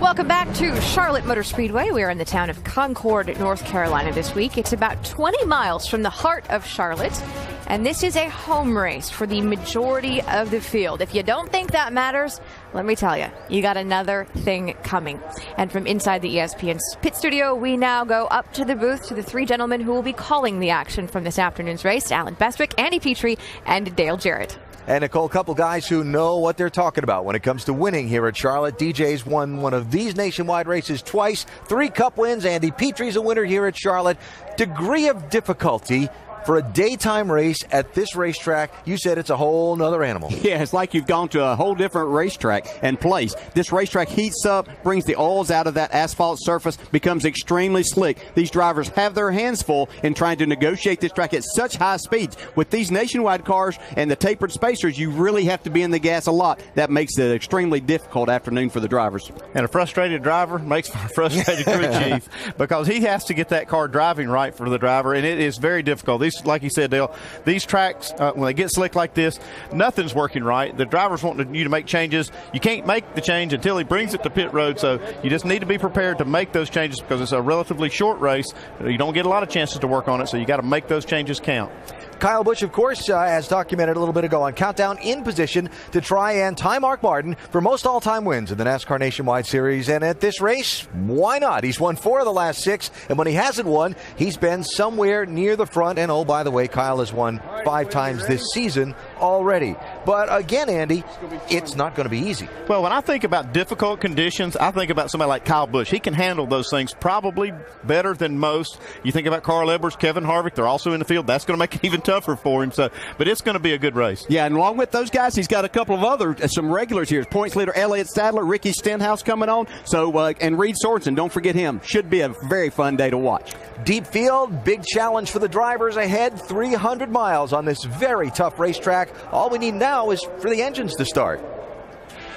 Welcome back to Charlotte Motor Speedway. We are in the town of Concord, North Carolina this week. It's about 20 miles from the heart of Charlotte, and this is a home race for the majority of the field. If you don't think that matters, let me tell you, you got another thing coming. And from inside the ESPN pit studio, we now go up to the booth to the three gentlemen who will be calling the action from this afternoon's race: Alan Bestwick, Andy Petrie, and Dale Jarrett. And Nicole, a couple guys who know what they're talking about when it comes to winning here at Charlotte. DJ's won one of these nationwide races twice, 3 Cup wins. Andy Petrie's a winner here at Charlotte. Degree of difficulty for a daytime race at this racetrack, you said it's a whole nother animal. Yeah, it's like you've gone to a whole different racetrack and place. This racetrack heats up, brings the oils out of that asphalt surface, becomes extremely slick. These drivers have their hands full in trying to negotiate this track at such high speeds. With these nationwide cars and the tapered spacers, you really have to be in the gas a lot. That makes it an extremely difficult afternoon for the drivers. And a frustrated driver makes for a frustrated crew chief, because he has to get that car driving right for the driver, and it is very difficult. Like you said, Dale, these tracks, when they get slick like this, nothing's working right. The driver's wanting you to make changes. You can't make the change until he brings it to pit road, so you just need to be prepared to make those changes because it's a relatively short race. You don't get a lot of chances to work on it, so you got to make those changes count. Kyle Busch, of course, as documented a little bit ago on Countdown, in position to try and tie Mark Martin for most all-time wins in the NASCAR Nationwide Series. And at this race, why not? He's won 4 of the last 6, and when he hasn't won, he's been somewhere near the front. And oh, by the way, Kyle has won 5 times this season already. But again, Andy, it's not going to be easy. Well, when I think about difficult conditions, I think about somebody like Kyle Busch. He can handle those things probably better than most. You think about Carl Edwards, Kevin Harvick, they're also in the field. That's going to make it even tougher for him. So, but it's going to be a good race. Yeah, and along with those guys, he's got a couple of other, some regulars here. Points leader Elliott Sadler, Ricky Stenhouse coming on. So, and Reed Sorensen, don't forget him. Should be a very fun day to watch. Deep field, big challenge for the drivers ahead. 300 miles on this very tough racetrack. All we need now is for the engines to start.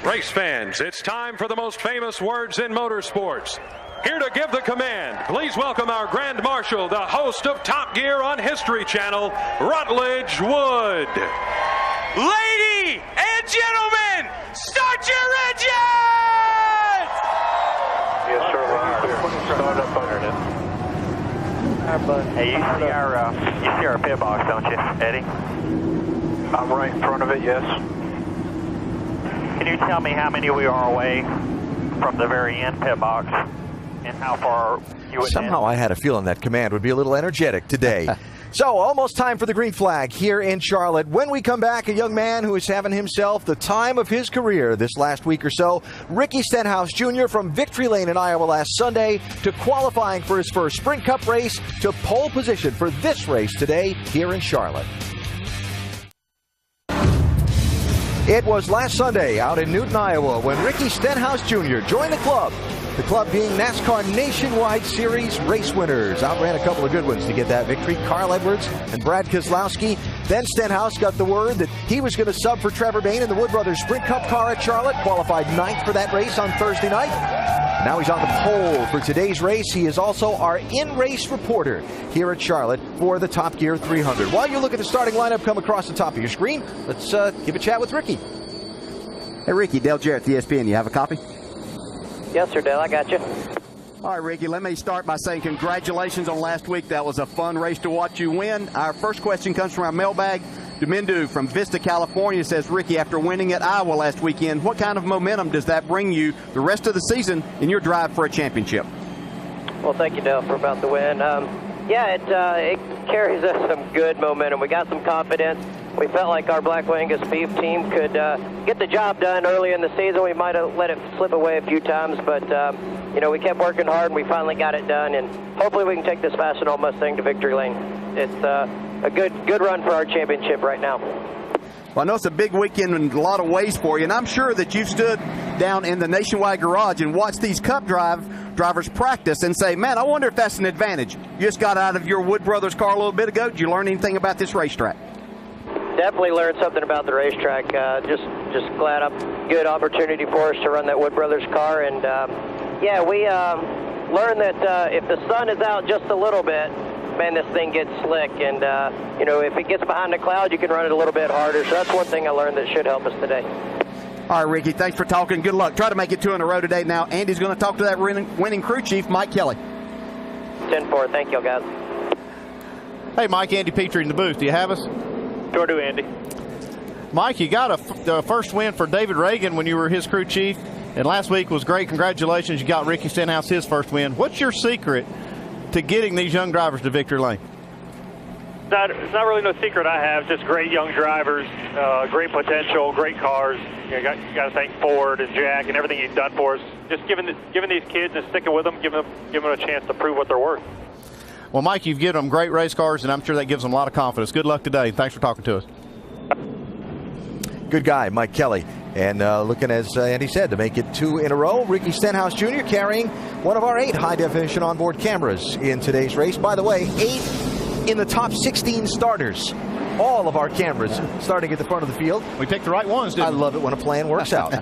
Race fans, it's time for the most famous words in motorsports. Here to give the command, please welcome our Grand Marshal, the host of Top Gear on History Channel, Rutledge Wood. Ladies and gentlemen, start your engines! Yes, sir. Start up underneath. Hey, you see our pit box, don't you, Eddie? I'm right in front of it, yes. Can you tell me how many we are away from the very end pit box and how far you would Somehow I had a feeling that command would be a little energetic today. So, almost time for the green flag here in Charlotte. When we come back, a young man who is having himself the time of his career this last week or so. Ricky Stenhouse Jr. from Victory Lane in Iowa last Sunday to qualifying for his first Sprint Cup race to pole position for this race today here in Charlotte. It was last Sunday out in Newton, Iowa, when Ricky Stenhouse Jr. joined the club. The club being NASCAR Nationwide Series race winners. Outran a couple of good ones to get that victory. Carl Edwards and Brad Keselowski. Then Stenhouse got the word that he was going to sub for Trevor Bayne in the Wood Brothers Sprint Cup car at Charlotte. Qualified 9th for that race on Thursday night. Now he's on the pole for today's race. He is also our in-race reporter here at Charlotte for the Top Gear 300. While you look at the starting lineup come across the top of your screen, let's give a chat with Ricky. Hey, Ricky, Dale Jarrett, ESPN. You have a copy? Yes, sir, Dale, I got you. All right, Ricky, let me start by saying congratulations on last week. That was a fun race to watch you win. Our first question comes from our mailbag. Domindu from Vista, California says, Ricky, after winning at Iowa last weekend, what kind of momentum does that bring you the rest of the season in your drive for a championship? Well, thank you, Dale, for about the win. It carries us some good momentum. We got some confidence. We felt like our Black Angus beef team could get the job done early in the season. We might have let it slip away a few times, but we kept working hard, and we finally got it done. And hopefully we can take this Fastenal Mustang to victory lane. It's a good run for our championship right now. Well, I know it's a big weekend in a lot of ways for you, and I'm sure that you've stood down in the Nationwide garage and watched these Cup drivers practice and say, man, I wonder if that's an advantage. You just got out of your Wood Brothers car a little bit ago. Did you learn anything about this racetrack? Definitely learned something about the racetrack. Just glad good opportunity for us to run that Wood Brothers car. And, we learned that if the sun is out just a little bit, man, this thing gets slick. And, if it gets behind the cloud, you can run it a little bit harder. So that's one thing I learned that should help us today. All right, Ricky, thanks for talking. Good luck. Try to make it 2 in a row today. Now, Andy's going to talk to that winning crew chief, Mike Kelly. 10-4. Thank you, guys. Hey, Mike, Andy Petrie in the booth. Do you have us? Sure do, Andy. Mike, you got a first win for David Reagan when you were his crew chief, and last week was great. Congratulations. You got Ricky Stenhouse his first win. What's your secret to getting these young drivers to victory lane? It's not really no secret I have. Just great young drivers, great potential, great cars. You got to thank Ford and Jack and everything he's done for us. Just giving these kids and sticking with them, giving them a chance to prove what they're worth. Well, Mike, you've given them great race cars, and I'm sure that gives them a lot of confidence. Good luck today. Thanks for talking to us. Good guy, Mike Kelly. And looking, as Andy said, to make it 2 in a row. Ricky Stenhouse Jr. carrying one of our 8 high-definition onboard cameras in today's race. By the way, 8 in the top 16 starters. All of our cameras starting at the front of the field. We picked the right ones, didn't we? I love it when a plan works out.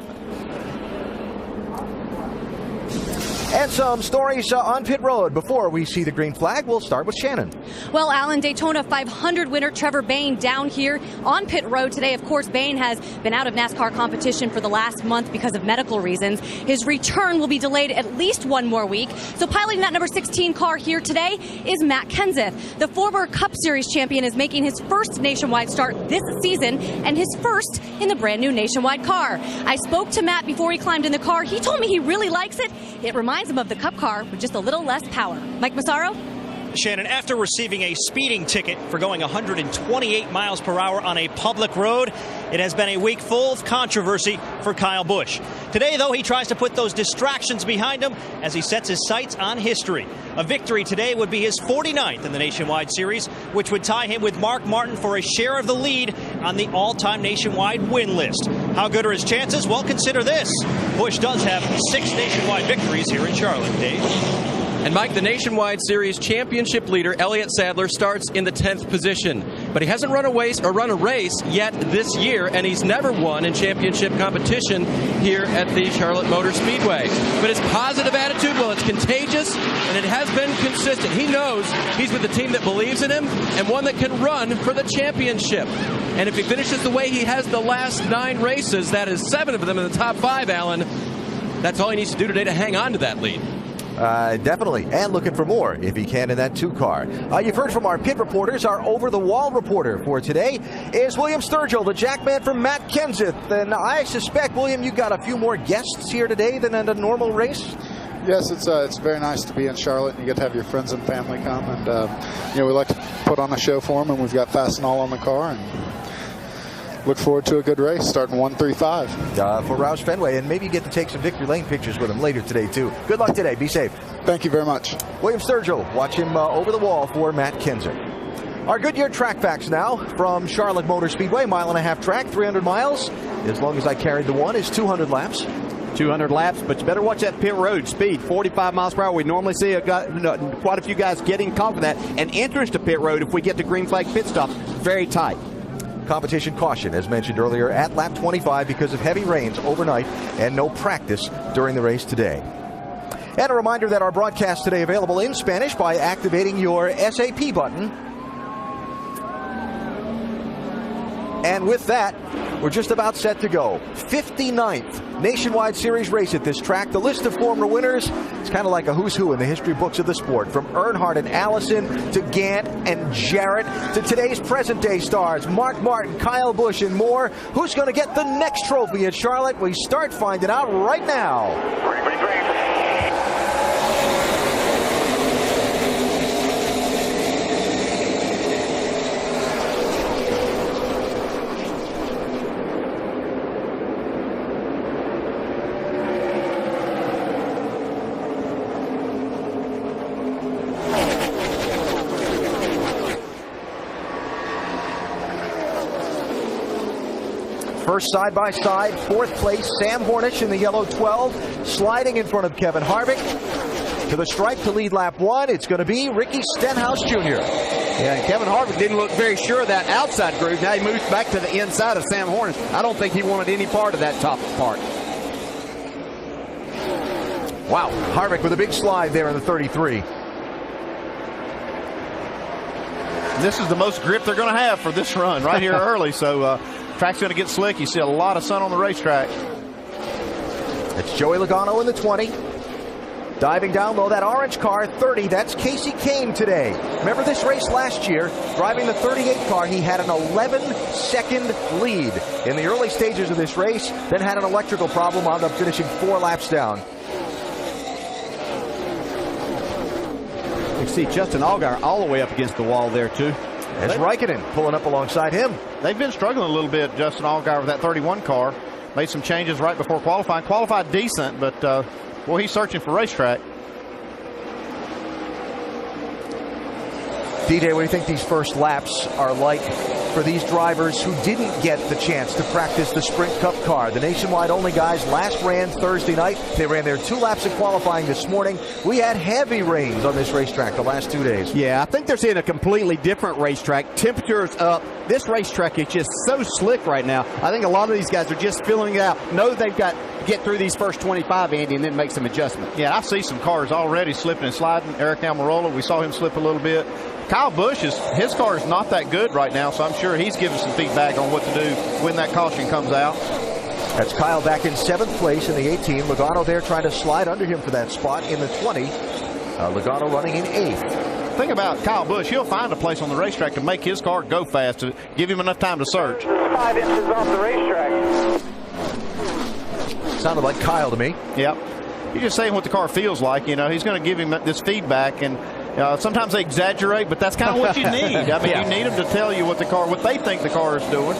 And some stories on pit road. Before we see the green flag, we'll start with Shannon. Well, Alan, Daytona 500 winner Trevor Bayne down here on pit road today. Of course, Bayne has been out of NASCAR competition for the last month because of medical reasons. His return will be delayed at least 1 more week. So piloting that number 16 car here today is Matt Kenseth. The former Cup Series champion is making his first nationwide start this season and his first in the brand new nationwide car. I spoke to Matt before he climbed in the car. He told me he really likes it. It reminds him of the Cup car with just a little less power. Mike Massaro? Shannon, after receiving a speeding ticket for going 128 miles per hour on a public road, it has been a week full of controversy for Kyle Busch. Today, though, he tries to put those distractions behind him as he sets his sights on history. A victory today would be his 49th in the Nationwide Series, which would tie him with Mark Martin for a share of the lead on the all-time nationwide win list. How good are his chances? Well, consider this. Busch does have 6 nationwide victories here in Charlotte, Dave. And Mike, the Nationwide Series championship leader, Elliott Sadler, starts in the 10th position. But he hasn't run a race yet this year, and he's never won in championship competition here at the Charlotte Motor Speedway. But his positive attitude, well, it's contagious, and it has been consistent. He knows he's with a team that believes in him and one that can run for the championship. And if he finishes the way he has the last 9 races, that is 7 of them in the top 5, Alan, that's all he needs to do today to hang on to that lead. Definitely, and looking for more if he can in that 2 car. You've heard from our pit reporters. Our over-the-wall reporter for today is William Sturgill, the jackman from Matt Kenseth. And I suspect, William, you got a few more guests here today than at a normal race? Yes, it's very nice to be in Charlotte. You get to have your friends and family come, and we like to put on a show for them. And we've got Fastenal on the car, and look forward to a good race starting 135 for Roush Fenway, and maybe you get to take some victory lane pictures with him later today too. Good luck today. Be safe. Thank you very much. William Sturgill, watch him over the wall for Matt Kenseth. Our Goodyear track facts now from Charlotte Motor Speedway. 1.5-mile track, 300 miles. As long as I carried the one, is 200 laps. 200 laps, but you better watch that pit road speed. 45 miles per hour. We normally see quite a few guys getting caught for that. And entrance to pit road, if we get to green flag pit stop, very tight. Competition caution, as mentioned earlier, at lap 25 because of heavy rains overnight and no practice during the race today. And a reminder that our broadcast today available in Spanish by activating your SAP button. And with that, we're just about set to go. 59th Nationwide Series race at this track. The list of former winners is kind of like a who's who in the history books of the sport. From Earnhardt and Allison to Gant and Jarrett to today's present-day stars, Mark Martin, Kyle Busch, and more. Who's going to get the next trophy at Charlotte? We start finding out right now. First side-by-side, 4th place, Sam Hornish in the yellow 12, sliding in front of Kevin Harvick. To the stripe to lead lap 1, it's going to be Ricky Stenhouse Jr. Yeah, and Kevin Harvick didn't look very sure of that outside groove. Now he moves back to the inside of Sam Hornish. I don't think he wanted any part of that top part. Wow, Harvick with a big slide there in the 33. This is the most grip they're going to have for this run right here early, so track's going to get slick. You see a lot of sun on the racetrack. It's Joey Logano in the 20. Diving down low, that orange car, 30. That's Casey Kane today. Remember this race last year? Driving the 38 car, he had an 11-second lead in the early stages of this race, then had an electrical problem, wound up finishing 4 laps down. You see Justin Allgaier all the way up against the wall there, too. There's Raikkonen pulling up alongside him. They've been struggling a little bit, Justin Allgaier, with that 31 car. Made some changes right before qualifying. Qualified decent, but boy, he's searching for racetrack. DJ, what do you think these first laps are like for these drivers who didn't get the chance to practice the Sprint Cup car? The nationwide only guys last ran Thursday night. They ran their 2 laps of qualifying this morning. We had heavy rains on this racetrack the last 2 days. Yeah, I think they're seeing a completely different racetrack. Temperatures up. This racetrack is just so slick right now. I think a lot of these guys are just feeling it out. Know they've got to get through these first 25, Andy, and then make some adjustments. Yeah, I see some cars already slipping and sliding. Eric Almirola, we saw him slip a little bit. Kyle Busch, his car is not that good right now, so I'm sure he's giving some feedback on what to do when that caution comes out. That's Kyle back in 7th place in the 18. Logano there trying to slide under him for that spot in the 20. Logano running in 8th. Think about Kyle Busch. He'll find a place on the racetrack to make his car go fast, to give him enough time to search. 5 inches off the racetrack. Sounded like Kyle to me. Yep. He's just saying what the car feels like. You know, he's going to give him this feedback, and sometimes they exaggerate, but that's kind of what you need. I mean, you need them to tell you what they think the car is doing.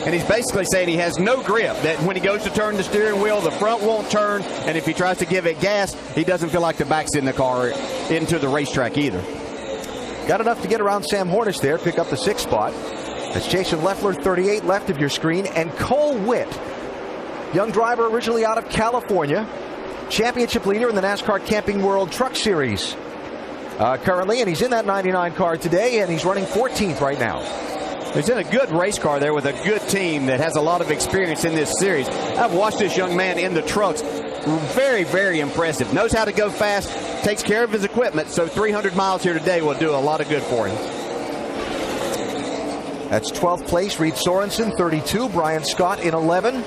And he's basically saying he has no grip, that when he goes to turn the steering wheel, the front won't turn, and if he tries to give it gas, he doesn't feel like the back's in the car into the racetrack either. Got enough to get around Sam Hornish there, pick up the 6th spot. It's Jason Leffler, 38, left of your screen, and Cole Witt, young driver originally out of California, championship leader in the NASCAR Camping World Truck Series currently, and he's in that 99 car today, and he's running 14th right now. He's in a good race car there with a good team that has a lot of experience in this series. I've watched this young man in the trucks. Very, very impressive. Knows how to go fast, takes care of his equipment, so 300 miles here today will do a lot of good for him. That's 12th place, Reed Sorensen, 32, Brian Scott in 11.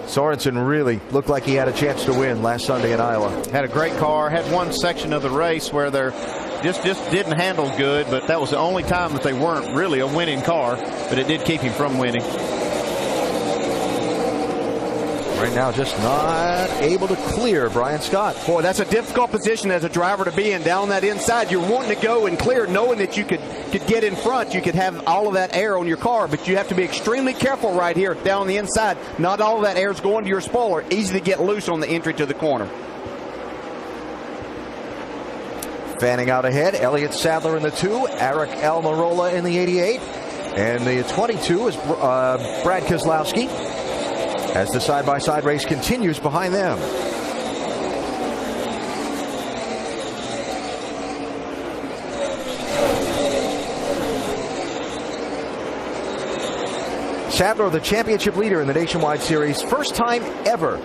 Sorensen really looked like he had a chance to win last Sunday in Iowa. Had a great car, had one section of the race where they're just didn't handle good, but that was the only time that they weren't really a winning car, but it did keep him from winning. Right now, just not able to clear Brian Scott. Boy, that's a difficult position as a driver to be in. Down that inside, you're wanting to go and clear, knowing that you could get in front. You could have all of that air on your car, but you have to be extremely careful right here down on the inside. Not all of that air is going to your spoiler. Easy to get loose on the entry to the corner. Fanning out ahead, Elliott Sadler in the 2, Eric Almirola in the 88, and the 22 is Brad Keselowski, as the side-by-side race continues behind them. Sadler, the championship leader in the Nationwide Series. First time ever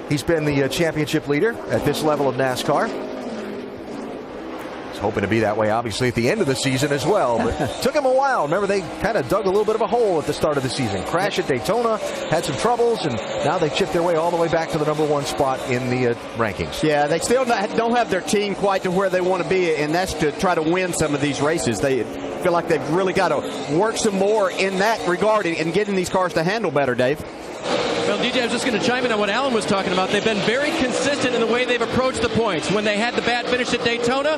he's been the championship leader at this level of NASCAR. Hoping to be that way, obviously, at the end of the season as well. But took him a while. Remember, they kind of dug a little bit of a hole at the start of the season. Crash at Daytona, had some troubles, and now they chipped their way all the way back to the #1 spot in the rankings. Yeah, they still don't have their team quite to where they want to be, and that's to try to win some of these races. They feel like they've really got to work some more in that regard and getting these cars to handle better, Dave. Well, DJ, I was just going to chime in on what Alan was talking about. They've been very consistent in the way they've approached the points. When they had the bad finish at Daytona,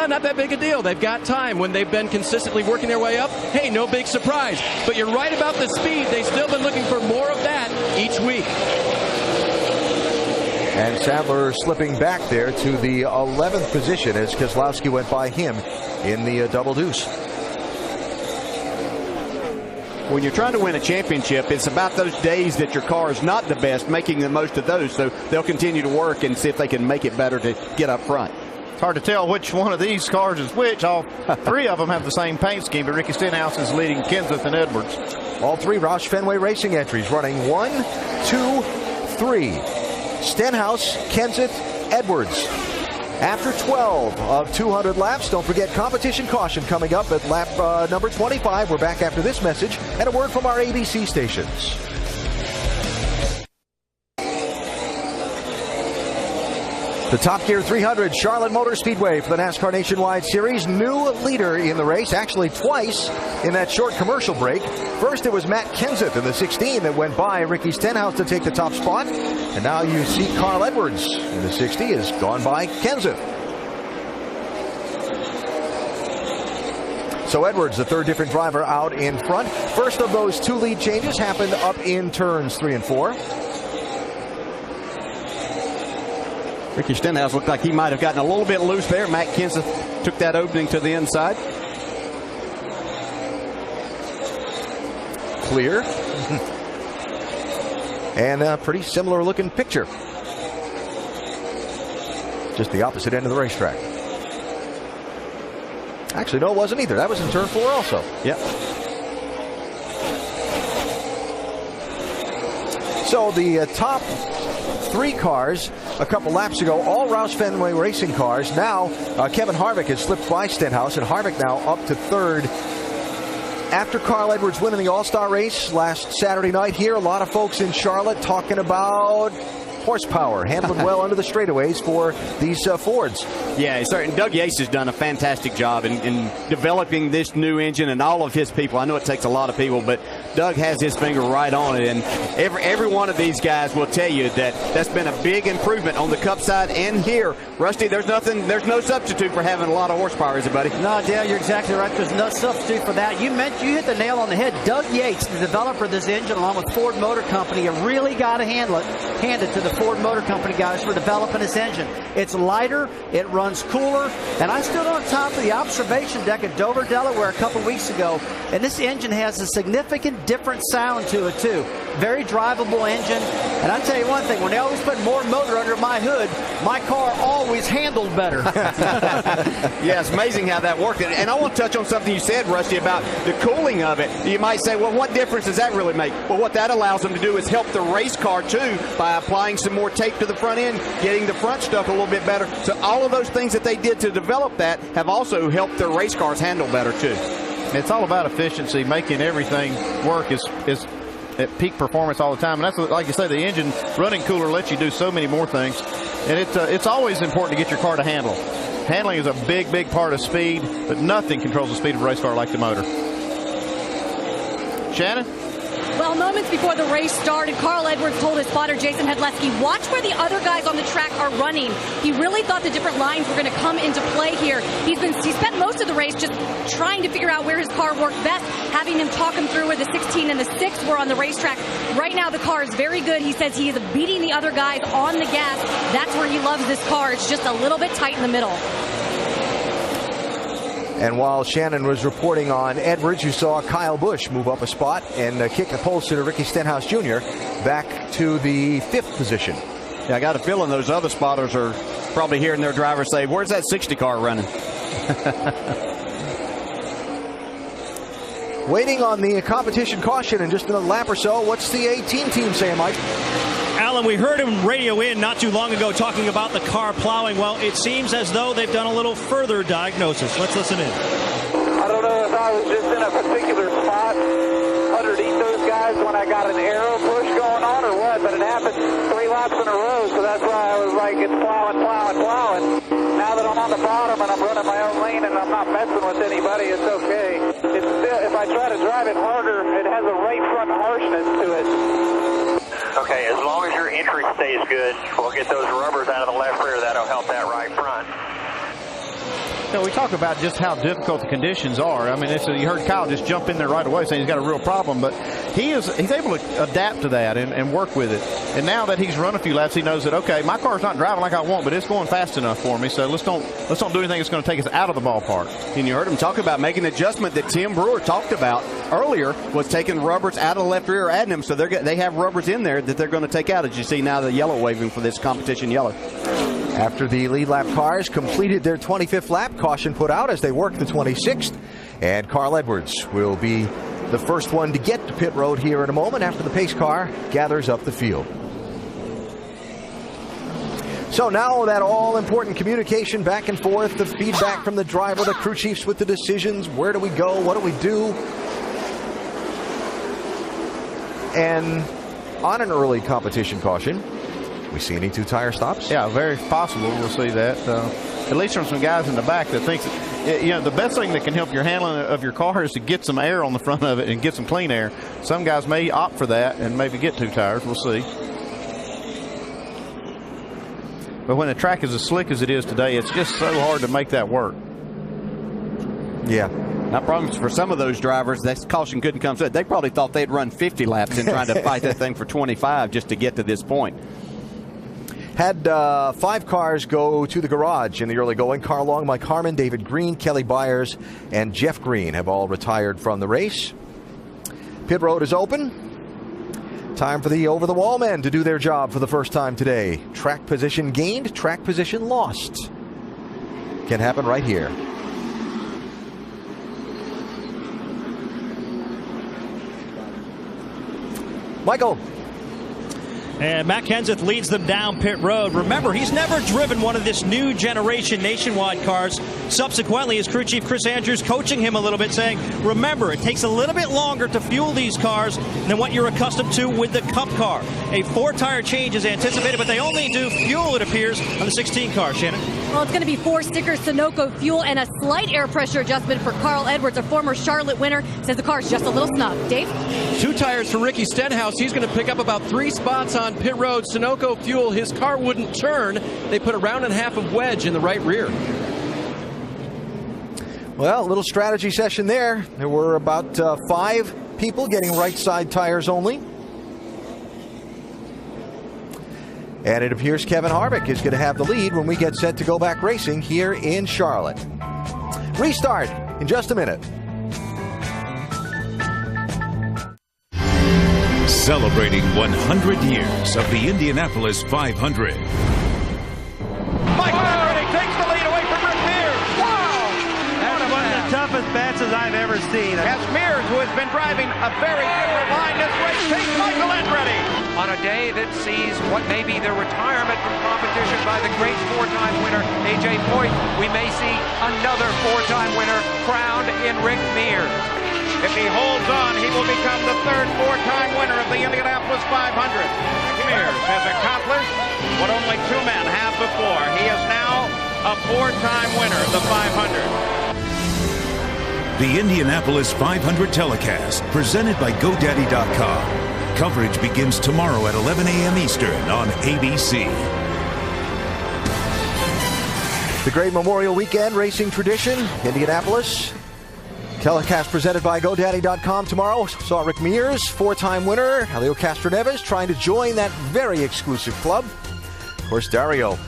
not that big a deal. They've got time. When they've been consistently working their way up, hey, no big surprise. But you're right about the speed. They've still been looking for more of that each week. And Sadler slipping back there to the 11th position as Keselowski went by him in the double deuce. When you're trying to win a championship, it's about those days that your car is not the best, making the most of those. So they'll continue to work and see if they can make it better to get up front. It's hard to tell which one of these cars is which. All three of them have the same paint scheme, but Ricky Stenhouse is leading Kenseth and Edwards. All three Roush Fenway Racing entries running 1, 2, 3. Stenhouse, Kenseth, Edwards. After 12 of 200 laps, don't forget competition caution coming up at lap number 25. We're back after this message and a word from our ABC stations. The Top Gear 300 Charlotte Motor Speedway for the NASCAR Nationwide Series. New leader in the race, actually twice in that short commercial break. First, it was Matt Kenseth in the 16 that went by Ricky Stenhouse to take the top spot. And now you see Carl Edwards in the 60 has gone by Kenseth. So Edwards, the third different driver out in front. First of those two lead changes happened up in turns 3 and 4. Ricky Stenhouse looked like he might have gotten a little bit loose there. Matt Kenseth took that opening to the inside. Clear. And a pretty similar looking picture. Just the opposite end of the racetrack. Actually, no, it wasn't either. That was in turn 4 also. Yep. So the top 3 cars a couple laps ago, all Roush Fenway Racing cars. Now Kevin Harvick has slipped by Stenhouse, and Harvick now up to third. After Carl Edwards winning the All-Star race last Saturday night here, a lot of folks in Charlotte talking about horsepower, handling well under the straightaways for these Fords. Yeah, certainly. Doug Yates has done a fantastic job in developing this new engine, and all of his people. I know it takes a lot of people, but Doug has his finger right on it, and every one of these guys will tell you that that's been a big improvement on the Cup side and here. Rusty, there's no substitute for having a lot of horsepower, is it, buddy? No, Dale, you're exactly right. There's no substitute for that. You hit the nail on the head. Doug Yates, the developer of this engine, along with Ford Motor Company, have really got to hand it to the Ford Motor Company guys for developing this engine. It's lighter, it runs cooler, and I stood on top of the observation deck at Dover, Delaware a couple weeks ago, and this engine has a significant different sound to it too. Very drivable engine, and I'll tell you one thing, when they always put more motor under my hood, my car always handled better. Yeah, it's amazing how that worked. And I want to touch on something you said, Rusty, about the cooling of it. You might say, well, what difference does that really make? Well, what that allows them to do is help the race car too by applying some more tape to the front end, getting the front stuck a little bit better. So all of those things that they did to develop that have also helped their race cars handle better too. It's all about efficiency, making everything work is at peak performance all the time. And that's, like you say, the engine running cooler lets you do so many more things. And it's always important to get your car to handle. Handling is a big, big part of speed, but nothing controls the speed of a race car like the motor. Shannon? Well, moments before the race started, Carl Edwards told his spotter, Jason Hedleski, watch where the other guys on the track are running. He really thought the different lines were going to come into play here. He spent most of the race just trying to figure out where his car worked best, having him talk him through where the 16 and the 6 were on the racetrack. Right now, the car is very good. He says he is beating the other guys on the gas. That's where he loves this car. It's just a little bit tight in the middle. And while Shannon was reporting on Edwards, you saw Kyle Busch move up a spot and kick the pole sitter Ricky Stenhouse Jr. back to the 5th position. Yeah, I got a feeling those other spotters are probably hearing their driver say, where's that 60 car running? Waiting on the competition caution in just another lap or so. What's the 18 team saying, Mike? Alan, we heard him radio in not too long ago talking about the car plowing. Well, it seems as though they've done a little further diagnosis. Let's listen in. I don't know if I was just in a particular spot underneath those guys when I got an arrow push going on or what, but it happened 3 laps in a row, so that's why I was like, it's plowing. Now that I'm on the bottom and I'm running my own lane and I'm not messing with anybody, it's okay. It's still, if I try to drive it harder, it has a right front harshness to it. Okay, as long as your entry stays good, we'll get those rubbers out of the left rear. That'll help that right front. So we talk about just how difficult the conditions are. I mean, you heard Kyle just jump in there right away saying he's got a real problem, but he's able to adapt to that and work with it. And now that he's run a few laps, he knows that, okay, my car's not driving like I want, but it's going fast enough for me, so let's don't do anything that's going to take us out of the ballpark. And you heard him talk about making an adjustment that Tim Brewer talked about earlier, was taking rubbers out of the left rear, adding them, so they have rubbers in there that they're going to take out, as you see now the yellow waving for this competition yellow. After the lead lap cars completed their 25th lap, caution put out as they work the 26th. And Carl Edwards will be the first one to get to pit road here in a moment after the pace car gathers up the field. So now that all-important communication back and forth, the feedback from the driver, the crew chiefs with the decisions, where do we go, what do we do? And on an early competition caution, we see any two-tire stops? Yeah, very possible we'll see that. At least from some guys in the back that thinks, the best thing that can help your handling of your car is to get some air on the front of it and get some clean air. Some guys may opt for that and maybe get two tires. We'll see. But when the track is as slick as it is today, it's just so hard to make that work. Yeah. Not problems for some of those drivers. That caution couldn't come through. They probably thought they'd run 50 laps in trying to fight that thing for 25 just to get to this point. Had 5 cars go to the garage in the early going. Carl Long, Mike Harmon, David Green, Kelly Byers, and Jeff Green have all retired from the race. Pit road is open. Time for the over-the-wall men to do their job for the first time today. Track position gained, track position lost. Can happen right here. Michael. And Matt Kenseth leads them down pit road. Remember, he's never driven one of this new generation Nationwide cars. Subsequently, his crew chief Chris Andrews coaching him a little bit, saying, remember, it takes a little bit longer to fuel these cars than what you're accustomed to with the Cup car. A 4-tire change is anticipated, but they only do fuel, it appears, on the 16 car. Shannon? Well, it's going to be 4 stickers, Sunoco fuel, and a slight air pressure adjustment for Carl Edwards, a former Charlotte winner. Says the car's just a little snug. Dave? 2 tires for Ricky Stenhouse. He's going to pick up about 3 spots on pit road. Sunoco fuel, his car wouldn't turn. They put a round and a half of wedge in the right rear. Well, a little strategy session there. There were about 5 people getting right side tires only. And it appears Kevin Harvick is going to have the lead when we get set to go back racing here in Charlotte. Restart in just a minute. Celebrating 100 years of the Indianapolis 500. Mike Andretti takes the lead away from Rick Mears. Wow! That's one of the toughest passes I've ever seen. As Mears, who has been driving a very different line this race, takes Michael Andretti. On a day that sees what may be the retirement from competition by the great 4-time winner, A.J. Foyt, we may see another 4-time winner crowned in Rick Mears. If he holds on, he will become the 3rd 4-time winner of the Indianapolis 500. Mears has accomplished what only 2 men have before. He is now a 4-time winner of the 500. The Indianapolis 500 telecast, presented by GoDaddy.com. Coverage begins tomorrow at 11 a.m. Eastern on ABC. The great Memorial Weekend racing tradition, Indianapolis. Telecast presented by GoDaddy.com tomorrow. Saw Rick Mears, 4-time winner. Helio Castroneves trying to join that very exclusive club. Of course, Dario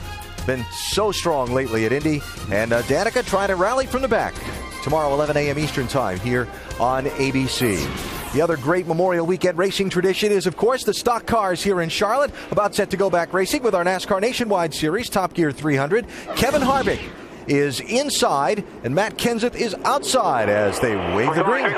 been so strong lately at Indy. And Danica trying to rally from the back. Tomorrow, 11 a.m. Eastern time here on ABC. The other great Memorial Weekend racing tradition is, of course, the stock cars here in Charlotte. About set to go back racing with our NASCAR Nationwide Series, Top Gear 300. Kevin Harvick is inside, and Matt Kenseth is outside as they wave the green.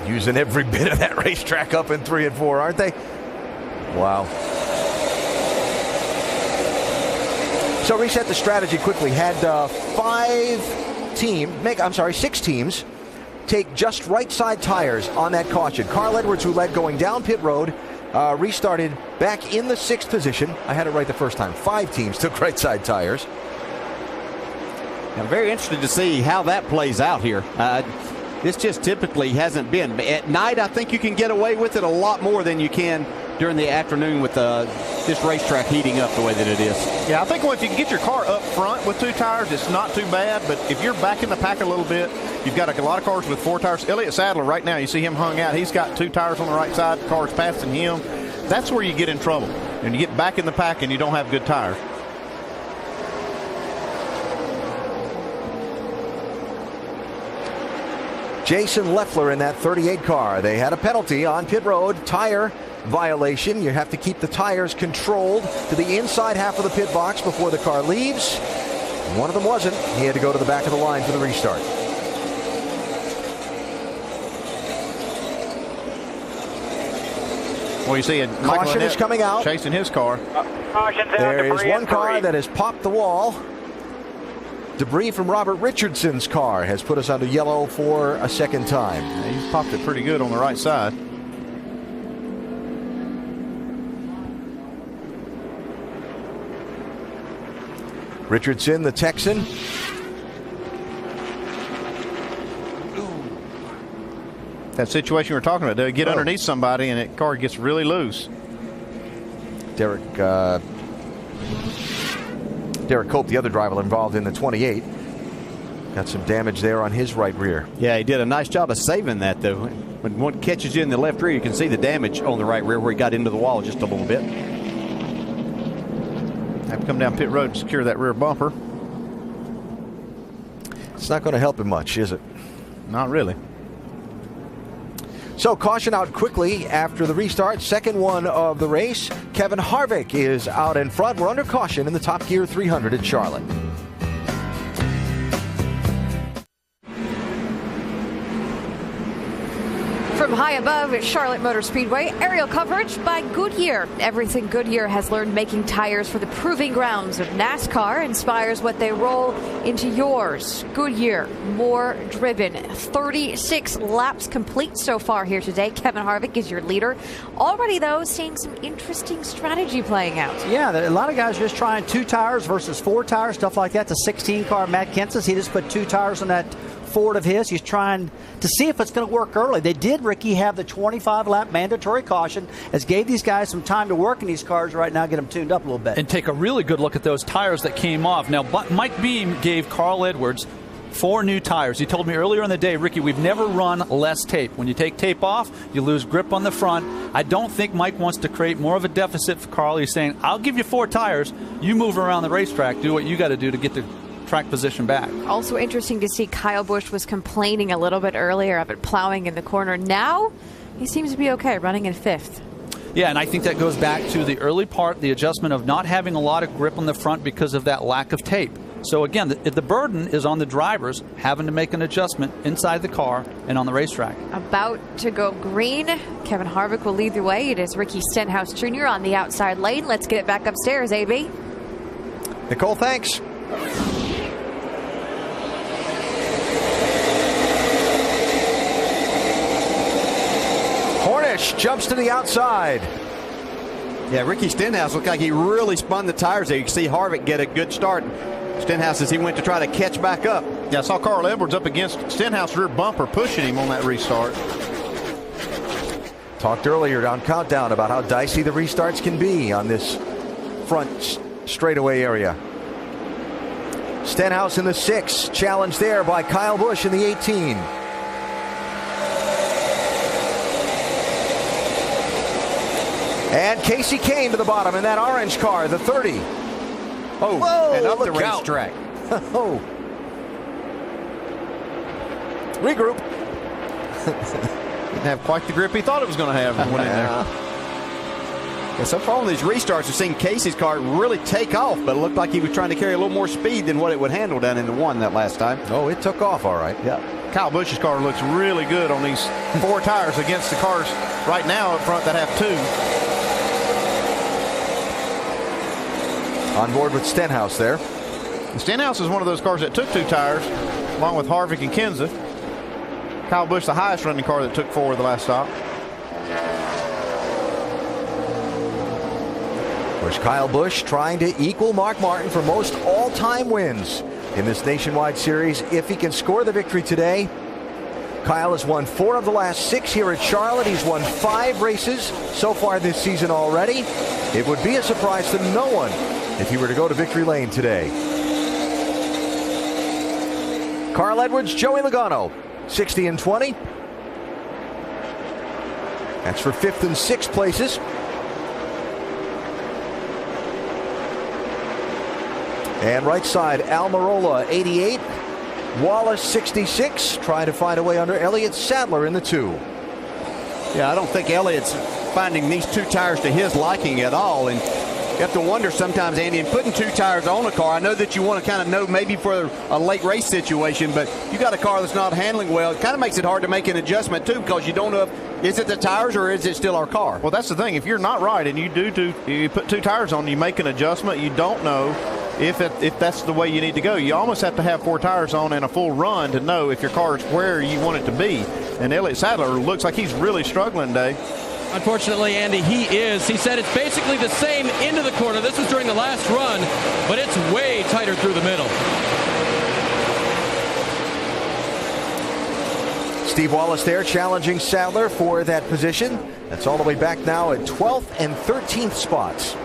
Using every bit of that racetrack up in 3 and 4, aren't they? Wow. So reset the strategy quickly. Had 6 teams take just right side tires on that caution. Carl Edwards, who led going down pit road, restarted back in the 6th position. I had it right the first time. 5 teams took right side tires. I'm very interested to see how that plays out here. This just typically hasn't been. At night, I think you can get away with it a lot more than you can during the afternoon with this racetrack heating up the way that it is. Yeah, I think if you can get your car up front with 2 tires, it's not too bad. But if you're back in the pack a little bit, you've got a lot of cars with 4 tires. Elliott Sadler right now, you see him hung out. He's got 2 tires on the right side. The car's passing him. That's where you get in trouble. And you get back in the pack and you don't have good tires. Jason Leffler in that 38 car. They had a penalty on pit road, tire violation. You have to keep the tires controlled to the inside half of the pit box before the car leaves. One of them wasn't. He had to go to the back of the line for the restart. Well, you see, caution is coming out. Chasing his car. There is one car that has popped the wall. Debris from Robert Richardson's car has put us under yellow for a second time. Yeah, he's popped it pretty good on the right side. Richardson, the Texan. That situation we were talking about, they get underneath somebody and that car gets really loose. Derek Cope, the other driver involved in the 28, got some damage there on his right rear. Yeah, he did a nice job of saving that, though. When one catches you in the left rear, you can see the damage on the right rear where he got into the wall just a little bit. Have to come down pit road and secure that rear bumper. It's not going to help him much, is it? Not really. So caution out quickly after the restart. Second one of the race. Kevin Harvick is out in front. We're under caution in the Top Gear 300 at Charlotte. From high above at Charlotte Motor Speedway, aerial coverage by Goodyear. Everything Goodyear has learned making tires for the proving grounds of NASCAR inspires what they roll into yours. Goodyear, more driven. 36 laps complete so far here today. Kevin Harvick is your leader. Already, though, seeing some interesting strategy playing out. Yeah, a lot of guys are just trying 2 tires versus 4 tires, stuff like that. The 16 car, Matt Kenseth, he just put 2 tires on that Ford of his. He's trying to see if it's going to work early. They did, Ricky, have the 25-lap mandatory caution, as gave these guys some time to work in these cars right now, get them tuned up a little bit. And take a really good look at those tires that came off. Now, Mike Beam gave Carl Edwards 4 new tires. He told me earlier in the day, Ricky, we've never run less tape. When you take tape off, you lose grip on the front. I don't think Mike wants to create more of a deficit for Carl. He's saying, I'll give you 4 tires. You move around the racetrack. Do what you got to do to get the track position back. Also interesting to see Kyle Busch was complaining a little bit earlier of it plowing in the corner. Now he seems to be okay, running in 5th. Yeah, and I think that goes back to the early part, the adjustment of not having a lot of grip on the front because of that lack of tape. So again, the burden is on the drivers having to make an adjustment inside the car and on the racetrack. About to go green. Kevin Harvick will lead the way. It is Ricky Stenhouse Jr. on the outside lane. Let's get it back upstairs, AB. Nicole, thanks. Hornish jumps to the outside. Yeah, Ricky Stenhouse looked like he really spun the tires there. You can see Harvick get a good start. Stenhouse, as he went to try to catch back up. Yeah, I saw Carl Edwards up against Stenhouse rear bumper pushing him on that restart. Talked earlier on Countdown about how dicey the restarts can be on this front straightaway area. Stenhouse in the 6, challenged there by Kyle Busch in the 18. And Casey Kane to the bottom in that orange car, the 30. Oh, whoa, and up the look out. racetrack. Oh. Regroup. Didn't have quite the grip he thought it was going to have when it went in there. Yeah, so far on these restarts, we've seen Casey's car really take off, but it looked like he was trying to carry a little more speed than what it would handle down in the 1 that last time. Oh, it took off all right. Yeah. Kyle Busch's car looks really good on these 4 tires against the cars right now up front that have 2. On board with Stenhouse there. Stenhouse is one of those cars that took 2 tires, along with Harvick and Kenseth. Kyle Busch, the highest running car that took 4 the last stop. Of course, Kyle Busch trying to equal Mark Martin for most all-time wins in this Nationwide Series. If he can score the victory today, Kyle has won 4 of the last 6 here at Charlotte. He's won 5 races so far this season already. It would be a surprise to no one if he were to go to victory lane today. Carl Edwards, Joey Logano, 60 and 20. That's for 5th and 6th places. And right side, Almirola, 88. Wallace, 66, trying to find a way under Elliott Sadler in the 2. Yeah, I don't think Elliott's finding these 2 tires to his liking at all. And you have to wonder sometimes, Andy, in putting 2 tires on a car, I know that you want to kind of know maybe for a late race situation, but you got a car that's not handling well. It kind of makes it hard to make an adjustment, too, because you don't know if, is it the tires or is it still our car? Well, that's the thing. If you're not right and you put 2 tires on, you make an adjustment, you don't know if that's the way you need to go. You almost have to have 4 tires on and a full run to know if your car is where you want it to be. And Elliott Sadler looks like he's really struggling today. Unfortunately, Andy, he is. He said it's basically the same into the corner. This was during the last run, but it's way tighter through the middle. Steve Wallace there challenging Sadler for that position. That's all the way back now at 12th and 13th spots.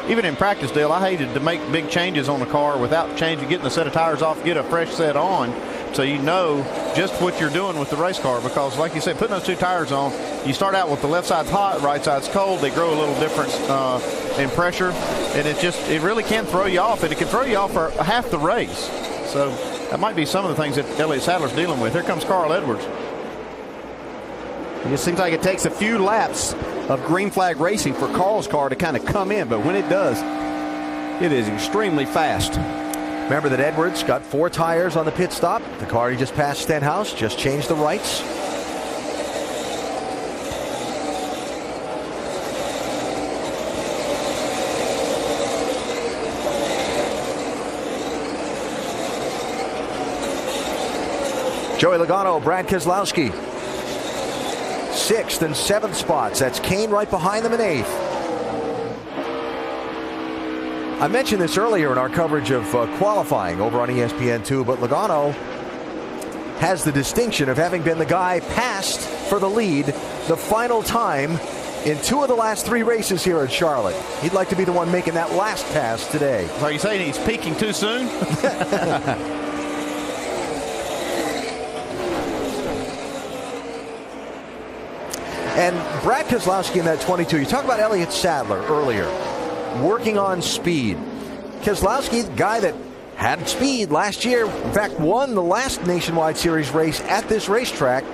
Even in practice, Dale, I hated to make big changes on the car without getting the set of tires off, get a fresh set on, so you know just what you're doing with the race car. Because, like you said, putting those 2 tires on, you start out with the left side's hot, right side's cold. They grow a little different in pressure, and it really can throw you off, and it can throw you off for half the race. So that might be some of the things that Elliott Sadler's dealing with. Here comes Carl Edwards. It seems like it takes a few laps of green flag racing for Carl's car to kind of come in, but when it does, it is extremely fast. Remember that Edwards got 4 tires on the pit stop. The car he just passed Stenhouse just changed the rights. Joey Logano, Brad Keselowski, 6th and 7th spots. That's Kane right behind them in 8th. I mentioned this earlier in our coverage of qualifying over on ESPN2, but Logano has the distinction of having been the guy passed for the lead the final time in 2 of the last 3 races here at Charlotte. He'd like to be the one making that last pass today. Are you saying he's peaking too soon? And Brad Keselowski in that 22. You talk about Elliott Sadler earlier, working on speed. Keselowski, the guy that had speed last year, in fact, won the last Nationwide Series race at this racetrack.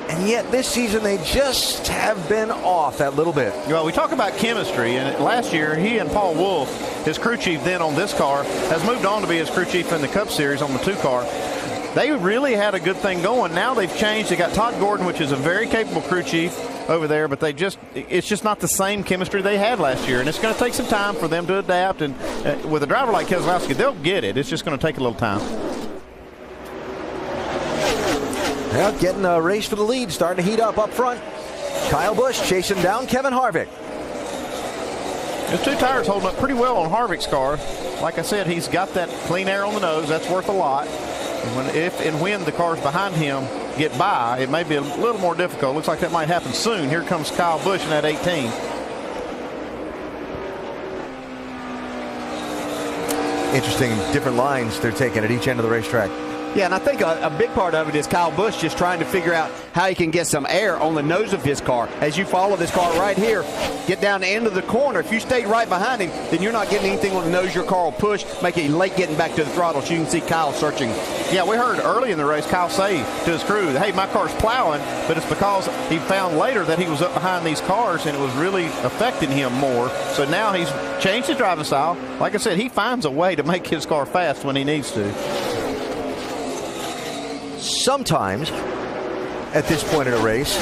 And yet this season they just have been off that little bit. Well, we talk about chemistry, and last year he and Paul Wolfe, his crew chief then on this car, has moved on to be his crew chief in the Cup Series on the 2 car. They really had a good thing going. Now they've changed. They got Todd Gordon, which is a very capable crew chief over there, but it's just not the same chemistry they had last year, and it's going to take some time for them to adapt. And with a driver like Keselowski, they'll get it. It's just going to take a little time. Well, getting a race for the lead, starting to heat up front. Kyle Busch chasing down Kevin Harvick. His 2 tires holding up pretty well on Harvick's car. Like I said, he's got that clean air on the nose. That's worth a lot. And when the cars behind him get by, it may be a little more difficult. Looks like that might happen soon. Here comes Kyle Busch in that 18. Interesting, different lines they're taking at each end of the racetrack. Yeah, and I think a big part of it is Kyle Busch just trying to figure out how he can get some air on the nose of his car. As you follow this car right here, get down the end of the corner. If you stay right behind him, then you're not getting anything on the nose. Your car will push, make it late getting back to the throttle. So you can see Kyle searching. Yeah, we heard early in the race Kyle say to his crew, hey, my car's plowing, but it's because he found later that he was up behind these cars and it was really affecting him more. So now he's changed his driving style. Like I said, he finds a way to make his car fast when he needs to. Sometimes, at this point in a race,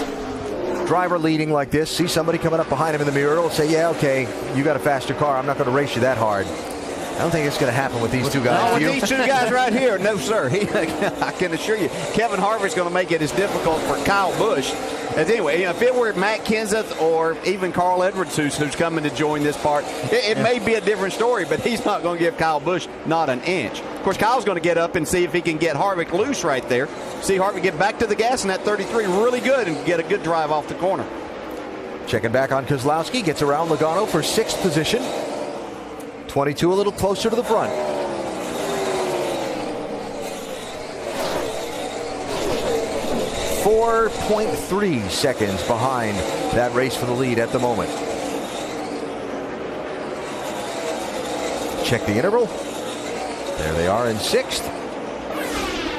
driver leading like this, see somebody coming up behind him in the mirror, will say, yeah, okay, you got a faster car. I'm not going to race you that hard. I don't think it's going to happen with these 2 guys. No, with these 2 guys right here, no, sir. I can assure you, Kevin Harvick's going to make it as difficult for Kyle Busch. As anyway, if it were Matt Kenseth or even Carl Edwards who's coming to join this part, it may be a different story, but he's not going to give Kyle Busch not an inch. Of course, Kyle's going to get up and see if he can get Harvick loose right there. See Harvick get back to the gas in that 33 really good and get a good drive off the corner. Checking back on Keselowski, gets around Logano for 6th position. 22 a little closer to the front. .3 seconds behind that race for the lead at the moment. check the interval. There they are in 6th.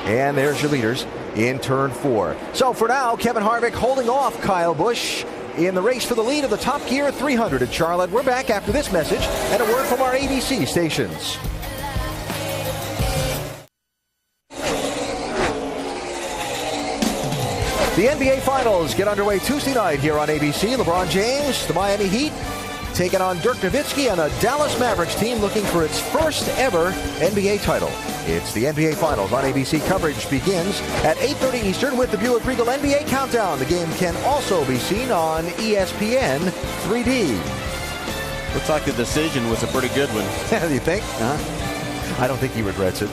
And there's your leaders in turn 4. So for now, Kevin Harvick holding off Kyle Busch in the race for the lead of the Top Gear 300 at Charlotte. We're back after this message and a word from our ABC stations. The NBA Finals get underway Tuesday night here on ABC. LeBron James, the Miami Heat, taking on Dirk Nowitzki and a Dallas Mavericks team looking for its first ever NBA title. It's the NBA Finals on ABC. Coverage begins at 8:30 Eastern with the Buick Regal NBA Countdown. The game can also be seen on ESPN 3D. Looks like the decision was a pretty good one. Do you think? I don't think he regrets it.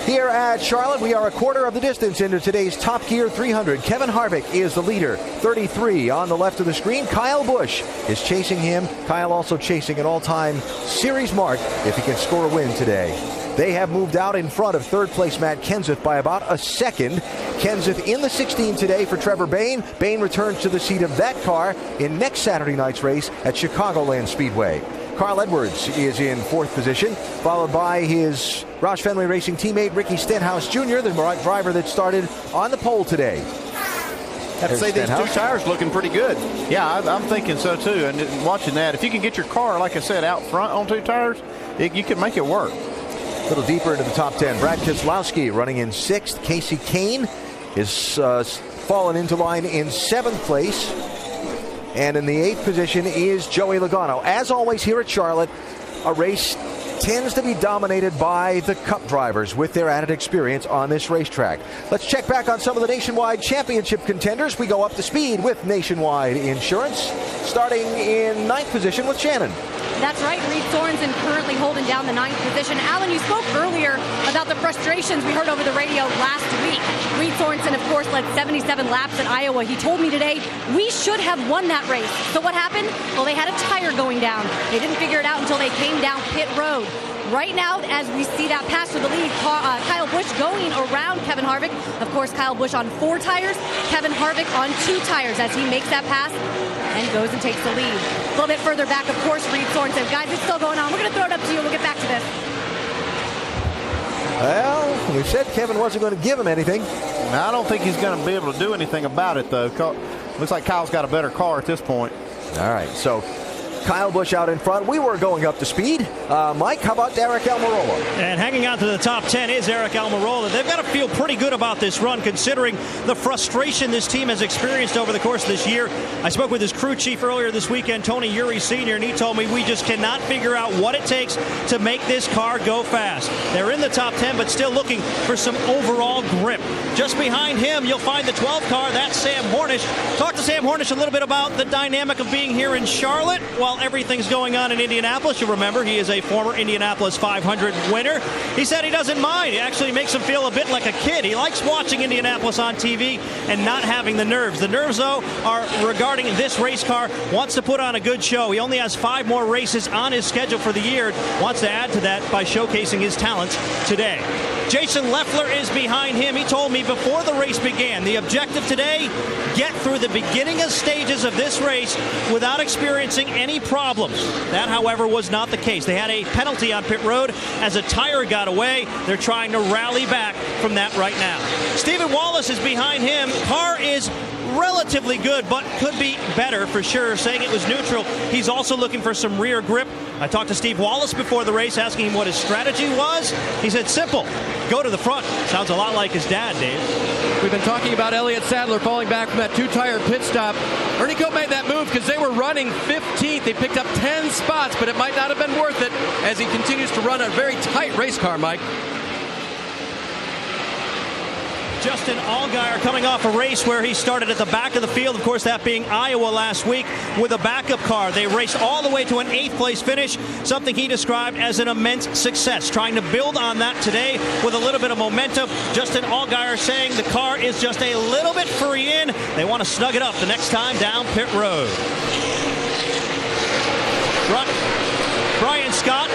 Here at Charlotte, we are a quarter of the distance into today's Top Gear 300. Kevin Harvick is the leader, 33 on the left of the screen. Kyle Busch is chasing him. Kyle also chasing an all-time series mark if he can score a win today. They have moved out in front of third-place Matt Kenseth by about a second. Kenseth in the 16 today for Trevor Bayne. Bayne returns to the seat of that car in next Saturday night's race at Chicagoland Speedway. Carl Edwards is in 4th position, followed by his Roush Fenway Racing teammate Ricky Stenhouse Jr., the driver that started on the pole today. Have to say these 2 tires looking pretty good. Yeah, I'm thinking so too. And watching that, if you can get your car, like I said, out front on 2 tires, you can make it work. A little deeper into the top 10. Brad Keselowski running in 6th. Casey Kane is fallen into line in 7th place. And in the 8th position is Joey Logano. As always here at Charlotte, a race tends to be dominated by the Cup drivers with their added experience on this racetrack. Let's check back on some of the Nationwide Championship contenders. We go up to speed with Nationwide Insurance, starting in 9th position with Shannon. That's right, Reed Sorensen currently holding down the 9th position. Alan, you spoke earlier about the frustrations we heard over the radio last week. Reed Sorensen, of course, led 77 laps in Iowa. He told me today, we should have won that race. So what happened? Well, they had a tire going down. They didn't figure it out until they came down pit road. Right now, as we see that pass to the lead, Kyle Busch going around Kevin Harvick. Of course, Kyle Busch on 4 tires, Kevin Harvick on 2 tires as he makes that pass and goes and takes the lead. A little bit further back, of course, Reed Sorensen. Guys, it's still going on. We're going to throw it up to you. We'll get back to this. Well, we said Kevin wasn't going to give him anything. Now, I don't think he's going to be able to do anything about it, though. Looks like Kyle's got a better car at this point. All right, so Kyle Busch out in front. We were going up to speed. Mike, how about Eric Almirola? And hanging on to the top 10 is Eric Almirola. They've got to feel pretty good about this run, considering the frustration this team has experienced over the course of this year. I spoke with his crew chief earlier this weekend, Tony Eury Sr., and he told me we just cannot figure out what it takes to make this car go fast. They're in the top 10, but still looking for some overall grip. Just behind him, you'll find the 12 car. That's Sam Hornish. Talk to Sam Hornish a little bit about the dynamic of being here in Charlotte while everything's going on in Indianapolis. You remember, he is a former Indianapolis 500 winner. He said he doesn't mind. It actually makes him feel a bit like a kid. He likes watching Indianapolis on TV and not having the nerves. The nerves, though, are regarding this race car. Wants to put on a good show. He only has 5 more races on his schedule for the year. Wants to add to that by showcasing his talents today. Jason Leffler is behind him. He told me before the race began, the objective today, get through the beginning stages of this race without experiencing any problems. That, however, was not the case. They had a penalty on pit road as a tire got away. They're trying to rally back from that right now. Stephen Wallace is behind him. Car is relatively good, but could be better for sure, saying it was neutral. He's also looking for some rear grip. I talked to Steve Wallace before the race, asking him what his strategy was. He said, simple, go to the front. Sounds a lot like his dad, Dave. We've been talking about Elliott Sadler falling back from that 2-tire pit stop. Ernie Cope made that move because they were running 15th. They picked up 10 spots, but it might not have been worth it as he continues to run a very tight race car, Mike. Justin Allgaier coming off a race where he started at the back of the field, of course that being Iowa last week, with a backup car. They raced all the way to an 8th place finish, something he described as an immense success. Trying to build on that today with a little bit of momentum. Justin Allgaier saying the car is just a little bit free in. They want to snug it up the next time down pit road. Brian Scott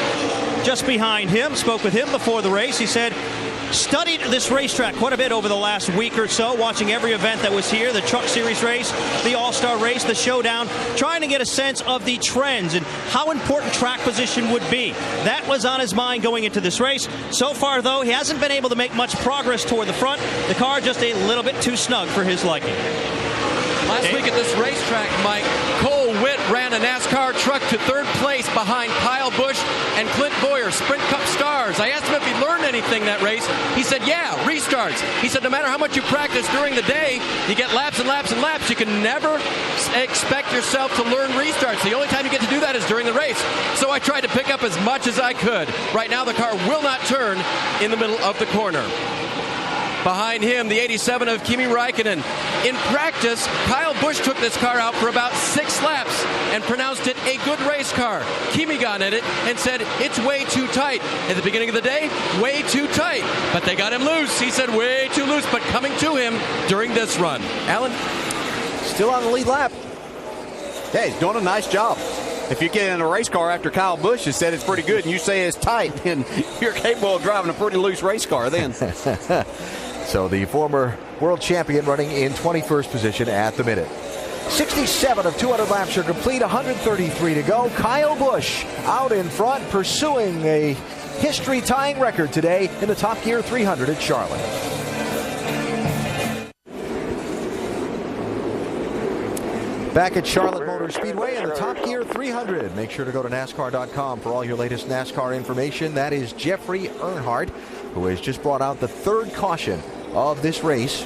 just behind him, spoke with him before the race. He said studied this racetrack quite a bit over the last week or so, watching every event that was here, the Truck Series race, the All-Star race, the Showdown, trying to get a sense of the trends and how important track position would be. That was on his mind going into this race. So far, though, he hasn't been able to make much progress toward the front. The car just a little bit too snug for his liking. Last week at this racetrack, Mike, Cole Witt ran a NASCAR truck to third place behind Kyle Busch and Clint Boyer, Sprint Cup stars. I asked him if he learned anything that race. He said, yeah, restarts. He said, no matter how much you practice during the day, you get laps and laps and laps. You can never expect yourself to learn restarts. The only time you get to do that is during the race. So I tried to pick up as much as I could. Right now, the car will not turn in the middle of the corner. Behind him, the 87 of Kimi Räikkönen. In practice, Kyle Busch took this car out for about 6 laps and pronounced it a good race car. Kimi got in it and said, it's way too tight. At the beginning of the day, way too tight. But they got him loose. He said, way too loose, but coming to him during this run. Alan? Still on the lead lap. Yeah, he's doing a nice job. If you get in a race car after Kyle Busch has said it's pretty good and you say it's tight, then you're capable of driving a pretty loose race car then. So the former world champion running in 21st position at the minute. 67 of 200 laps are complete, 133 to go. Kyle Busch out in front, pursuing a history-tying record today in the Top Gear 300 at Charlotte. Back at Charlotte Motor Speedway in the Top Gear 300. Make sure to go to NASCAR.com for all your latest NASCAR information. That is Jeffrey Earnhardt, who has just brought out the third caution of this race.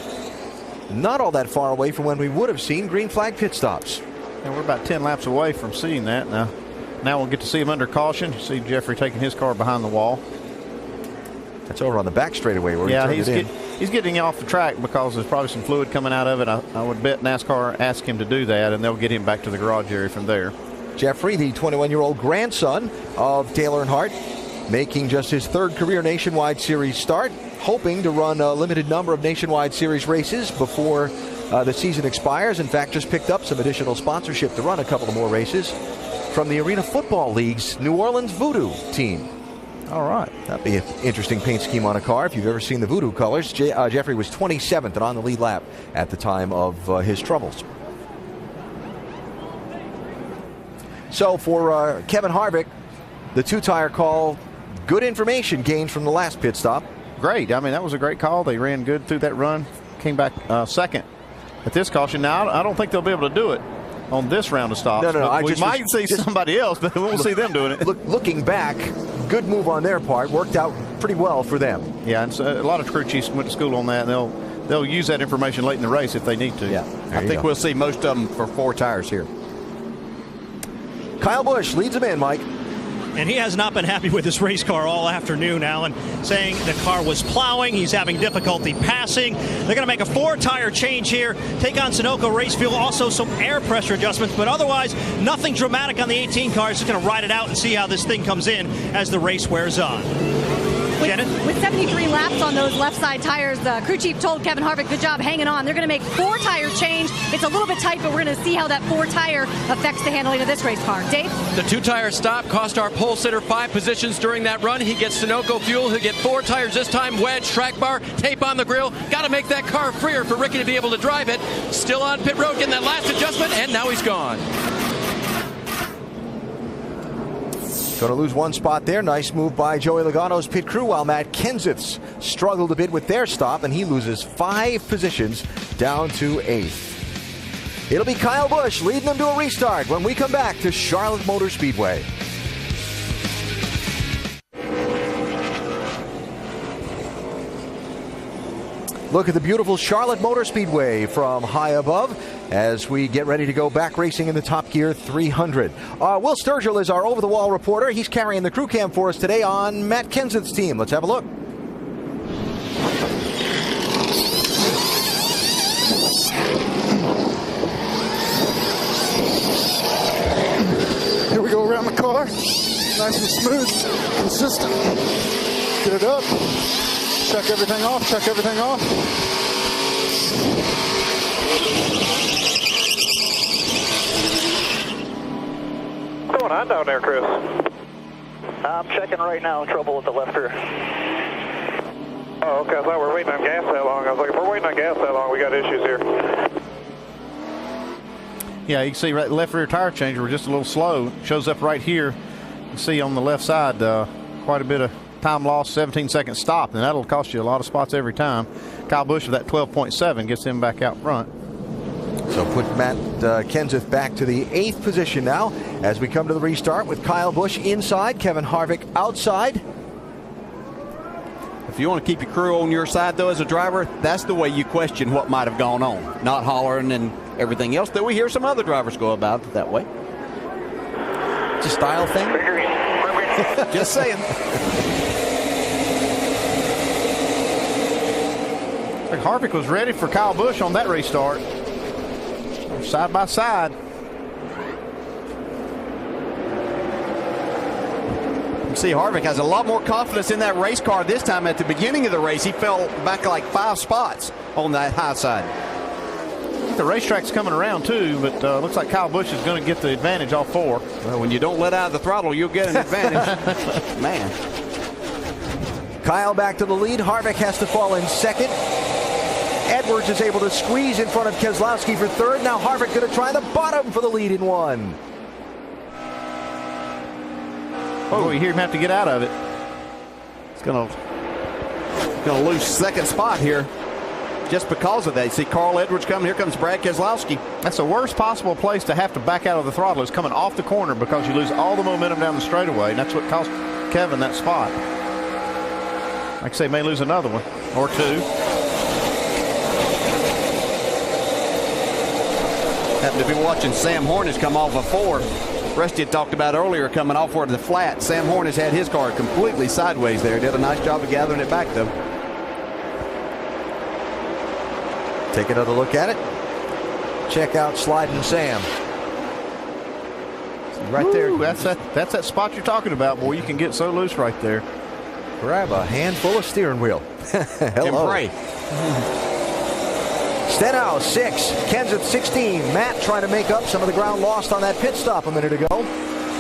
Not all that far away from when we would have seen green flag pit stops. And we're about 10 laps away from seeing that. Now we'll get to see him under caution. See Jeffrey taking his car behind the wall. That's over on the back straightaway where he turned it in. He's getting off the track because there's probably some fluid coming out of it. I would bet NASCAR asked him to do that, and they'll get him back to the garage area from there. Jeffrey, the 21-year-old grandson of Dale Earnhardt, making just his third career Nationwide Series start, hoping to run a limited number of Nationwide Series races before the season expires. In fact, just picked up some additional sponsorship to run a couple of more races from the Arena Football League's New Orleans Voodoo team. All right. That'd be an interesting paint scheme on a car if you've ever seen the Voodoo colors. Jeffrey was 27th and on the lead lap at the time of his troubles. So for Kevin Harvick, the two-tire call, good information gained from the last pit stop. Great. I mean, that was a great call. They ran good through that run, came back second at this caution. Now, I don't think they'll be able to do it on this round of stops. No. We might see somebody else, but we won't see them doing it. Looking back, good move on their part. Worked out pretty well for them. Yeah, and so a lot of crew chiefs went to school on that, and they'll use that information late in the race if they need to. Yeah, I think we'll see most of them for 4 tires here. Kyle Busch leads him in, Mike. And he has not been happy with his race car all afternoon, Alan, saying the car was plowing. He's having difficulty passing. They're going to make a 4-tire change here, take on Sunoco Race Fuel, also some air pressure adjustments, but otherwise nothing dramatic on the 18 car. Just going to ride it out and see how this thing comes in as the race wears on. With 73 laps on those left side tires, the crew chief told Kevin Harvick, good job hanging on. They're going to make 4-tire change. It's a little bit tight, but we're going to see how that 4-tire affects the handling of this race car. Dave? The 2-tire stop cost our pole sitter 5 positions during that run. He gets Sunoco fuel. He'll get 4 tires this time, wedge, track bar, tape on the grill. Got to make that car freer for Ricky to be able to drive it. Still on pit road, getting that last adjustment, and now he's gone. Going to lose one spot there. Nice move by Joey Logano's pit crew, while Matt Kenseth's struggled a bit with their stop, and he loses 5 positions down to 8th. It'll be Kyle Busch leading them to a restart when we come back to Charlotte Motor Speedway. Look at the beautiful Charlotte Motor Speedway from high above as we get ready to go back racing in the Top Gear 300. Will Sturgill is our over-the-wall reporter. He's carrying the crew cam for us today on Matt Kenseth's team. Let's have a look. Here we go around the car. Nice and smooth, consistent. Get it up. Check everything off, check everything off. What's going on down there, Chris? I'm checking right now. Trouble with the left rear. Oh, okay. I thought we were waiting on gas that long. I was like, if we're waiting on gas that long, we got issues here. Yeah, you can see right left rear tire changer. We're just a little slow. It shows up right here. You can see on the left side quite a bit of time loss, 17-second stop, and that'll cost you a lot of spots every time. Kyle Busch with that 12.7 gets him back out front. So put Matt Kenseth back to the 8th position now as we come to the restart with Kyle Busch inside, Kevin Harvick outside. If you want to keep your crew on your side, though, as a driver, that's the way you question what might have gone on. Not hollering and everything else, though we hear some other drivers go about it that way. It's a style thing. Just saying. Harvick was ready for Kyle Busch on that restart. Side by side. You see Harvick has a lot more confidence in that race car this time. At the beginning of the race, he fell back like 5 spots on that high side. The racetrack's coming around too, but looks like Kyle Busch is going to get the advantage off 4. Well, when you don't let out of the throttle, you'll get an advantage. Man. Kyle back to the lead. Harvick has to fall in 2nd. Edwards is able to squeeze in front of Keselowski for 3rd. Now Harvick going to try the bottom for the lead in 1. Oh, you hear him have to get out of it. It's going to lose 2nd spot here just because of that. You see Carl Edwards coming. Here comes Brad Keselowski. That's the worst possible place to have to back out of the throttle, is coming off the corner, because you lose all the momentum down the straightaway, and that's what cost Kevin that spot. Like I say, may lose another one or 2. Happened to be watching Sam Hornish come off a 4. Rusty had talked about earlier coming off for the flat. Sam Hornish had his car completely sideways there. Did a nice job of gathering it back, though. Take another look at it. Check out Sliding Sam. Right there. That's that spot you're talking about, boy. You can get so loose right there. Grab a handful of steering wheel. Hello. And pray. Stenhouse 6, Kenseth 16. Matt trying to make up some of the ground lost on that pit stop a minute ago.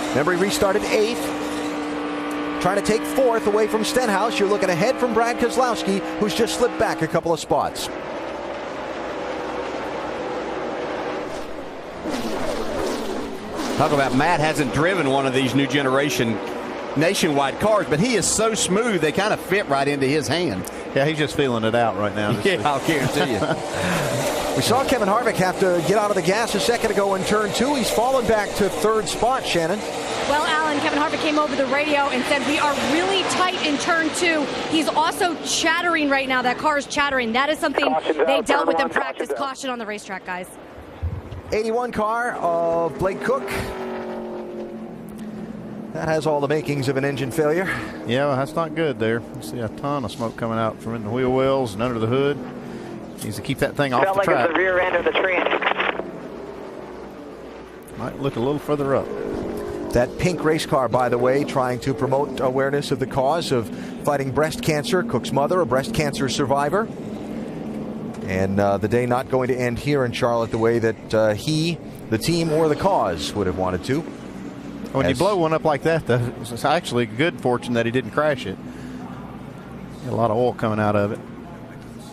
Remember, he restarted 8th. Trying to take 4th away from Stenhouse. You're looking ahead from Brad Keselowski, who's just slipped back a couple of spots. Talk about Matt hasn't driven one of these new generation Nationwide cars, but he is so smooth they kind of fit right into his hand. Yeah, he's just feeling it out right now. Yeah, I'll guarantee you. We saw Kevin Harvick have to get out of the gas a second ago in turn 2. He's fallen back to 3rd spot, Shannon. Well, Alan, Kevin Harvick came over the radio and said, we are really tight in turn 2. He's also chattering right now. That car is chattering. That is something they dealt with in practice. Caution on the racetrack, guys. 81 car of Blake Cook. That has all the makings of an engine failure. Yeah, well, that's not good there. You see a ton of smoke coming out from in the wheel wells and under the hood. Needs to keep that thing off the track. Felt like it's the rear end of the train. Might look a little further up. That pink race car, by the way, trying to promote awareness of the cause of fighting breast cancer. Cook's mother, a breast cancer survivor. And the day not going to end here in Charlotte the way that he, the team, or the cause would have wanted to. When you blow one up like that, it's actually good fortune that he didn't crash it. A lot of oil coming out of it.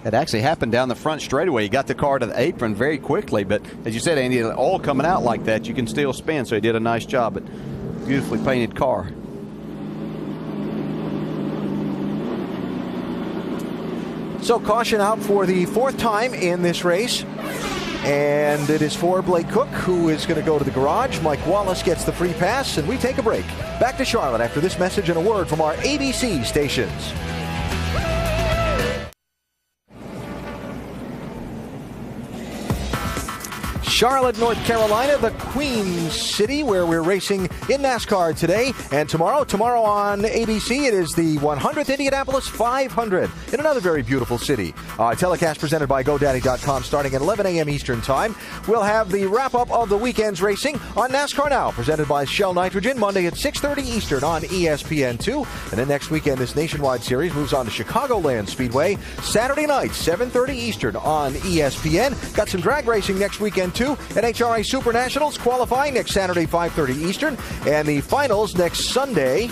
It actually happened down the front straightaway. He got the car to the apron very quickly, but as you said, Andy, oil coming out like that, you can still spin, so he did a nice job. But beautifully painted car. So caution out for the 4th time in this race. And it is for Blake Cook, who is going to go to the garage. Mike Wallace gets the free pass, and we take a break. Back to Charlotte after this message and a word from our ABC stations. Charlotte, North Carolina, the Queen City, where we're racing in NASCAR today and tomorrow. Tomorrow on ABC, it is the 100th Indianapolis 500 in another very beautiful city. Telecast presented by GoDaddy.com starting at 11 a.m. Eastern Time. We'll have the wrap-up of the weekend's racing on NASCAR Now, presented by Shell Nitrogen, Monday at 6:30 Eastern on ESPN2. And then next weekend, this nationwide series moves on to Chicagoland Speedway, Saturday night, 7:30 Eastern on ESPN. Got some drag racing next weekend, too. NHRA Super Nationals qualifying next Saturday, 5:30 Eastern. And the finals next Sunday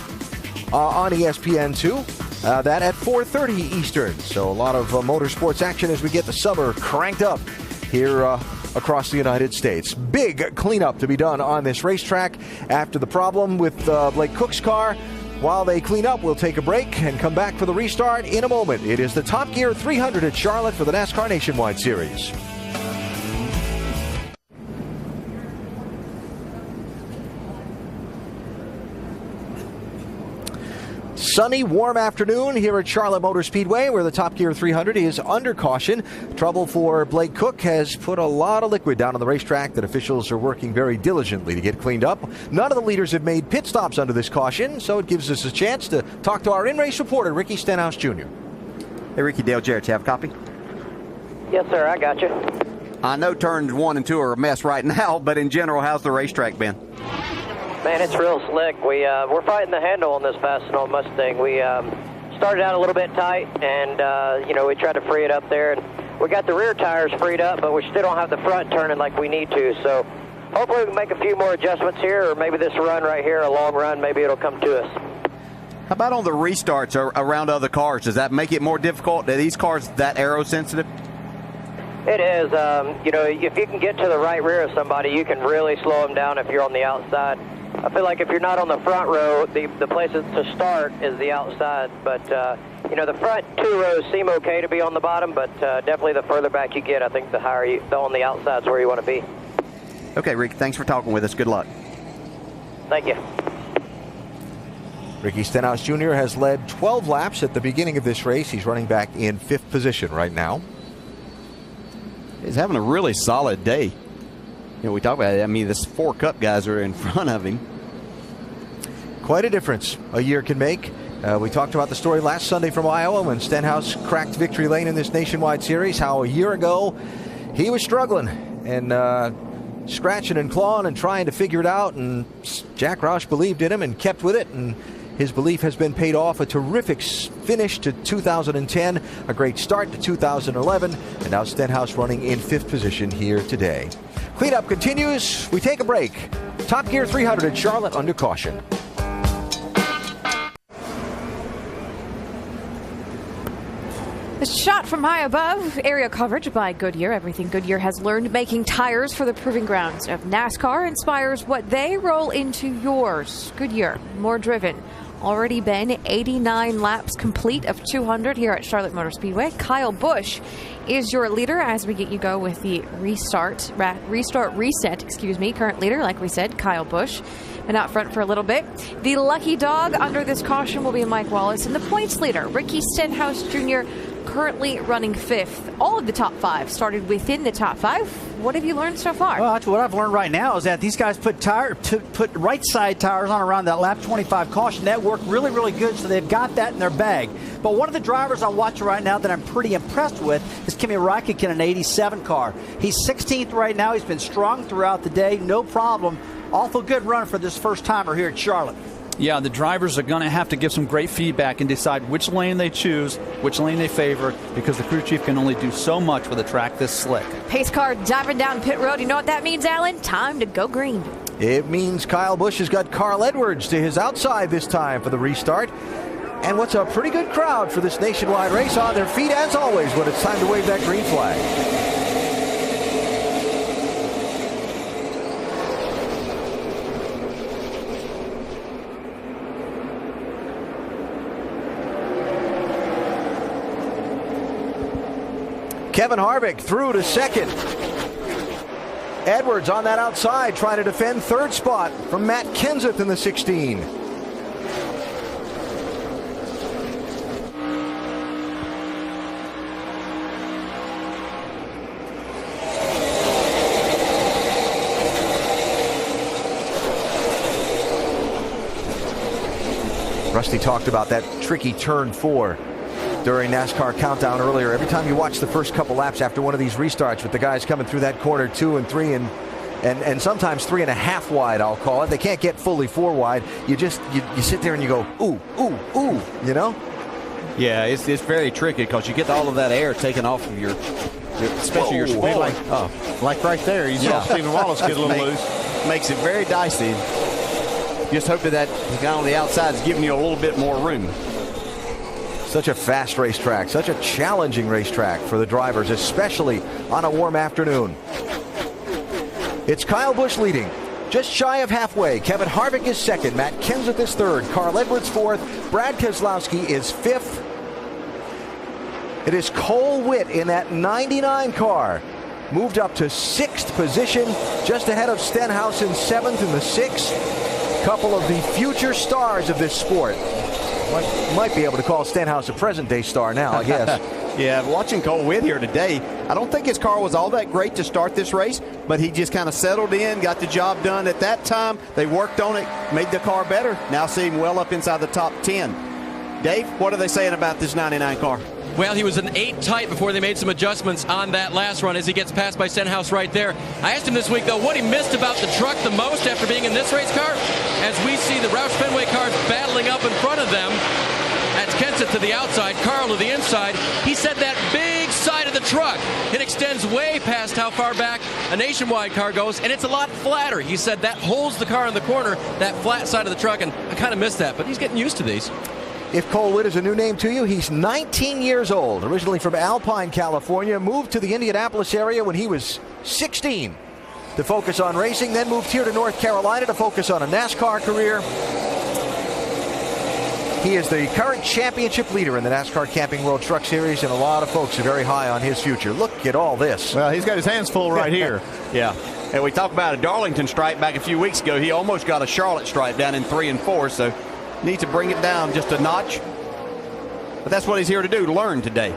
on ESPN2. That at 4:30 Eastern. So a lot of motorsports action as we get the summer cranked up here across the United States. Big cleanup to be done on this racetrack after the problem with Blake Koch's car. While they clean up, we'll take a break and come back for the restart in a moment. It is the Top Gear 300 at Charlotte for the NASCAR Nationwide Series. Sunny, warm afternoon here at Charlotte Motor Speedway, where the Top Gear 300 is under caution. Trouble for Blake Koch has put a lot of liquid down on the racetrack that officials are working very diligently to get cleaned up. None of the leaders have made pit stops under this caution, so it gives us a chance to talk to our in-race reporter, Ricky Stenhouse Jr. Hey, Ricky, Dale Jarrett, you have a copy? Yes, sir, I got you. I know turns 1 and 2 are a mess right now, but in general, how's the racetrack been? Man, it's real slick. We're fighting the handle on this Fastenal Mustang. We started out a little bit tight, and we tried to free it up there. And we got the rear tires freed up, but we still don't have the front turning like we need to. So hopefully we can make a few more adjustments here, or maybe this run right here, a long run, maybe it'll come to us. How about on the restarts around other cars? Does that make it more difficult? Are these cars that aero sensitive? It is. If you can get to the right rear of somebody, you can really slow them down if you're on the outside. I feel like if you're not on the front row, the place to start is the outside. But, the front 2 rows seem okay to be on the bottom, but definitely the further back you get, I think the higher on the outside is where you want to be. Okay, Rick, thanks for talking with us. Good luck. Thank you. Ricky Stenhouse Jr. has led 12 laps at the beginning of this race. He's running back in 5th position right now. He's having a really solid day. We talk about it. I mean, the 4 Cup guys are in front of him. Quite a difference a year can make. We talked about the story last Sunday from Iowa when Stenhouse cracked victory lane in this Nationwide Series, how a year ago he was struggling and scratching and clawing and trying to figure it out, and Jack Roush believed in him and kept with it, and his belief has been paid off. A terrific finish to 2010, a great start to 2011, and now Stenhouse running in 5th position here today. Cleanup continues. We take a break. Top Gear 300 at Charlotte under caution. A shot from high above, area coverage by Goodyear. Everything Goodyear has learned making tires for the proving grounds of NASCAR inspires what they roll into yours. Goodyear, more driven. Already been 89 laps complete of 200 here at Charlotte Motor Speedway. Kyle Busch is your leader as we get you go with the reset. Current leader, like we said, Kyle Busch. Been out front for a little bit. The lucky dog under this caution will be Mike Wallace. And the points leader, Ricky Stenhouse Jr., currently running 5th. All of the top 5 started within the top 5. What have you learned so far? Well, what I've learned right now is that these guys put right side tires on around that lap 25 caution. That worked really, really good, so they've got that in their bag. But one of the drivers I'm watching right now that I'm pretty impressed with is Kimi Räikkönen, an 87 car. He's 16th right now. He's been strong throughout the day, no problem. Awful good run for this first timer here at Charlotte. Yeah, the drivers are going to have to give some great feedback and decide which lane they choose, which lane they favor, because the crew chief can only do so much with a track this slick. Pace car diving down pit road. You know what that means, Alan? Time to go green. It means Kyle Busch has got Carl Edwards to his outside this time for the restart. And what's a pretty good crowd for this nationwide race on their feet, as always, when it's time to wave that green flag. Kevin Harvick through to 2nd. Edwards on that outside trying to defend 3rd spot from Matt Kenseth in the 16. Rusty talked about that tricky turn 4 during NASCAR Countdown earlier. Every time you watch the first couple laps after one of these restarts with the guys coming through that corner 2 and 3 and sometimes 3.5 wide, I'll call it. They can't get fully 4 wide. You sit there and you go, ooh, ooh, ooh, you know? Yeah, it's very tricky because you get all of that air taken off of especially your spoiler. Like right there, you saw Stephen Wallace get a little loose. Makes it very dicey. Just hoping that the guy on the outside is giving you a little bit more room. Such a fast racetrack, such a challenging racetrack for the drivers, especially on a warm afternoon. It's Kyle Busch leading, just shy of halfway. Kevin Harvick is second, Matt Kenseth is third, Carl Edwards fourth, Brad Keselowski is fifth. It is Cole Witt in that 99 car, moved up to sixth position, just ahead of Stenhouse in seventh in the sixth. Couple of the future stars of this sport. Might be able to call Stenhouse a present-day star now, I guess. Yeah, watching Cole Witt here today, I don't think his car was all that great to start this race, but he just kind of settled in, got the job done. At that time, they worked on it, made the car better. Now see him well up inside the top 10. Dave, what are they saying about this 99 car? Well, he was an 8 tight before they made some adjustments on that last run as he gets passed by Stenhouse right there. I asked him this week, though, what he missed about the truck the most after being in this race car. As we see the Roush Fenway cars battling up in front of them, that's Kenseth to the outside, Carl to the inside. He said that big side of the truck, it extends way past how far back a Nationwide car goes, and it's a lot flatter. He said that holds the car in the corner, that flat side of the truck, and I kind of missed that, but he's getting used to these. If Cole Witt is a new name to you, he's 19 years old, originally from Alpine, California, moved to the Indianapolis area when he was 16 to focus on racing, then moved here to North Carolina to focus on a NASCAR career. He is the current championship leader in the NASCAR Camping World Truck Series, and a lot of folks are very high on his future. Look at all this. Well, he's got his hands full right here. Yeah. And we talked about a Darlington stripe back a few weeks ago. He almost got a Charlotte stripe down in 3 and 4, so needs to bring it down just a notch. But that's what he's here to do, to learn today.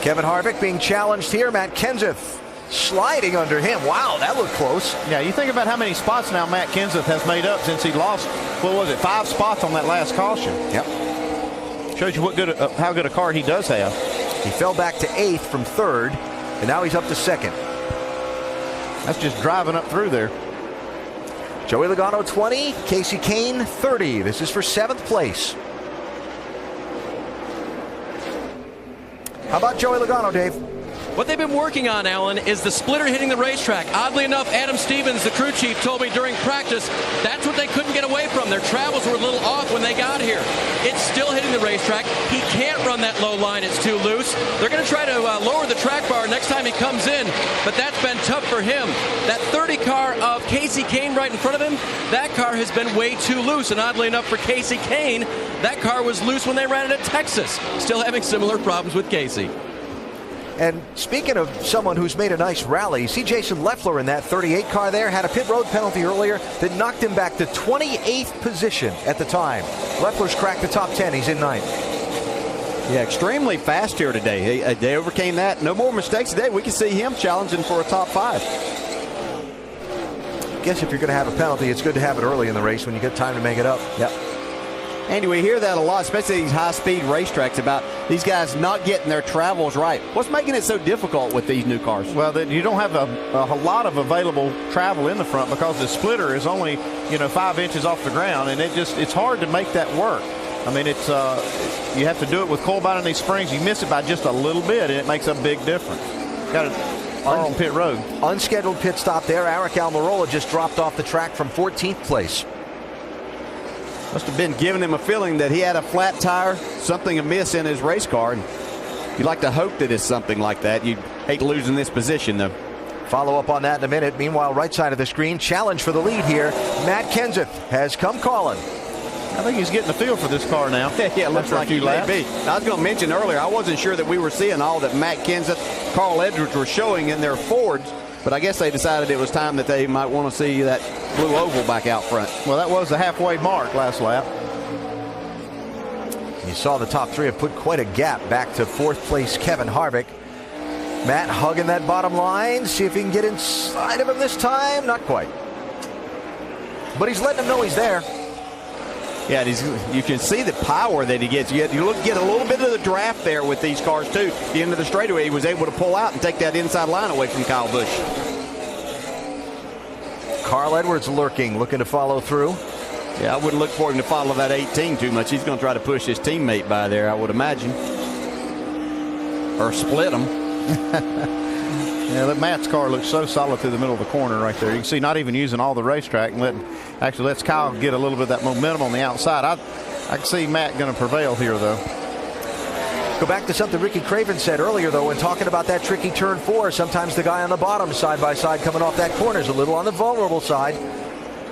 Kevin Harvick being challenged here. Matt Kenseth sliding under him. Wow, that looked close. Yeah, you think about how many spots now Matt Kenseth has made up since he lost, what was it, 5 spots on that last caution. Yep. Shows you what good, how good a car he does have. He fell back to 8th from 3rd, and now he's up to 2nd. That's just driving up through there. Joey Logano 20, Casey Kane 30. This is for 7th place. How about Joey Logano, Dave? What they've been working on, Alan, is the splitter hitting the racetrack. Oddly enough, Adam Stevens, the crew chief, told me during practice that's what they couldn't get away from. Their travels were a little off when they got here. It's still hitting the racetrack. He can't run that low line. It's too loose. They're going to try to lower the track bar next time he comes in, but that's been tough for him. That 30 car of Casey Kane right in front of him, that car has been way too loose. And oddly enough for Casey Kane, that car was loose when they ran it at Texas. Still having similar problems with Casey. And speaking of someone who's made a nice rally, see Jason Leffler in that 38 car there, had a pit road penalty earlier that knocked him back to 28th position at the time. Leffler's cracked the top 10. He's in 9th. Yeah, extremely fast here today. They overcame that. No more mistakes today. We can see him challenging for a top 5. Guess if you're going to have a penalty, it's good to have it early in the race when you get time to make it up. Yep. Andy, we hear that a lot, especially these high-speed racetracks, about these guys not getting their travels right. What's making it so difficult with these new cars? Well, you don't have a lot of available travel in the front because the splitter is only 5 inches off the ground, and it's hard to make that work. I mean, it's you have to do it with coil binding these springs. You miss it by just a little bit, and it makes a big difference. Got it on pit road. Unscheduled pit stop there. Aric Almirola just dropped off the track from 14th place. Must have been giving him a feeling that he had a flat tire, something amiss in his race car. And you'd like to hope that it's something like that. You'd hate losing this position, though. Follow up on that in a minute. Meanwhile, right side of the screen, challenge for the lead here. Matt Kenseth has come calling. I think he's getting the feel for this car now. Yeah, it looks like he may be. I was going to mention earlier, I wasn't sure that we were seeing all that Matt Kenseth, Carl Edwards were showing in their Fords. But I guess they decided it was time that they might want to see that blue oval back out front. Well, that was the halfway mark last lap. You saw the top 3 have put quite a gap back to 4th place Kevin Harvick. Matt hugging that bottom line. See if he can get inside of him this time. Not quite. But he's letting him know he's there. Yeah, you can see the power that he gets. You get a little bit of the draft there with these cars, too. At the end of the straightaway, he was able to pull out and take that inside line away from Kyle Busch. Carl Edwards lurking, looking to follow through. Yeah, I wouldn't look for him to follow that 18 too much. He's going to try to push his teammate by there, I would imagine. Or split him. Yeah, that Matt's car looks so solid through the middle of the corner right there. You can see not even using all the racetrack and lets Kyle get a little bit of that momentum on the outside. I can see Matt going to prevail here, though. Go back to something Ricky Craven said earlier, though, when talking about that tricky turn 4. Sometimes the guy on the bottom, side by side, coming off that corner is a little on the vulnerable side.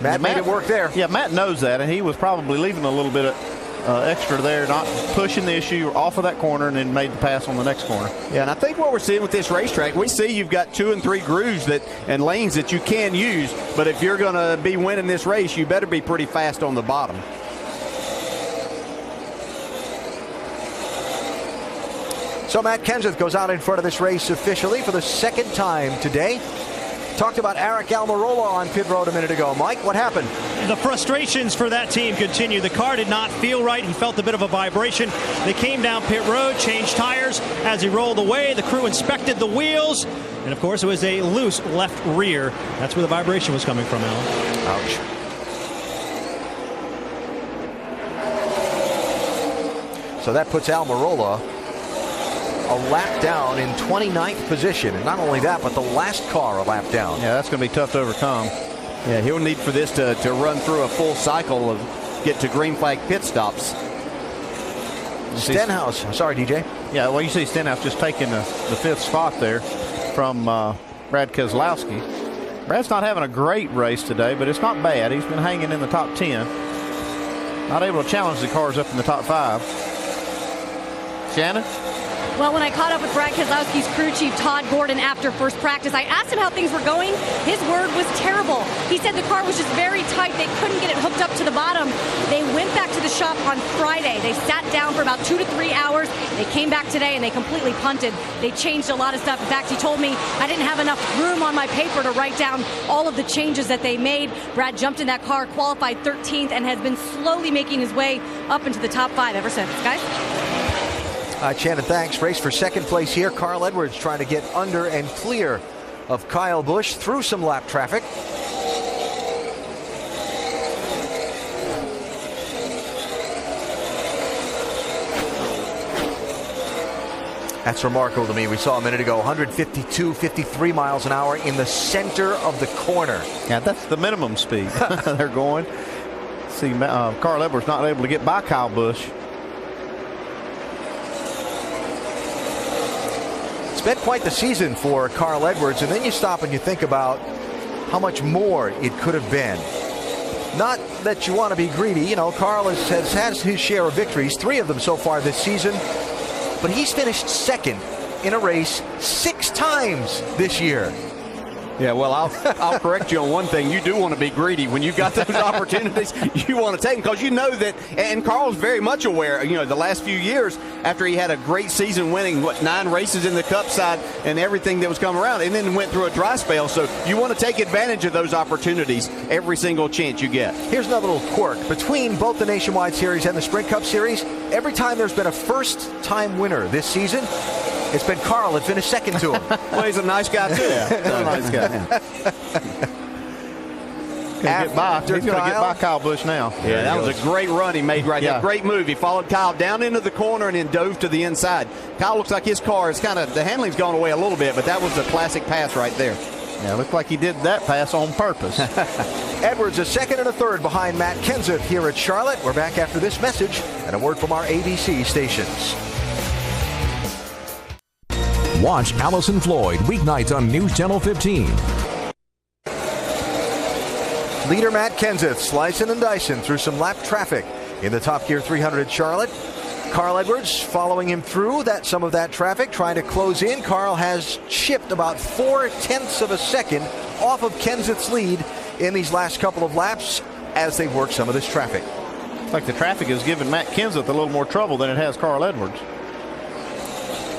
Matt made it work there. Yeah, Matt knows that, and he was probably leaving a little bit of extra there, not pushing the issue off of that corner, and then made the pass on the next corner. Yeah, and I think what we're seeing with this racetrack, we see you've got 2 and 3 grooves and lanes that you can use, but if you're going to be winning this race, you better be pretty fast on the bottom. So Matt Kenseth goes out in front of this race officially for the second time today. Talked about Aric Almirola on pit road a minute ago. Mike, what happened? The frustrations for that team continue. The car did not feel right. He felt a bit of a vibration. They came down pit road, changed tires. As he rolled away, the crew inspected the wheels. And, of course, it was a loose left rear. That's where the vibration was coming from, Alan. Ouch. So that puts Almirola a lap down in 29th position. And not only that, but the last car a lap down. Yeah, that's going to be tough to overcome. Yeah, he'll need for this to run through a full cycle of get to green flag pit stops. Stenhouse. Sorry, DJ. Yeah, well, you see Stenhouse just taking the 5th spot there from Brad Keselowski. Brad's not having a great race today, but it's not bad. He's been hanging in the top 10. Not able to challenge the cars up in the top 5. Shannon? Well, when I caught up with Brad Keselowski's crew chief, Todd Gordon, after first practice, I asked him how things were going. His word was terrible. He said the car was just very tight. They couldn't get it hooked up to the bottom. They went back to the shop on Friday. They sat down for about 2 to 3 hours. They came back today, and they completely punted. They changed a lot of stuff. In fact, he told me I didn't have enough room on my paper to write down all of the changes that they made. Brad jumped in that car, qualified 13th, and has been slowly making his way up into the top 5 ever since. Guys? Shannon, thanks. Race for second place here. Carl Edwards trying to get under and clear of Kyle Busch through some lap traffic. That's remarkable to me. We saw a minute ago 152, 53 miles an hour in the center of the corner. Yeah, that's the minimum speed they're going. See, Carl Edwards not able to get by Kyle Busch. It's been quite the season for Carl Edwards, and then you stop and you think about how much more it could have been. Not that you want to be greedy. You know, Carl has had his share of victories, 3 of them so far this season, but he's finished second in a race 6 times this year. Yeah, well, I'll correct you on one thing. You do want to be greedy. When you've got those opportunities, you want to take them because you know that, and Carl's very much aware, you know, the last few years after he had a great season winning, 9 races in the Cup side and everything that was coming around, and then went through a dry spell. So you want to take advantage of those opportunities every single chance you get. Here's another little quirk. Between both the Nationwide Series and the Sprint Cup Series, every time there's been a first-time winner this season, it's been Carl that finished second to him. Well, he's a nice guy, too. Yeah, he's a nice guy. He's going to get by Kyle Busch now. Yeah, that was a great run he made right there. Yeah. Great move. He followed Kyle down into the corner and then dove to the inside. Kyle looks like his car is the handling's gone away a little bit, but that was a classic pass right there. Yeah, looked like he did that pass on purpose. Edwards a second and a third behind Matt Kenseth here at Charlotte. We're back after this message and a word from our ABC stations. Watch Allison Floyd weeknights on News Channel 15. Leader Matt Kenseth slicing and dicing through some lap traffic in the Top Gear 300 at Charlotte. Carl Edwards following him through some of that traffic, trying to close in. Carl has chipped about 0.4 of a second off of Kenseth's lead in these last couple of laps as they work some of this traffic. It's like the traffic has given Matt Kenseth a little more trouble than it has Carl Edwards.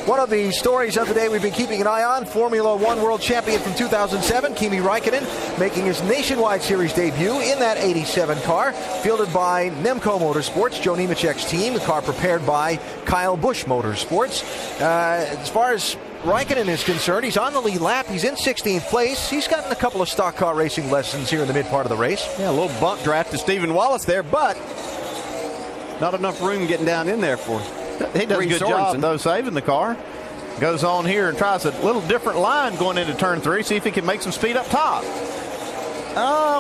One of the stories of the day we've been keeping an eye on, Formula One world champion from 2007, Kimi Räikkönen, making his Nationwide Series debut in that 87 car, fielded by Nemco Motorsports, Joe Nemechek's team, the car prepared by Kyle Busch Motorsports. As far as Räikkönen is concerned, he's on the lead lap. He's in 16th place. He's gotten a couple of stock car racing lessons here in the mid part of the race. Yeah, a little bump draft to Stephen Wallace there, but not enough room getting down in there for him. He does a good job, though, saving the car. Goes on here and tries a little different line going into turn 3. See if he can make some speed up top.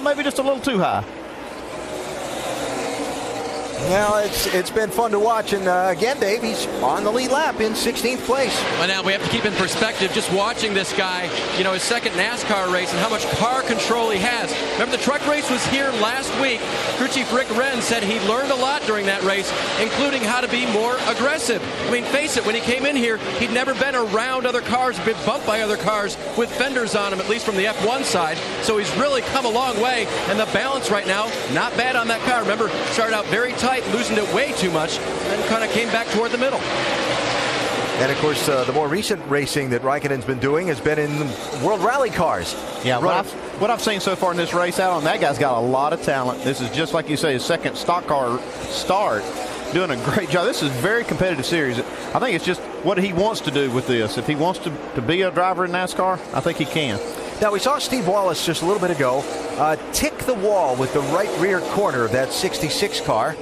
Maybe just a little too high. Well, it's been fun to watch, and again, Dave, he's on the lead lap in 16th place. Well, now we have to keep in perspective just watching this guy, his second NASCAR race and how much car control he has. Remember, the truck race was here last week. Crew Chief Rick Wren said he learned a lot during that race, including how to be more aggressive. I mean, face it, when he came in here, he'd never been around other cars, been bumped by other cars with fenders on him, at least from the F1 side. So he's really come a long way, and the balance right now, not bad on that car. Remember, started out very tight, loosened it way too much, and then kind of came back toward the middle. And of course, the more recent racing that Raikkonen's been doing has been in World Rally cars. Yeah, what I've seen so far in this race, Alan, that guy's got a lot of talent. This is just like you say, his second stock car start. Doing a great job. This is a very competitive series. I think it's just what he wants to do with this. If he wants to be a driver in NASCAR, I think he can. Now, we saw Steve Wallace just a little bit ago tick the wall with the right rear corner of that 66 car.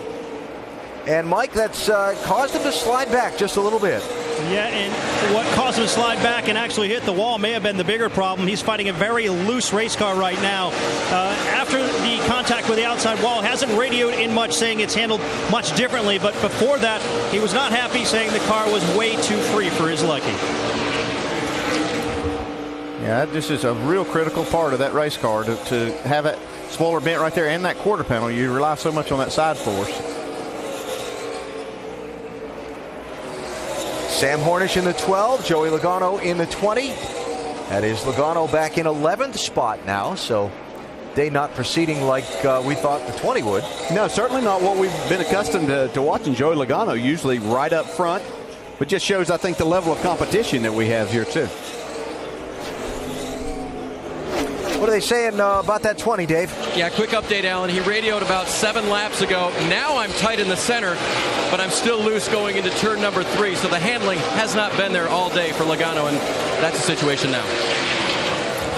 And, Mike, that's caused him to slide back just a little bit. Yeah, and what caused him to slide back and actually hit the wall may have been the bigger problem. He's fighting a very loose race car right now. After the contact with the outside wall, hasn't radioed in much, saying it's handled much differently. But before that, he was not happy, saying the car was way too free for his liking. Yeah, this is a real critical part of that race car to have that spoiler bent right there and that quarter panel. You rely so much on that side force. Sam Hornish in the 12, Joey Logano in the 20. That is Logano back in 11th spot now, so day not proceeding like we thought the 20 would. No, certainly not what we've been accustomed to watching Joey Logano, usually right up front, but just shows, I think, the level of competition that we have here, too. What are they saying about that 20, Dave? Yeah, quick update, Alan. He radioed about 7 laps ago. Now I'm tight in the center, but I'm still loose going into turn number 3. So the handling has not been there all day for Logano, and that's the situation now.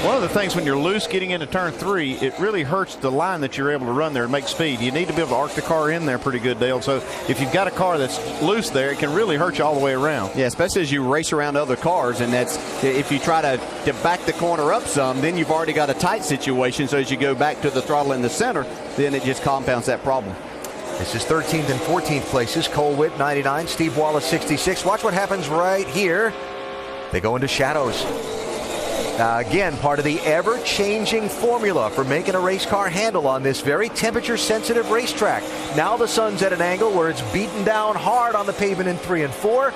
One of the things when you're loose getting into turn 3, it really hurts the line that you're able to run there and make speed. You need to be able to arc the car in there pretty good, Dale. So if you've got a car that's loose there, it can really hurt you all the way around. Yeah, especially as you race around other cars, and that's if you try to back the corner up some, then you've already got a tight situation. So as you go back to the throttle in the center, then it just compounds that problem. This is 13th and 14th places. Cole Witt, 99. Steve Wallace, 66. Watch what happens right here. They go into shadows. Again, part of the ever-changing formula for making a race car handle on this very temperature-sensitive racetrack. Now the sun's at an angle where it's beaten down hard on the pavement in 3 and 4.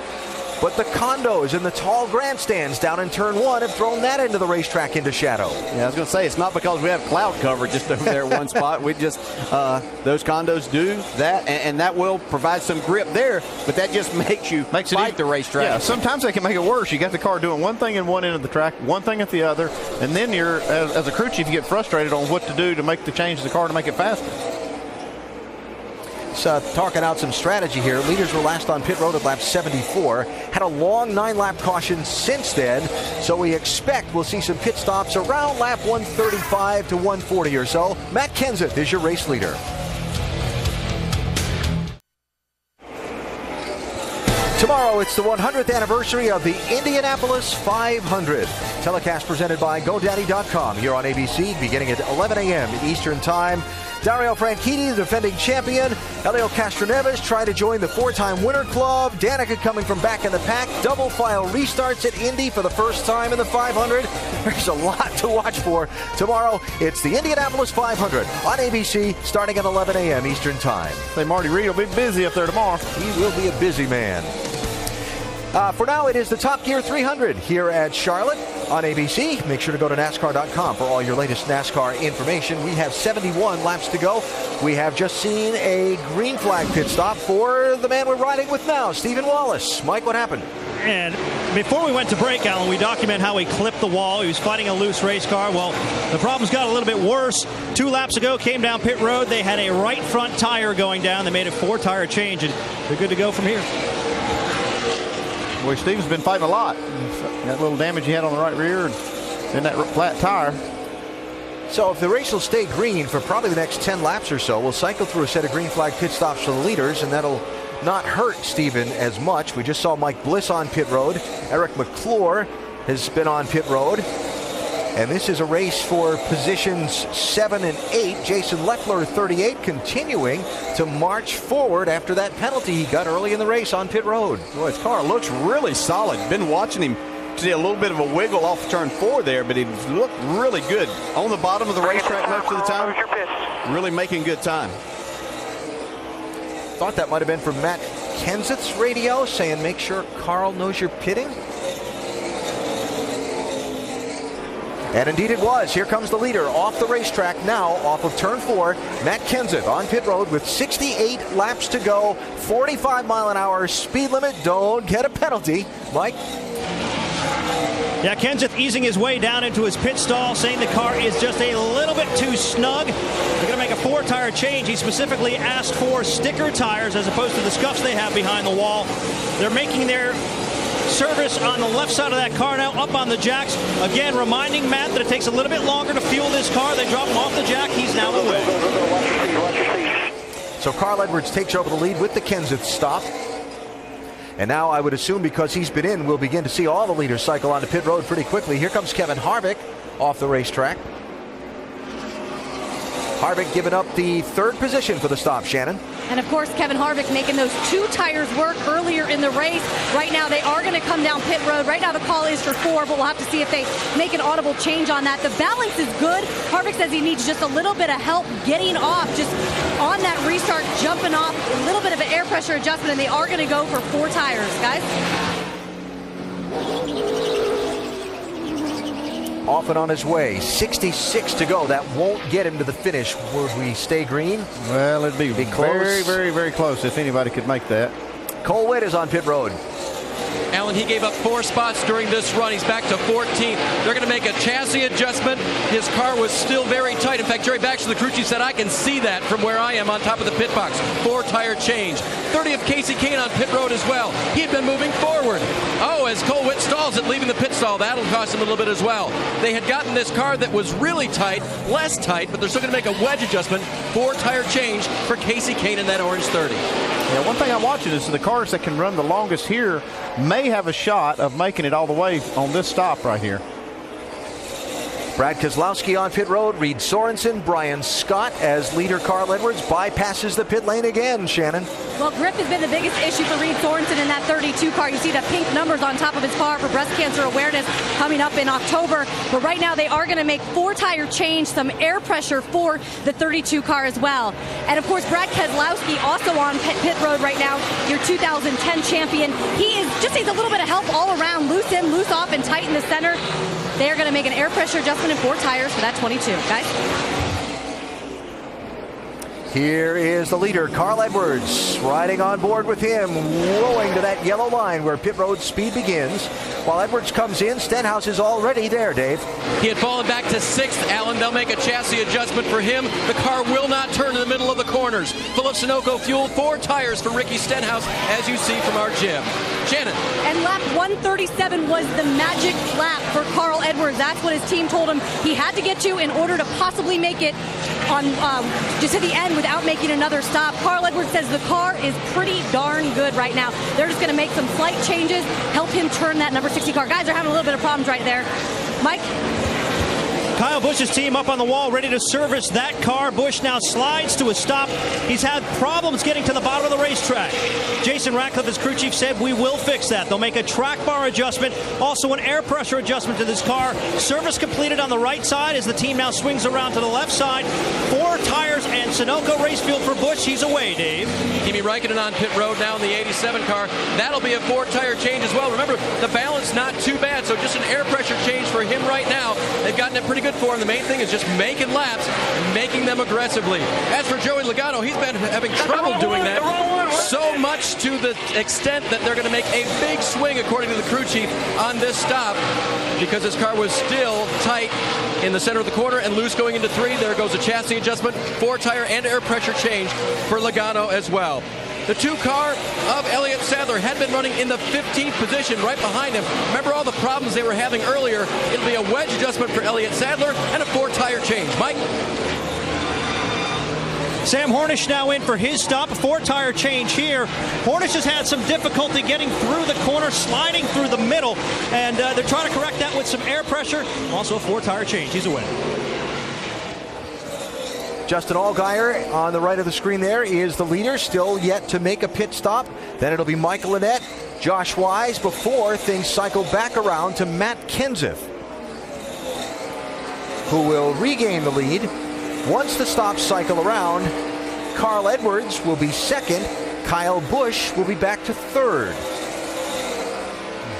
But the condos and the tall grandstands down in turn 1 have thrown that into the racetrack into shadow. Yeah, I was going to say, it's not because we have cloud cover just over there at one spot. We just, those condos do that, and that will provide some grip there, but that just makes you fight the racetrack. Yeah, sometimes they can make it worse. You got the car doing one thing in one end of the track, one thing at the other, and then you're, as a crew chief, you get frustrated on what to do to make the change of the car to make it faster. Talking out some strategy here. Leaders were last on pit road at lap 74. Had a long 9-lap caution since then, so we expect we'll see some pit stops around lap 135 to 140 or so. Matt Kenseth is your race leader. Tomorrow, it's the 100th anniversary of the Indianapolis 500. Telecast presented by GoDaddy.com here on ABC, beginning at 11 a.m. Eastern Time. Dario Franchitti, the defending champion. Helio Castroneves trying to join the 4-time winner club. Danica coming from back in the pack. Double file restarts at Indy for the first time in the 500. There's a lot to watch for. Tomorrow, it's the Indianapolis 500 on ABC, starting at 11 a.m. Eastern Time. Say Marty Reed will be busy up there tomorrow. He will be a busy man. For now, it is the Top Gear 300 here at Charlotte on ABC. Make sure to go to NASCAR.com for all your latest NASCAR information. We have 71 laps to go. We have just seen a green flag pit stop for the man we're riding with now, Stephen Wallace. Mike, what happened? And before we went to break, Alan, we document how he clipped the wall. He was fighting a loose race car. Well, the problems got a little bit worse. 2 laps ago, came down pit road. They had a right front tire going down. They made a 4-tire change, and they're good to go from here. Boy, Steven's been fighting a lot. That little damage he had on the right rear and that flat tire. So if the race will stay green for probably the next 10 laps or so, we'll cycle through a set of green flag pit stops for the leaders, and that'll not hurt Steven as much. We just saw Mike Bliss on pit road. Eric McClure has been on pit road. And this is a race for positions 7 and 8. Jason Leffler, 38, continuing to march forward after that penalty he got early in the race on pit road. Boy, his car looks really solid. Been watching him see a little bit of a wiggle off turn 4 there, but he looked really good on the bottom of the racetrack most of the time. Really making good time. Thought that might have been from Matt Kenseth's radio saying make sure Carl knows you're pitting. And indeed it was. Here comes the leader off the racetrack now, off of turn 4. Matt Kenseth on pit road with 68 laps to go. 45-mile-an-hour speed limit. Don't get a penalty. Mike? Yeah, Kenseth easing his way down into his pit stall, saying the car is just a little bit too snug. They're going to make a 4-tire change. He specifically asked for sticker tires as opposed to the scuffs they have behind the wall. They're making their service on the left side of that car now, up on the jacks. Again, reminding Matt that it takes a little bit longer to fuel this car. They drop him off the jack. He's now away. So Carl Edwards takes over the lead with the Kenseth stop. And now I would assume because he's been in, we'll begin to see all the leaders cycle onto pit road pretty quickly. Here comes Kevin Harvick off the racetrack. Harvick giving up the 3rd position for the stop, Shannon. And of course, Kevin Harvick making those 2 tires work earlier in the race. Right now, they are going to come down pit road. Right now, the call is for 4, but we'll have to see if they make an audible change on that. The balance is good. Harvick says he needs just a little bit of help getting off, just on that restart, jumping off, a little bit of an air pressure adjustment, and they are going to go for 4 tires, guys. Off and on his way. 66 to go. That won't get him to the finish. Would we stay green? Well, it'd be close. Very, very, very close if anybody could make that. Cole Witt is on pit road. Alan, he gave up 4 spots during this run. He's back to 14th. They're going to make a chassis adjustment. His car was still very tight. In fact, Jerry Baxter, the crew chief, said, I can see that from where I am on top of the pit box. 4-tire change. 30th Kasey Kahne on pit road as well. He had been moving forward. Oh, as Cole Witt stalls it, leaving the pit stall, that'll cost him a little bit as well. They had gotten this car that was really tight, less tight, but they're still going to make a wedge adjustment. 4-tire change for Kasey Kahne in that orange 30. Yeah, one thing I'm watching is the cars that can run the longest here may have a shot of making it all the way on this stop right here. Brad Keselowski on pit road. Reed Sorensen, Brian Scott as leader. Carl Edwards bypasses the pit lane again, Shannon. Well, grip has been the biggest issue for Reed Sorensen in that 32 car. You see the pink numbers on top of his car for breast cancer awareness coming up in October. But right now they are going to make 4-tire change, some air pressure for the 32 car as well. And of course, Brad Keselowski also on pit road right now, your 2010 champion. He just needs a little bit of help all around, loose in, loose off, and tight in the center. They are going to make an air pressure adjustment in 4 tires for that 22, guys. Here is the leader, Carl Edwards, riding on board with him, rolling to that yellow line where pit road speed begins. While Edwards comes in, Stenhouse is already there, Dave. He had fallen back to 6th, Alan. They'll make a chassis adjustment for him. The car will not turn in the middle of the corners. Full of Sunoco fuel, 4 tires for Ricky Stenhouse, as you see from our Jim. Shannon. And lap 137 was the magic lap for Carl Edwards. That's what his team told him he had to get to in order to possibly make it on just to the end without making another stop. Carl Edwards says the car is pretty darn good right now. They're just going to make some slight changes, help him turn that number 60 car. Guys are having a little bit of problems right there. Mike? Kyle Busch's team up on the wall, ready to service that car. Busch now slides to a stop. He's had problems getting to the bottom of the racetrack. Jason Ratcliffe, his crew chief, said we will fix that. They'll make a track bar adjustment, also an air pressure adjustment to this car. Service completed on the right side as the team now swings around to the left side. 4 tires and Sunoco race fuel for Busch. He's away, Dave. Kimi Räikkönen on pit road now in the 87 car. That'll be a 4-tire change as well. Remember, the balance not too bad, so just an air pressure change for him right now. They've gotten it pretty good for him. The main thing is just making laps and making them aggressively. As for Joey Logano, he's been having trouble doing that. So much to the extent that they're going to make a big swing, according to the crew chief, on this stop because his car was still tight in the center of the corner and loose going into 3. There goes a chassis adjustment, 4-tire and air pressure change for Logano as well. The 2 car of Elliott Sadler had been running in the 15th position right behind him. Remember all the problems they were having earlier. It'll be a wedge adjustment for Elliott Sadler and a 4-tire change. Mike? Sam Hornish now in for his stop. A 4-tire change here. Hornish has had some difficulty getting through the corner, sliding through the middle, and they're trying to correct that with some air pressure. Also a 4-tire change. He's away. Justin Allgaier on the right of the screen there is the leader, still yet to make a pit stop. Then it'll be Michael Annett, Josh Wise before things cycle back around to Matt Kenseth, who will regain the lead. Once the stops cycle around, Carl Edwards will be second. Kyle Busch will be back to third.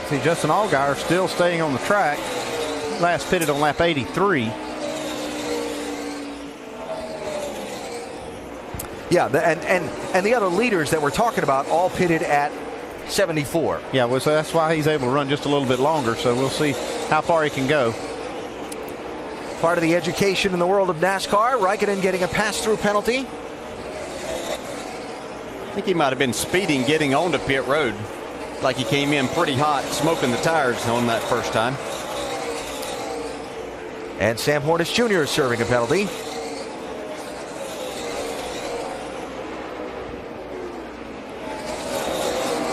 See, Justin Allgaier still staying on the track. Last pitted on lap 83. Yeah, and the other leaders that we're talking about all pitted at 74. Yeah, well, so that's why he's able to run just a little bit longer. So we'll see how far he can go. Part of the education in the world of NASCAR. Raikkonen getting a pass-through penalty. I think he might have been speeding getting onto pit road. Like he came in pretty hot, smoking the tires on that first time. And Sam Hornish Jr. is serving a penalty.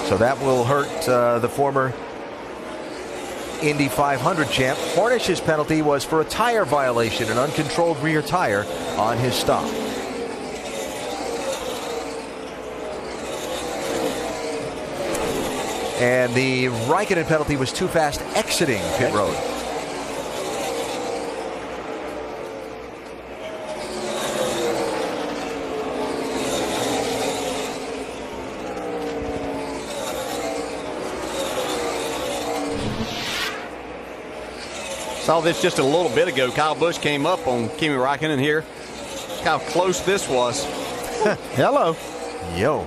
So that will hurt the former Indy 500 champ. Hornish's penalty was for a tire violation, an uncontrolled rear tire on his stop. And the Raikkonen penalty was too fast exiting pit road. Saw this just a little bit ago. Kyle Busch came up on Kimi Raikkonen here. Look how close this was. Hello. Yo.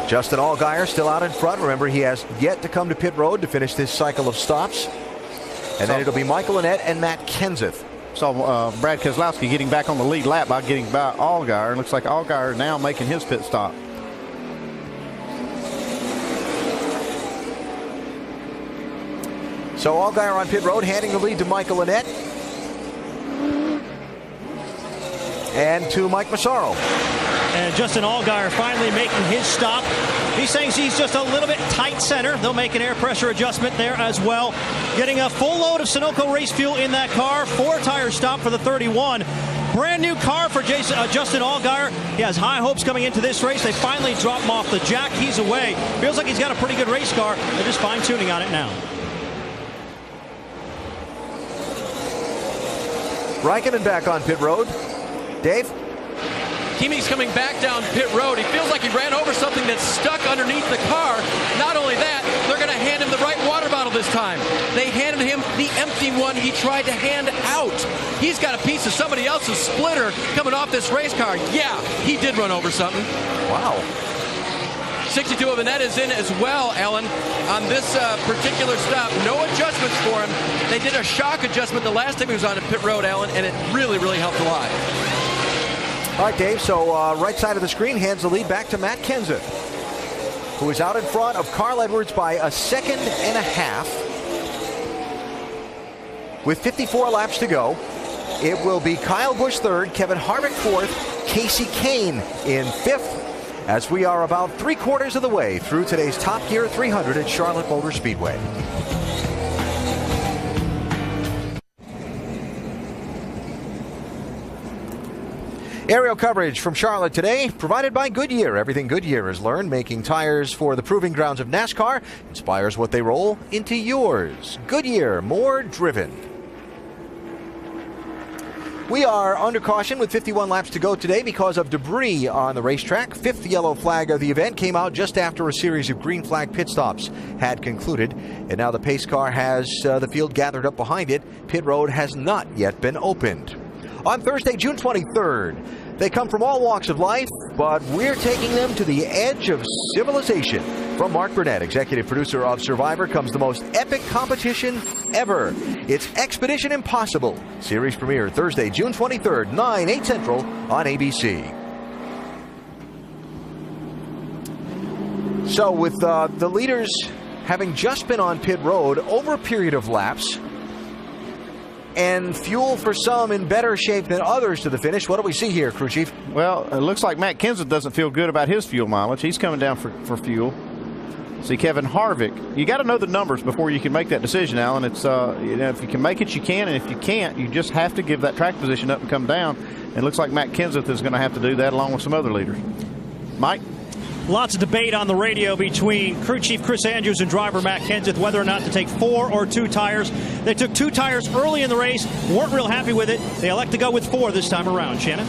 Justin Allgaier still out in front. Remember, he has yet to come to pit road to finish this cycle of stops. And then it'll be Michael Annett and Matt Kenseth. Saw Brad Keselowski getting back on the lead lap by getting by Allgaier. It looks like Allgaier now making his pit stop. So Allgaier on pit road, handing the lead to Michael Annett. And to Mike Massaro. And Justin Allgaier finally making his stop. He says he's just a little bit tight center. They'll make an air pressure adjustment there as well. Getting a full load of Sunoco race fuel in that car. 4-tire stop for the 31. Brand new car for Justin Allgaier. He has high hopes coming into this race. They finally drop him off the jack. He's away. Feels like he's got a pretty good race car. They're just fine-tuning on it now. Raikkonen back on pit road. Dave? Kimi's coming back down pit road. He feels like he ran over something that's stuck underneath the car. Not only that, they're going to hand him the right water bottle this time. They handed him the empty one he tried to hand out. He's got a piece of somebody else's splitter coming off this race car. Yeah, he did run over something. Wow. 62 of Annett is in as well, Ellen, on this particular stop. No adjustments for him. They did a shock adjustment the last time he was on pit road, Ellen, and it really, really helped a lot. All right, Dave, so right side of the screen hands the lead back to Matt Kenseth, who is out in front of Carl Edwards by a second and a half. With 54 laps to go, it will be Kyle Busch third, Kevin Harvick fourth, Kasey Kahne in fifth, as we are about 3/4 of the way through today's Top Gear 300 at Charlotte Motor Speedway. Aerial coverage from Charlotte today, provided by Goodyear. Everything Goodyear has learned making tires for the proving grounds of NASCAR inspires what they roll into yours. Goodyear, more driven. We are under caution with 51 laps to go today because of debris on the racetrack. Fifth yellow flag of the event came out just after a series of green flag pit stops had concluded. And now the pace car has the field gathered up behind it. Pit road has not yet been opened. On Thursday, June 23rd, they come from all walks of life, but we're taking them to the edge of civilization. From Mark Burnett, executive producer of Survivor, comes the most epic competition ever. It's Expedition Impossible. Series premiere Thursday, June 23rd, 9, 8 Central on ABC. So with the leaders having just been on pit road over a period of laps, and fuel for some in better shape than others to the finish. What do we see here, crew chief? Well, it looks like Matt Kenseth doesn't feel good about his fuel mileage. He's coming down for fuel. See, Kevin Harvick, you got to know the numbers before you can make that decision, Alan. It's if you can make it, you can, and if you can't, you just have to give that track position up and come down. And it looks like Matt Kenseth is going to have to do that along with some other leaders. Mike? Lots of debate on the radio between crew chief Chris Andrews and driver Matt Kenseth whether or not to take 4 or 2 tires. They took 2 tires early in the race, weren't real happy with it. They elect to go with 4 this time around. Shannon?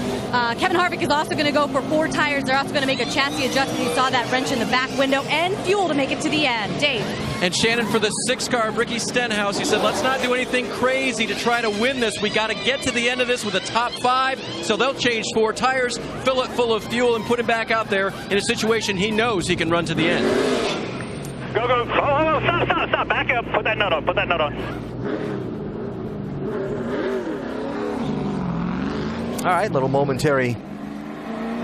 Kevin Harvick is also going to go for 4 tires. They're also going to make a chassis adjustment. You saw that wrench in the back window and fuel to make it to the end. Dave? And Shannon, for the 6 car of Ricky Stenhouse, he said, let's not do anything crazy to try to win this. We got to get to the end of this with a top 5. So they'll change 4 tires, fill it full of fuel, and put him back out there in a situation he knows he can run to the end. Go, go. Oh, stop. Back up. Put that nut on. All right, little momentary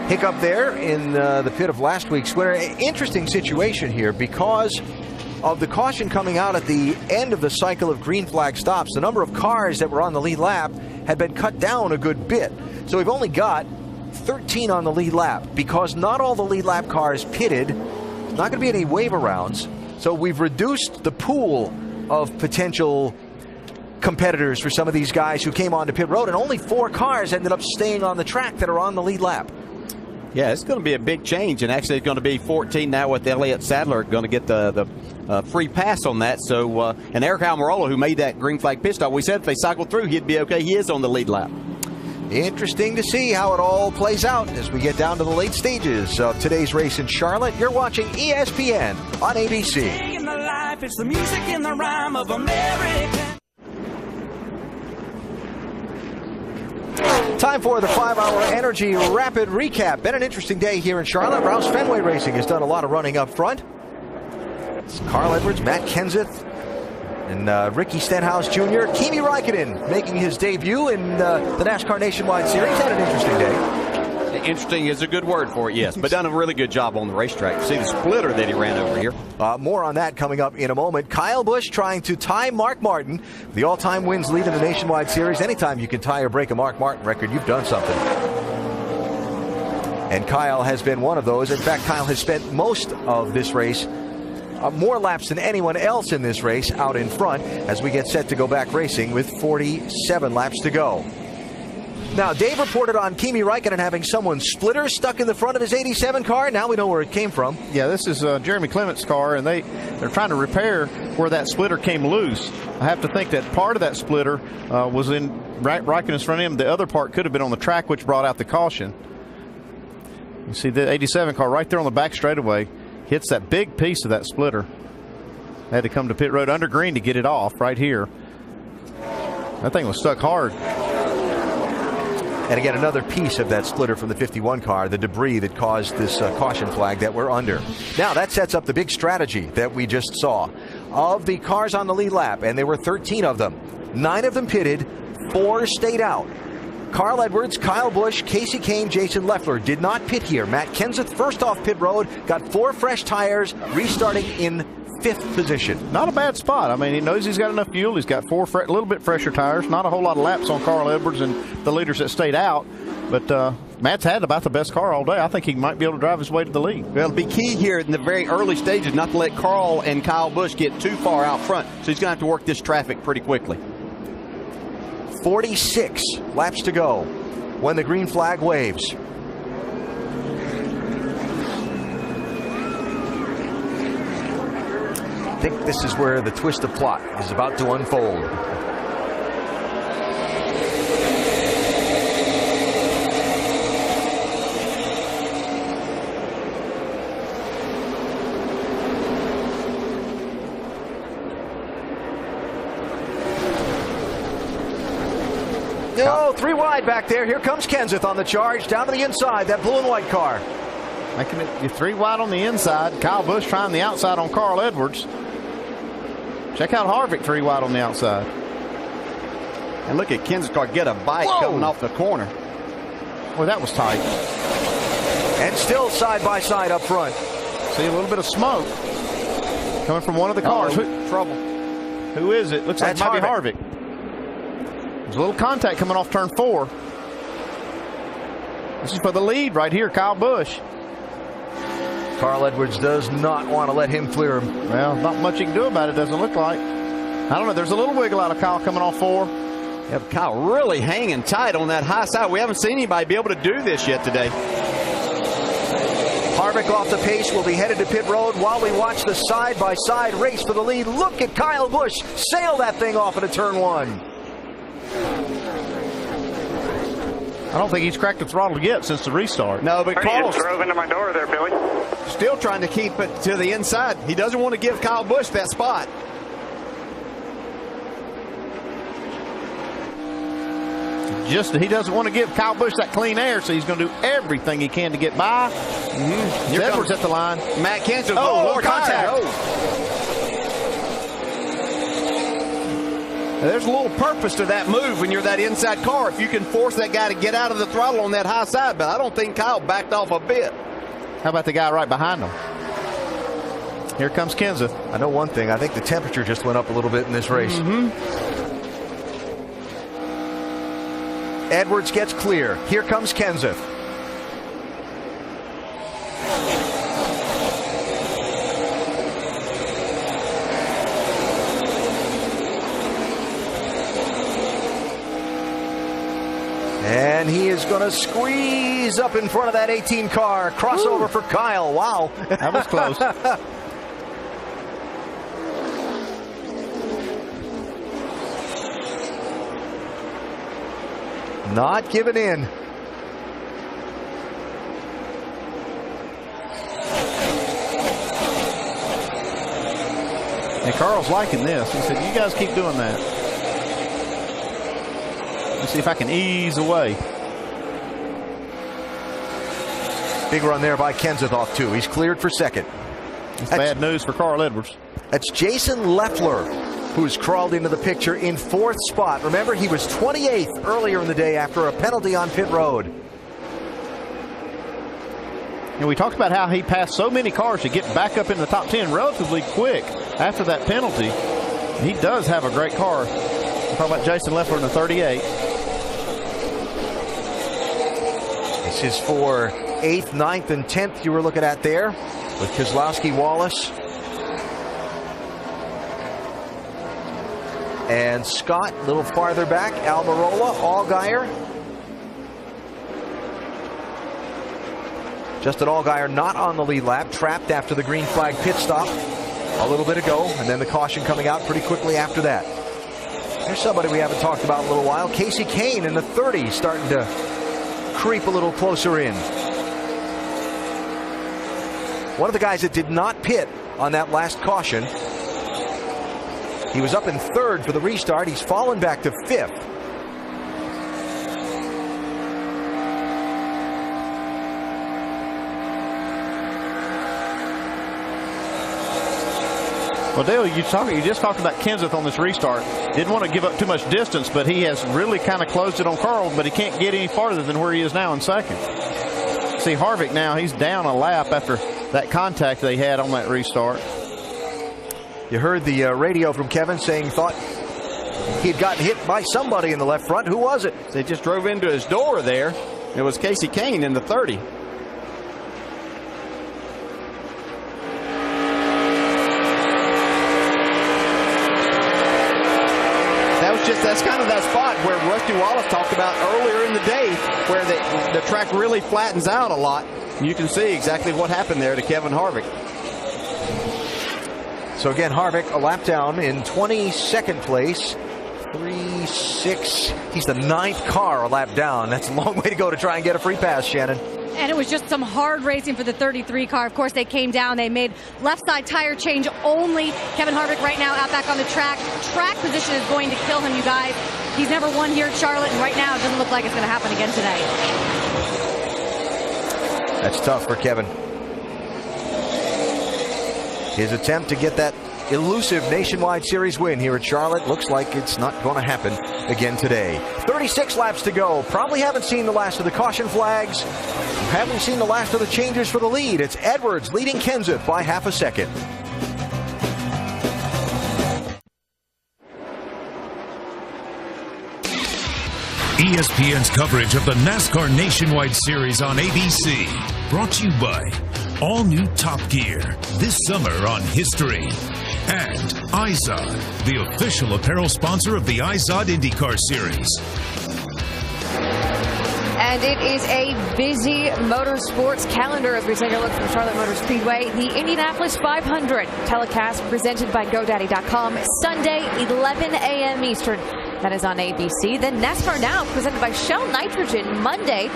hiccup there in the pit of last week's winner. Interesting situation here because of the caution coming out at the end of the cycle of green flag stops. The number of cars that were on the lead lap had been cut down a good bit. So we've only got 13 on the lead lap because not all the lead lap cars pitted. There's not going to be any wave arounds. So we've reduced the pool of potential competitors for some of these guys who came onto pit road, and only 4 cars ended up staying on the track that are on the lead lap. Yeah, it's going to be a big change, and actually it's going to be 14 now with Elliott Sadler going to get the free pass on that. So, and Eric Almirola, who made that green flag pit stop, we said if they cycled through, he'd be okay. He is on the lead lap. Interesting to see how it all plays out as we get down to the late stages of today's race in Charlotte. You're watching ESPN on ABC. It's the music and the rhyme of America. Time for the 5-hour Energy Rapid Recap. Been an interesting day here in Charlotte. Roush Fenway Racing has done a lot of running up front. It's Carl Edwards, Matt Kenseth, and Ricky Stenhouse Jr. Kimi Räikkönen making his debut in the NASCAR Nationwide Series. Had an interesting day. Interesting is a good word for it, yes, but done a really good job on the racetrack. See the splitter that he ran over here. More on that coming up in a moment. Kyle Busch trying to tie Mark Martin, the all-time wins lead in the Nationwide Series. Anytime you can tie or break a Mark Martin record, you've done something. And Kyle has been one of those. In fact, Kyle has spent most of this race, more laps than anyone else in this race, out in front as we get set to go back racing with 47 laps to go. Now, Dave reported on Kimi Räikkönen having someone's splitter stuck in the front of his 87 car. Now we know where it came from. Yeah, this is Jeremy Clement's car, and they're trying to repair where that splitter came loose. I have to think that part of that splitter was in Räikkönen's front end. The other part could have been on the track, which brought out the caution. You see the 87 car right there on the back straightaway hits that big piece of that splitter. Had to come to pit road under green to get it off right here. That thing was stuck hard. And again, another piece of that splitter from the 51 car, the debris that caused this caution flag that we're under. Now, that sets up the big strategy that we just saw. Of the cars on the lead lap, and there were 13 of them, 9 of them pitted, 4 stayed out. Carl Edwards, Kyle Busch, Casey Kane, Jason Leffler did not pit here. Matt Kenseth, first off pit road, got 4 fresh tires, restarting in 5th position. Not a bad spot. I mean, he knows he's got enough fuel. He's got 4 a little bit fresher tires. Not a whole lot of laps on Carl Edwards and the leaders that stayed out. But Matt's had about the best car all day. I think he might be able to drive his way to the lead. Well, it'll be key here in the very early stages not to let Carl and Kyle Busch get too far out front. So he's going to have to work this traffic pretty quickly. 46 laps to go when the green flag waves. I think this is where the twist of plot is about to unfold. Oh, 3 wide back there. Here comes Kenseth on the charge down to the inside, that blue and white car. Making it 3 wide on the inside. Kyle Busch trying the outside on Carl Edwards. Check out Harvick 3 wide on the outside. And look at Kenseth's car get a bite coming off the corner. Well, that was tight. And still side by side up front. See a little bit of smoke. Coming from one of the cars. Trouble. Who is it? Looks like it might be Harvick. There's a little contact coming off turn 4. This is for the lead right here, Kyle Busch. Carl Edwards does not want to let him clear him. Well, not much you can do about it, doesn't look like. I don't know. There's a little wiggle out of Kyle coming off 4. Yeah, Kyle really hanging tight on that high side. We haven't seen anybody be able to do this yet today. Harvick off the pace will be headed to pit road while we watch the side-by-side race for the lead. Look at Kyle Busch sail that thing off into turn 1. I don't think he's cracked the throttle yet since the restart. No, but Carl's drove into my door there, Billy. Still trying to keep it to the inside. He doesn't want to give Kyle Busch that spot. He doesn't want to give Kyle Busch that clean air, so he's going to do everything he can to get by. Here Edwards at the line. Matt Kenseth. Oh, contact. There's a little purpose to that move when you're that inside car. If you can force that guy to get out of the throttle on that high side, but I don't think Kyle backed off a bit. How about the guy right behind him? Here comes Kenseth. I know one thing. I think the temperature just went up a little bit in this race. Edwards gets clear. Here comes Kenseth. And he is going to squeeze up in front of that 18 car. Crossover for Kyle. Wow. That was close. Not giving in. And Carl's liking this. He said, you guys keep doing that. Let's see if I can ease away. Big run there by Kenseth off 2. He's cleared for second. That's bad news for Carl Edwards. That's Jason Leffler, who's crawled into the picture in 4th spot. Remember, he was 28th earlier in the day after a penalty on pit road. And we talked about how he passed so many cars to get back up in the top 10 relatively quick after that penalty. He does have a great car. We're talking about Jason Leffler in the 38. This is for 8th, 9th, and 10th you were looking at there with Keselowski, Wallace, and Scott a little farther back, Almirola, Allgaier. Justin Allgaier not on the lead lap, trapped after the green flag pit stop a little bit ago, and then the caution coming out pretty quickly after that. Here's somebody we haven't talked about in a little while, Kasey Kahne in the 30s, starting to creep a little closer in. One of the guys that did not pit on that last caution. He was up in 3rd for the restart. He's fallen back to 5th. Well, Dale, you just talked about Kenseth on this restart. Didn't want to give up too much distance, but he has really kind of closed it on Carl, but he can't get any farther than where he is now in 2nd. See, Harvick now, he's down a lap after that contact they had on that restart. You heard the radio from Kevin saying thought he'd gotten hit by somebody in the left front. Who was it? They just drove into his door there. It was Kasey Kahne in the 30. That's kind of that spot where Rusty Wallace talked about earlier in the day where the track really flattens out a lot. You can see exactly what happened there to Kevin Harvick. So again, Harvick a lap down in 22nd place. 3-6. He's the 9th car a lap down. That's a long way to go to try and get a free pass, Shannon. And it was just some hard racing for the 33 car. Of course, they came down. They made left side tire change only. Kevin Harvick right now out back on the track. Track position is going to kill him, you guys. He's never won here at Charlotte, and right now it doesn't look like it's going to happen again today. That's tough for Kevin. His attempt to get that elusive Nationwide Series win here at Charlotte looks like it's not going to happen again today. 36 laps to go. Probably haven't seen the last of the caution flags. Haven't seen the last of the changes for the lead. It's Edwards leading Kenseth by half a second. ESPN's coverage of the NASCAR Nationwide Series on ABC. Brought to you by all new Top Gear this summer on History. And IZOD, the official apparel sponsor of the IZOD IndyCar Series. And it is a busy motorsports calendar as we take a look from Charlotte Motor Speedway. The Indianapolis 500 telecast presented by GoDaddy.com Sunday, 11 a.m. Eastern. That is on ABC. Then NASCAR Now presented by Shell Nitrogen Monday,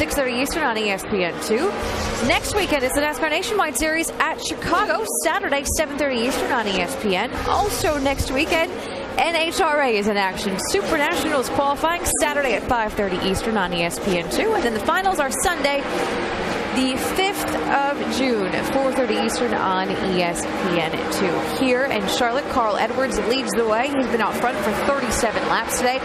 6:30 Eastern on ESPN2. Next weekend is the NASCAR Nationwide Series at Chicago, Saturday, 7:30 Eastern on ESPN. Also next weekend, NHRA is in action. Super Nationals qualifying Saturday at 5:30 Eastern on ESPN2. And then the finals are Sunday, the 5th of June, 4:30 Eastern on ESPN2. Here in Charlotte, Carl Edwards leads the way. He's been out front for 37 laps today.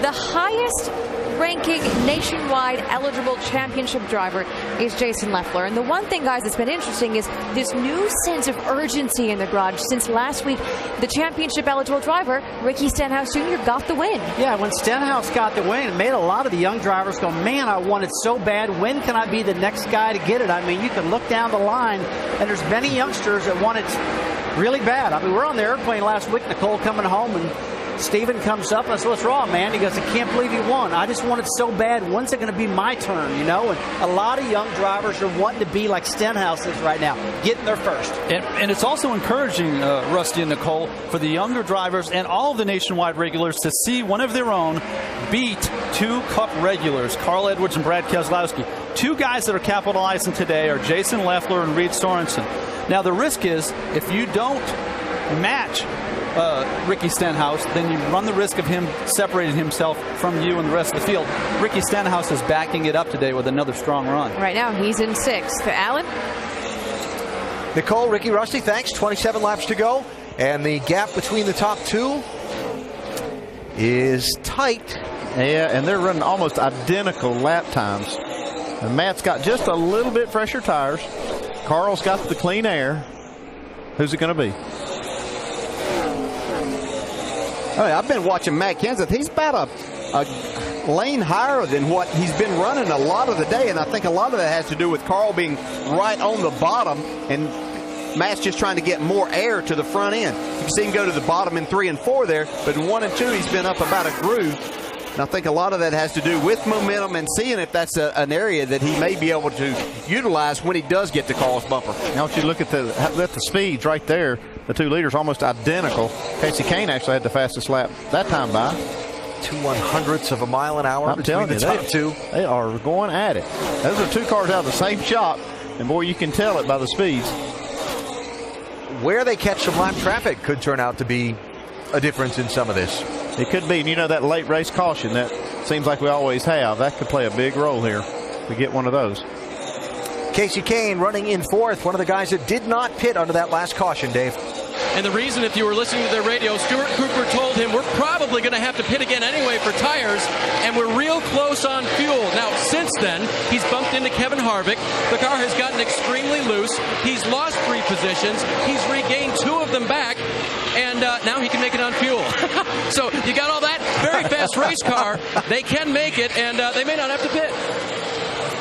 The highest ranking nationwide eligible championship driver is Jason Leffler. And the one thing, guys, that's been interesting is this new sense of urgency in the garage. Since last week, the championship eligible driver, Ricky Stenhouse Jr., got the win. Yeah, when Stenhouse got the win, it made a lot of the young drivers go, man, I want it so bad. When can I be the next guy to get it? I mean, you can look down the line, and there's many youngsters that want it really bad. I mean, we're on the airplane last week, Nicole coming home, and Steven comes up and I said, what's wrong, man? He goes, I can't believe you won. I just want it so bad. When's it going to be my turn, you know? And a lot of young drivers are wanting to be like Stenhouse is right now, getting there first. And it's also encouraging, Rusty and Nicole, for the younger drivers and all of the nationwide regulars to see one of their own beat two Cup regulars, Carl Edwards and Brad Keselowski. Two guys that are capitalizing today are Jason Leffler and Reed Sorensen. Now, the risk is if you don't match Ricky Stenhouse, then you run the risk of him separating himself from you and the rest of the field. Ricky Stenhouse is backing it up today with another strong run. Right now, he's in 6th. Alan? Nicole, Ricky, Rusty, thanks. 27 laps to go. And the gap between the top two is tight. Yeah, and they're running almost identical lap times. And Matt's got just a little bit fresher tires. Carl's got the clean air. Who's it going to be? I've been watching Matt Kenseth. He's about a lane higher than what he's been running a lot of the day, and I think a lot of that has to do with Carl being right on the bottom, and Matt's just trying to get more air to the front end. You can see him go to the bottom in 3 and 4 there, but in 1 and 2 he's been up about a groove. And I think a lot of that has to do with momentum and seeing if that's an area that he may be able to utilize when he does get to Carl's bumper. Now, if you look at the speeds right there, the two leaders almost identical. Casey Kane actually had the fastest lap that time by. 2/100ths of a mile an hour between the top two. They are going at it. Those are two cars out of the same shop, and boy, you can tell it by the speeds. Where they catch some lap traffic could turn out to be a difference in some of this. It could be, and you know that late race caution that seems like we always have. That could play a big role here to get one of those. Casey Kane running in 4th, one of the guys that did not pit under that last caution, Dave. And the reason, if you were listening to their radio, Stuart Cooper told him we're probably going to have to pit again anyway for tires, and we're real close on fuel. Now, since then, he's bumped into Kevin Harvick. The car has gotten extremely loose. He's lost 3 positions. He's regained 2 of them back, and now he can make it on fuel. So you got all that very fast race car. They can make it, and they may not have to pit.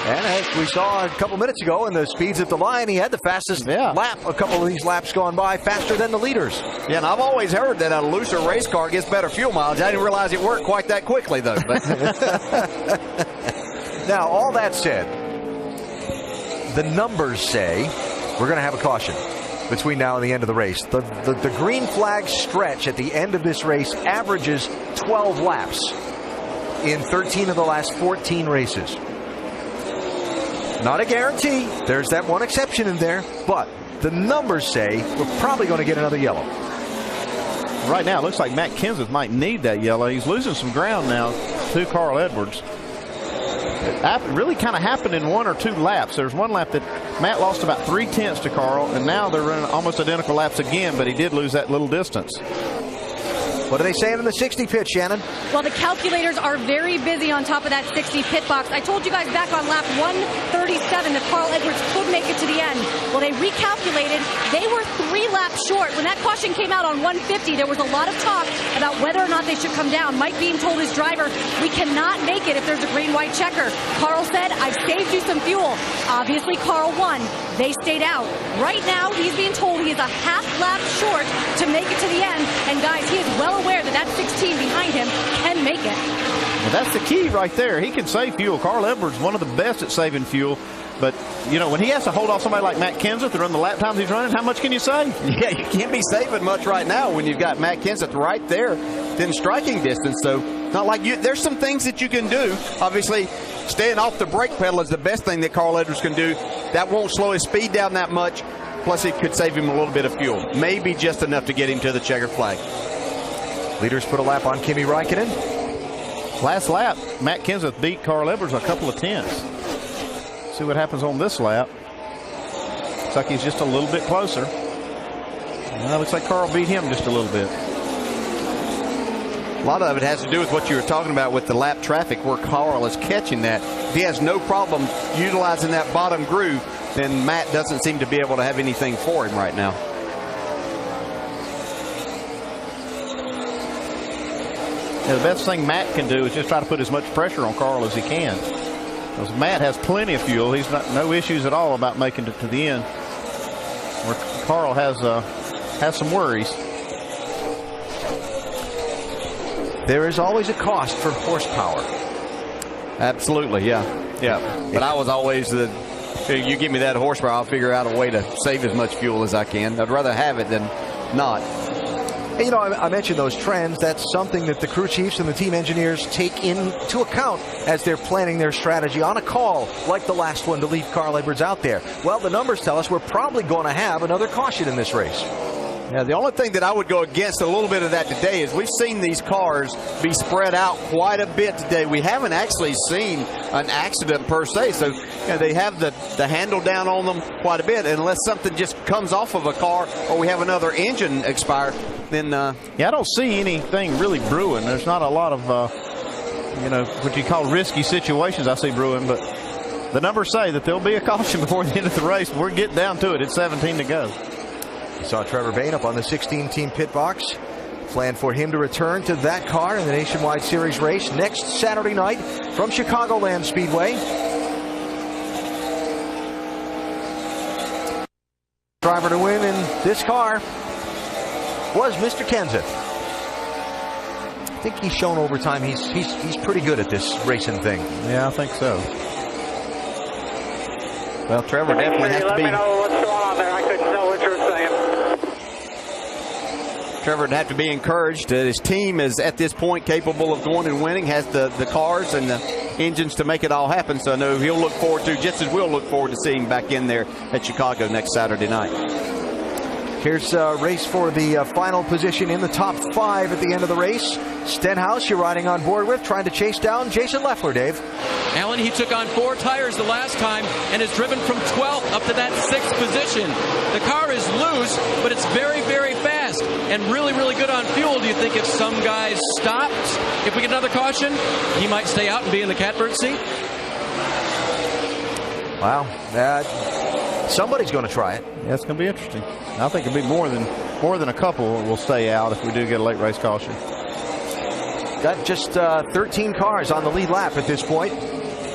And as we saw a couple minutes ago in the speeds at the line, he had the fastest lap a couple of these laps gone by, faster than the leaders. Yeah, and I've always heard that a looser race car gets better fuel mileage. I didn't realize it worked quite that quickly, though. But now, all that said, the numbers say we're going to have a caution between now and the end of the race. The green flag stretch at the end of this race averages 12 laps in 13 of the last 14 races. Not a guarantee. There's that one exception in there. But the numbers say we're probably going to get another yellow. Right now, it looks like Matt Kenseth might need that yellow. He's losing some ground now to Carl Edwards. It really kind of happened in 1 or 2 laps. There's one lap that Matt lost about 3/10 to Carl, and now they're running almost identical laps again, but he did lose that little distance. What are they saying in the 60 pit, Shannon? Well, the calculators are very busy on top of that 60 pit box. I told you guys back on lap 137 that Carl Edwards could make make it to the end. Well, they recalculated. They were 3 laps short. When that caution came out on 150, there was a lot of talk about whether or not they should come down. Mike Beam told his driver, we cannot make it if there's a green-white checker. Carl said, I've saved you some fuel. Obviously, Carl won. They stayed out. Right now, he's being told he is a half lap short to make it to the end. And guys, he is well aware that that 16 behind him can make it. Well, that's the key right there. He can save fuel. Carl Edwards, one of the best at saving fuel. But, you know, when he has to hold off somebody like Matt Kenseth to run the lap times he's running, how much can you save? Yeah, you can't be saving much right now when you've got Matt Kenseth right there within striking distance. So, not like you. There's some things that you can do. Obviously, staying off the brake pedal is the best thing that Carl Edwards can do. That won't slow his speed down that much. Plus, it could save him a little bit of fuel. Maybe just enough to get him to the checkered flag. Leaders put a lap on Kimi Räikkönen. Last lap, Matt Kenseth beat Carl Edwards a couple of tenths. See what happens on this lap. Looks like he's just a little bit closer. Well, looks like Carl beat him just a little bit. A lot of it has to do with what you were talking about with the lap traffic, where Carl is catching that. If he has no problem utilizing that bottom groove, then Matt doesn't seem to be able to have anything for him right now. Yeah, the best thing Matt can do is just try to put as much pressure on Carl as he can. Because Matt has plenty of fuel. He's not no issues at all about making it to the end. Where Carl has some worries. There is always a cost for horsepower. Absolutely, yeah. But I was always you give me that horsepower, I'll figure out a way to save as much fuel as I can. I'd rather have it than not. And, you know, I mentioned those trends. That's something that the crew chiefs and the team engineers take into account as they're planning their strategy on a call like the last one to leave Carl Edwards out there. Well, the numbers tell us we're probably going to have another caution in this race. Yeah, the only thing that I would go against a little bit of that today is we've seen these cars be spread out quite a bit today. We haven't actually seen an accident per se. So they have the handle down on them quite a bit. Unless something just comes off of a car or we have another engine expire, then yeah, I don't see anything really brewing. There's not a lot of what you call risky situations I see brewing, but the numbers say that there'll be a caution before the end of the race. We're getting down to it. It's 17 to go. We saw Trevor Bayne up on the 16-team pit box. Planned for him to return to that car in the Nationwide Series race next Saturday night from Chicagoland Speedway. Driver to win in this car was Mr. Kenseth. I think he's shown over time he's pretty good at this racing thing. Yeah, I think so. Well, Trevor definitely has to be. Let me know what's going on there. I couldn't tell what you were saying. Trevor would have to be encouraged that his team is at this point capable of going and winning, has the cars and the engines to make it all happen. So I know he'll look forward to, just as we'll look forward to seeing back in there at Chicago next Saturday night. Here's a race for the final position in the top 5 at the end of the race. Stenhouse, you're riding on board with, trying to chase down Jason Leffler, Dave. Alan, he took on 4 tires the last time and has driven from 12th up to that 6th position. The car is loose, but it's very, very fast and really, really good on fuel. Do you think if some guys stopped, if we get another caution, he might stay out and be in the catbird seat? Wow. Somebody's going to try it. Yeah, it's going to be interesting. I think it'll be more than a couple will stay out if we do get a late race caution. Got just 13 cars on the lead lap at this point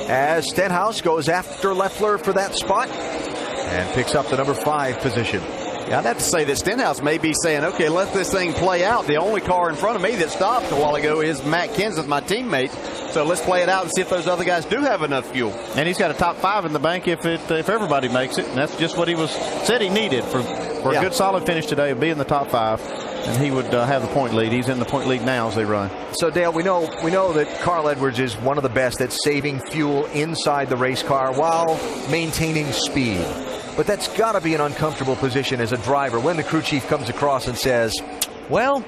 as Stenhouse goes after Leffler for that spot and picks up the number 5 position. Yeah, I'd have to say that Stenhouse may be saying, okay, let this thing play out. The only car in front of me that stopped a while ago is Matt Kenseth, my teammate. So let's play it out and see if those other guys do have enough fuel. And he's got a top 5 in the bank if everybody makes it. And that's just what he said he needed for a good solid finish today, of being in the top 5. And he would have the point lead. He's in the point lead now as they run. So, Dale, we know that Carl Edwards is one of the best at saving fuel inside the race car while maintaining speed. But that's got to be an uncomfortable position as a driver when the crew chief comes across and says, well,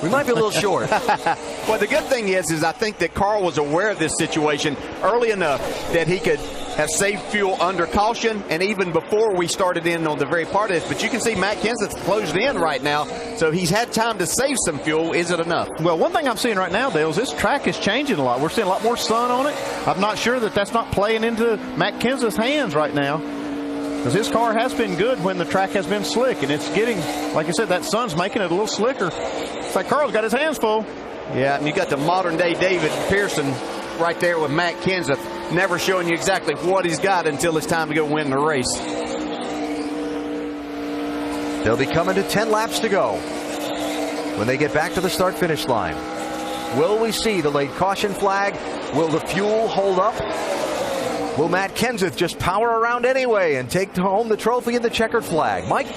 we might be a little short. Well, the good thing is I think that Carl was aware of this situation early enough that he could have saved fuel under caution and even before we started in on the very part of this. But you can see Matt Kenseth closed in right now, so he's had time to save some fuel. Is it enough? Well, one thing I'm seeing right now, Dale, is this track is changing a lot. We're seeing a lot more sun on it. I'm not sure that's not playing into Matt Kenseth's hands right now. Because his car has been good when the track has been slick, and it's getting, like I said, that sun's making it a little slicker. It's like Carl's got his hands full. Yeah, and you got the modern-day David Pearson right there with Matt Kenseth, never showing you exactly what he's got until it's time to go win the race. They'll be coming to 10 laps to go when they get back to the start-finish line. Will we see the late caution flag? Will the fuel hold up? Will Matt Kenseth just power around anyway and take home the trophy in the checkered flag? Mike?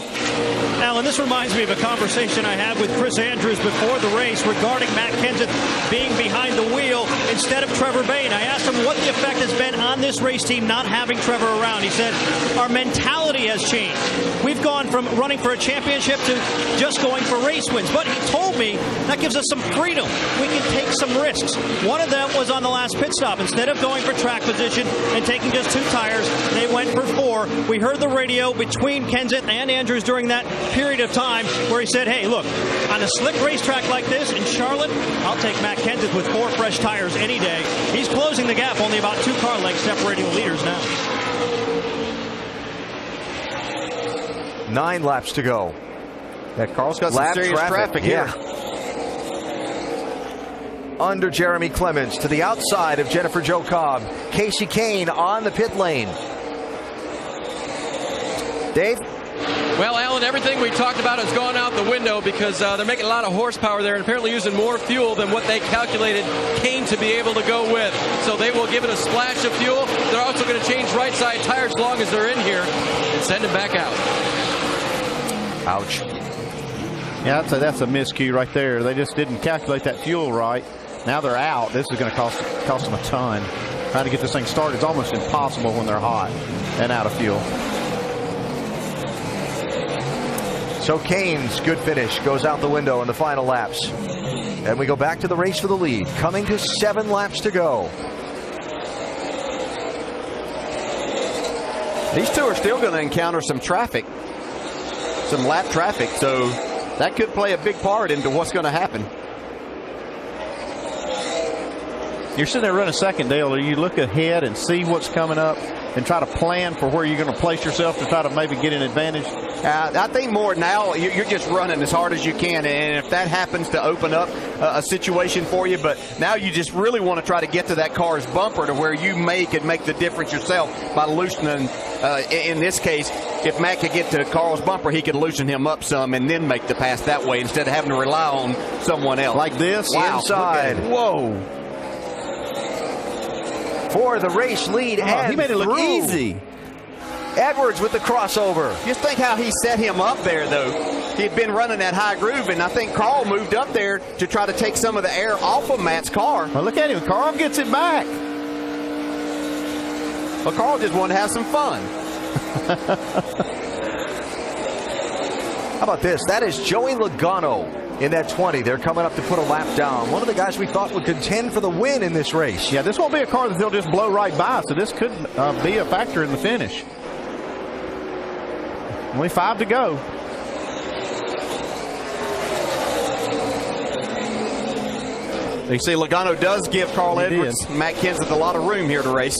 Alan, this reminds me of a conversation I had with Chris Andrews before the race regarding Matt Kenseth being behind the wheel instead of Trevor Bayne. I asked him what the effect has been on this race team not having Trevor around. He said, our mentality has changed. We've gone from running for a championship to just going for race wins. But he told me that gives us some freedom. We can take some risks. One of them was on the last pit stop. Instead of going for track position and taking just 2 tires, they went for 4. We heard the radio between Kenseth and Andrews during that period of time where he said, hey, look, on a slick racetrack like this in Charlotte, I'll take Matt Kenseth with 4 fresh tires any day. He's closing the gap, only about 2 car lengths separating the leaders now. 9 laps to go. That Carl's got some serious traffic here. Under Jeremy Clements to the outside of Jennifer Jo Cobb. Casey Kane on the pit lane. Dave? Well, Alan, everything we talked about has gone out the window because they're making a lot of horsepower there and apparently using more fuel than what they calculated Kane to be able to go with. So they will give it a splash of fuel. They're also going to change right side tires as long as they're in here and send them back out. Ouch. Yeah, I'd say that's a miscue right there. They just didn't calculate that fuel right. Now they're out. This is going to cost them a ton. Trying to get this thing started is almost impossible when they're hot and out of fuel. So Kane's good finish goes out the window in the final laps. And we go back to the race for the lead, coming to 7 laps to go. These two are still going to encounter some traffic, some lap traffic, so that could play a big part into what's going to happen. You're sitting there running second, Dale. You look ahead and see what's coming up and try to plan for where you're going to place yourself to try to maybe get an advantage? I think more now you're just running as hard as you can, and if that happens to open up a situation for you, but now you just really want to try to get to that car's bumper to where you could make the difference yourself by loosening. In this case, if Matt could get to Carl's bumper, he could loosen him up some and then make the pass that way instead of having to rely on someone else. Like this, wow. Inside. Whoa. For the race lead, and he made it look easy. Edwards with the crossover. Just think how he set him up there, though. He had been running that high groove, and I think Carl moved up there to try to take some of the air off of Matt's car. Well, look at him. Carl gets it back. Well, Carl just wanted to have some fun. How about this? That is Joey Logano in that 20. They're coming up to put a lap down. One of the guys we thought would contend for the win in this race. Yeah, this won't be a car that they'll just blow right by, so this could be a factor in the finish. Only 5 to go. You see, Logano does give Carl Edwards, Matt Kenseth, a lot of room here to race.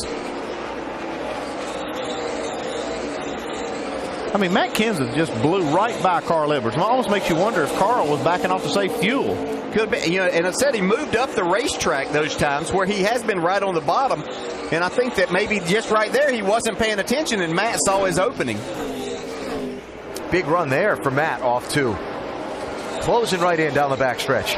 I mean, Matt Kenseth just blew right by Carl Edwards. It almost makes you wonder if Carl was backing off to save fuel. Could be, you know, and it said he moved up the racetrack those times where he has been right on the bottom. And I think that maybe just right there he wasn't paying attention and Matt saw his opening. Big run there for Matt off 2. Closing right in down the backstretch.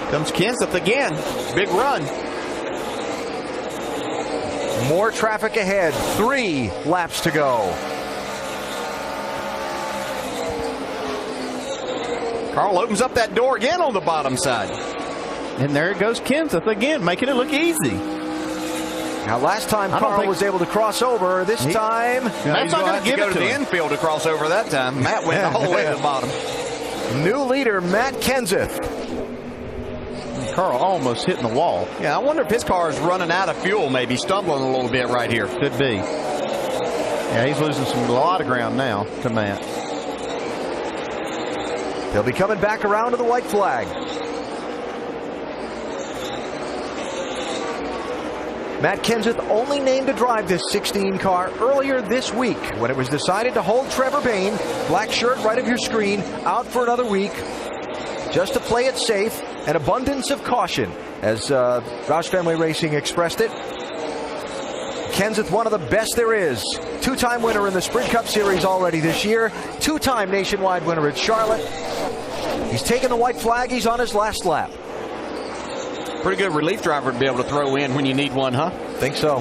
Comes Kenseth again. Big run. More traffic ahead. 3 laps to go. Carl opens up that door again on the bottom side. And there it goes Kenseth again, making it look easy. Now, last time Carl was able to cross over. This time, Matt's not going to give it to the infield to cross over that time. Matt went the whole way to the bottom. New leader, Matt Kenseth. Carl almost hitting the wall. Yeah, I wonder if his car is running out of fuel, maybe stumbling a little bit right here. Could be. Yeah, he's losing a lot of ground now to Matt. They'll be coming back around to the white flag. Matt Kenseth only named to drive this 16 car earlier this week when it was decided to hold Trevor Bayne, black shirt right of your screen, out for another week just to play it safe. An abundance of caution, as Roush Fenway Racing expressed it. Kenseth, one of the best there is. Two-time winner in the Sprint Cup Series already this year. Two-time nationwide winner at Charlotte. He's taken the white flag. He's on his last lap. Pretty good relief driver to be able to throw in when you need one, huh? Think so.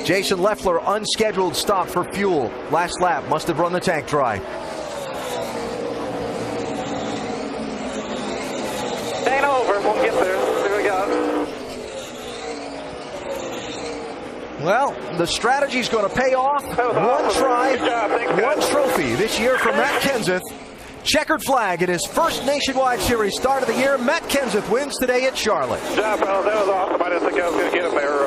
Jason Leffler, unscheduled stop for fuel. Last lap, must have run the tank dry. Ain't over. We'll get there. Here we go. Well, the strategy's going to pay off. One try, one trophy this year for Matt Kenseth. Checkered flag in his first Nationwide Series start of the year. Matt Kenseth wins today at Charlotte. Good job, fellas. That was awesome. I didn't think I was going to get him there.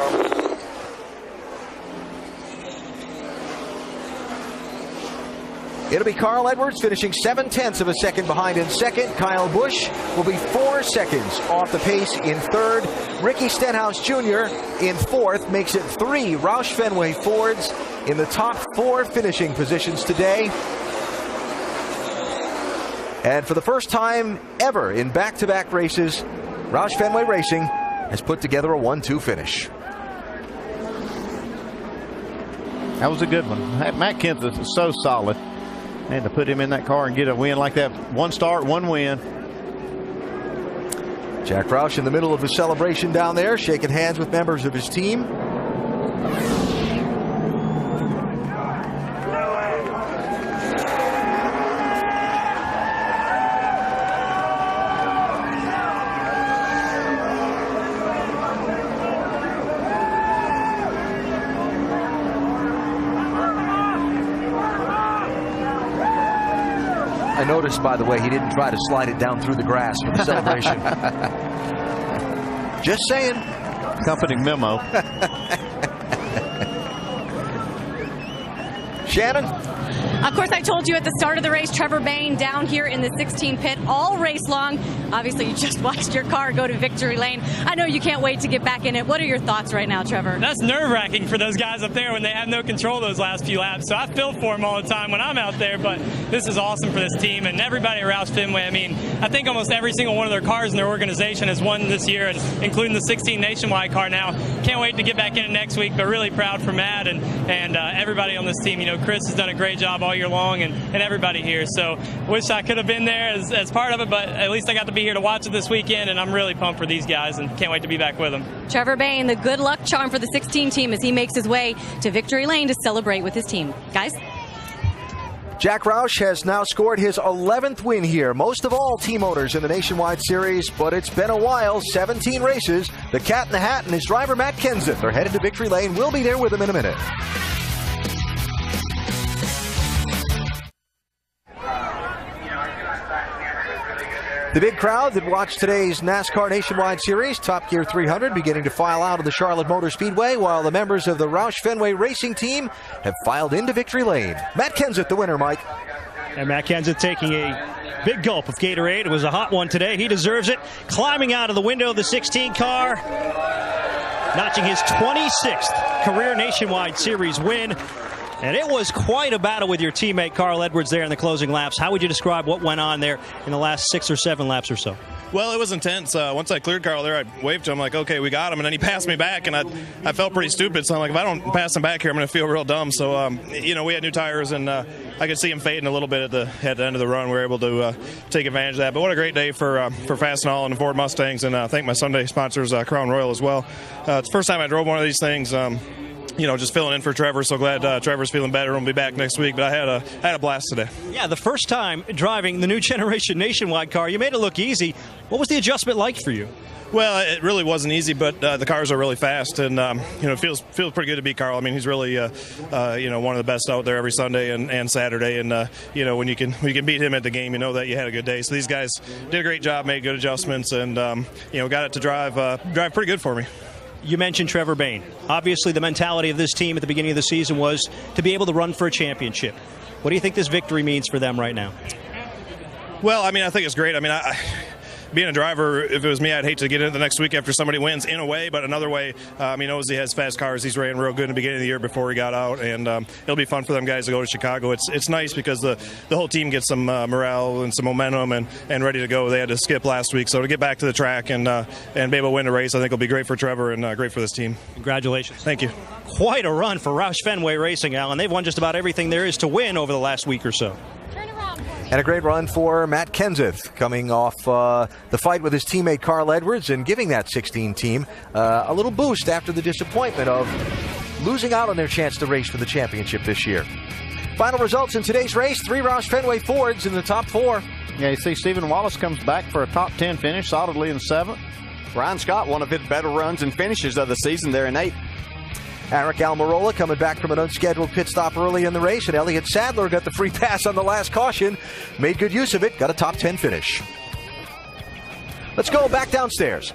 It'll be Carl Edwards finishing 7/10 of a second behind in second. Kyle Busch will be 4 seconds off the pace in third. Ricky Stenhouse Jr. in fourth makes it 3 Roush Fenway Fords in the top 4 finishing positions today. And for the first time ever in back-to-back races, Roush Fenway Racing has put together a 1-2 finish. That was a good one. Matt Kenseth is so solid. And to put him in that car and get a win like that, 1 start, 1 win. Jack Roush in the middle of the celebration down there, shaking hands with members of his team. I noticed, by the way, he didn't try to slide it down through the grass for the celebration. Just saying. Company memo. Shannon? Of course, I told you at the start of the race, Trevor Bayne down here in the 16 pit all race long. Obviously, you just watched your car go to victory lane. I know you can't wait to get back in it. What are your thoughts right now, Trevor? That's nerve-wracking for those guys up there when they have no control those last few laps. So I feel for them all the time when I'm out there, but this is awesome for this team and everybody at Roush Fenway. I mean, I think almost every single one of their cars in their organization has won this year, including the 16 Nationwide car now. Can't wait to get back in it next week, but really proud for Matt and everybody on this team. You know, Chris has done a great job all year long and everybody here. So wish I could have been there as part of it, but at least I got to be here to watch it this weekend, and I'm really pumped for these guys and can't wait to be back with them. Trevor Bayne, the good luck charm for the 16 team as he makes his way to victory lane to celebrate with his team. Guys? Jack Roush has now scored his 11th win here, most of all team owners in the Nationwide Series, but it's been a while, 17 races. The Cat in the Hat and his driver Matt Kenseth are headed to victory lane. We'll be there with him in a minute. The big crowd that watched today's NASCAR Nationwide Series, Top Gear 300, beginning to file out of the Charlotte Motor Speedway, while the members of the Roush Fenway Racing Team have filed into victory lane. Matt Kenseth, the winner, Mike. And Matt Kenseth taking a big gulp of Gatorade. It was a hot one today. He deserves it. Climbing out of the window of the 16 car, notching his 26th career Nationwide Series win. And it was quite a battle with your teammate Carl Edwards there in the closing laps. How would you describe what went on there in the last 6 or 7 laps or so? Well, it was intense. Once I cleared Carl there, I waved to him like, okay, we got him. And then he passed me back, and I felt pretty stupid. So I'm like, if I don't pass him back here, I'm going to feel real dumb. So, you know, we had new tires, and I could see him fading a little bit at the end of the run. We were able to take advantage of that. But what a great day for Fastenal and the Ford Mustangs. And I thank my Sunday sponsors, Crown Royal, as well. It's the first time I drove one of these things. You know, just filling in for Trevor. So glad Trevor's feeling better. We'll be back next week. But I had a blast today. Yeah, the first time driving the new generation Nationwide car, you made it look easy. What was the adjustment like for you? Well, it really wasn't easy, but the cars are really fast, and you know, it feels pretty good to beat Carl. I mean, he's really you know, one of the best out there every Sunday and Saturday, and you know, when you can beat him at the game, you know that you had a good day. So these guys did a great job, made good adjustments, and you know, got it to drive pretty good for me. You mentioned Trevor Bayne. Obviously, the mentality of this team at the beginning of the season was to be able to run for a championship. What do you think this victory means for them right now? Well, I mean, I think it's great. I mean, being a driver, if it was me, I'd hate to get into the next week after somebody wins in a way, but another way, he knows he has fast cars. He's ran real good in the beginning of the year before he got out, and it'll be fun for them guys to go to Chicago. It's nice because the whole team gets some morale and some momentum and ready to go. They had to skip last week, so to get back to the track and be able to win a race, I think will be great for Trevor and great for this team. Congratulations. Thank you. Quite a run for Roush Fenway Racing, Alan. They've won just about everything there is to win over the last week or so. And a great run for Matt Kenseth, coming off the fight with his teammate Carl Edwards and giving that 16 team a little boost after the disappointment of losing out on their chance to race for the championship this year. Final results in today's race, 3 Roush Fenway Fords in the top 4. Yeah, you see Stephen Wallace comes back for a top 10 finish, solidly in 7th. Ryan Scott, one of his better runs and finishes of the season there in 8th. Aric Almirola coming back from an unscheduled pit stop early in the race, and Elliott Sadler got the free pass on the last caution, made good use of it, got a top 10 finish. Let's go back downstairs.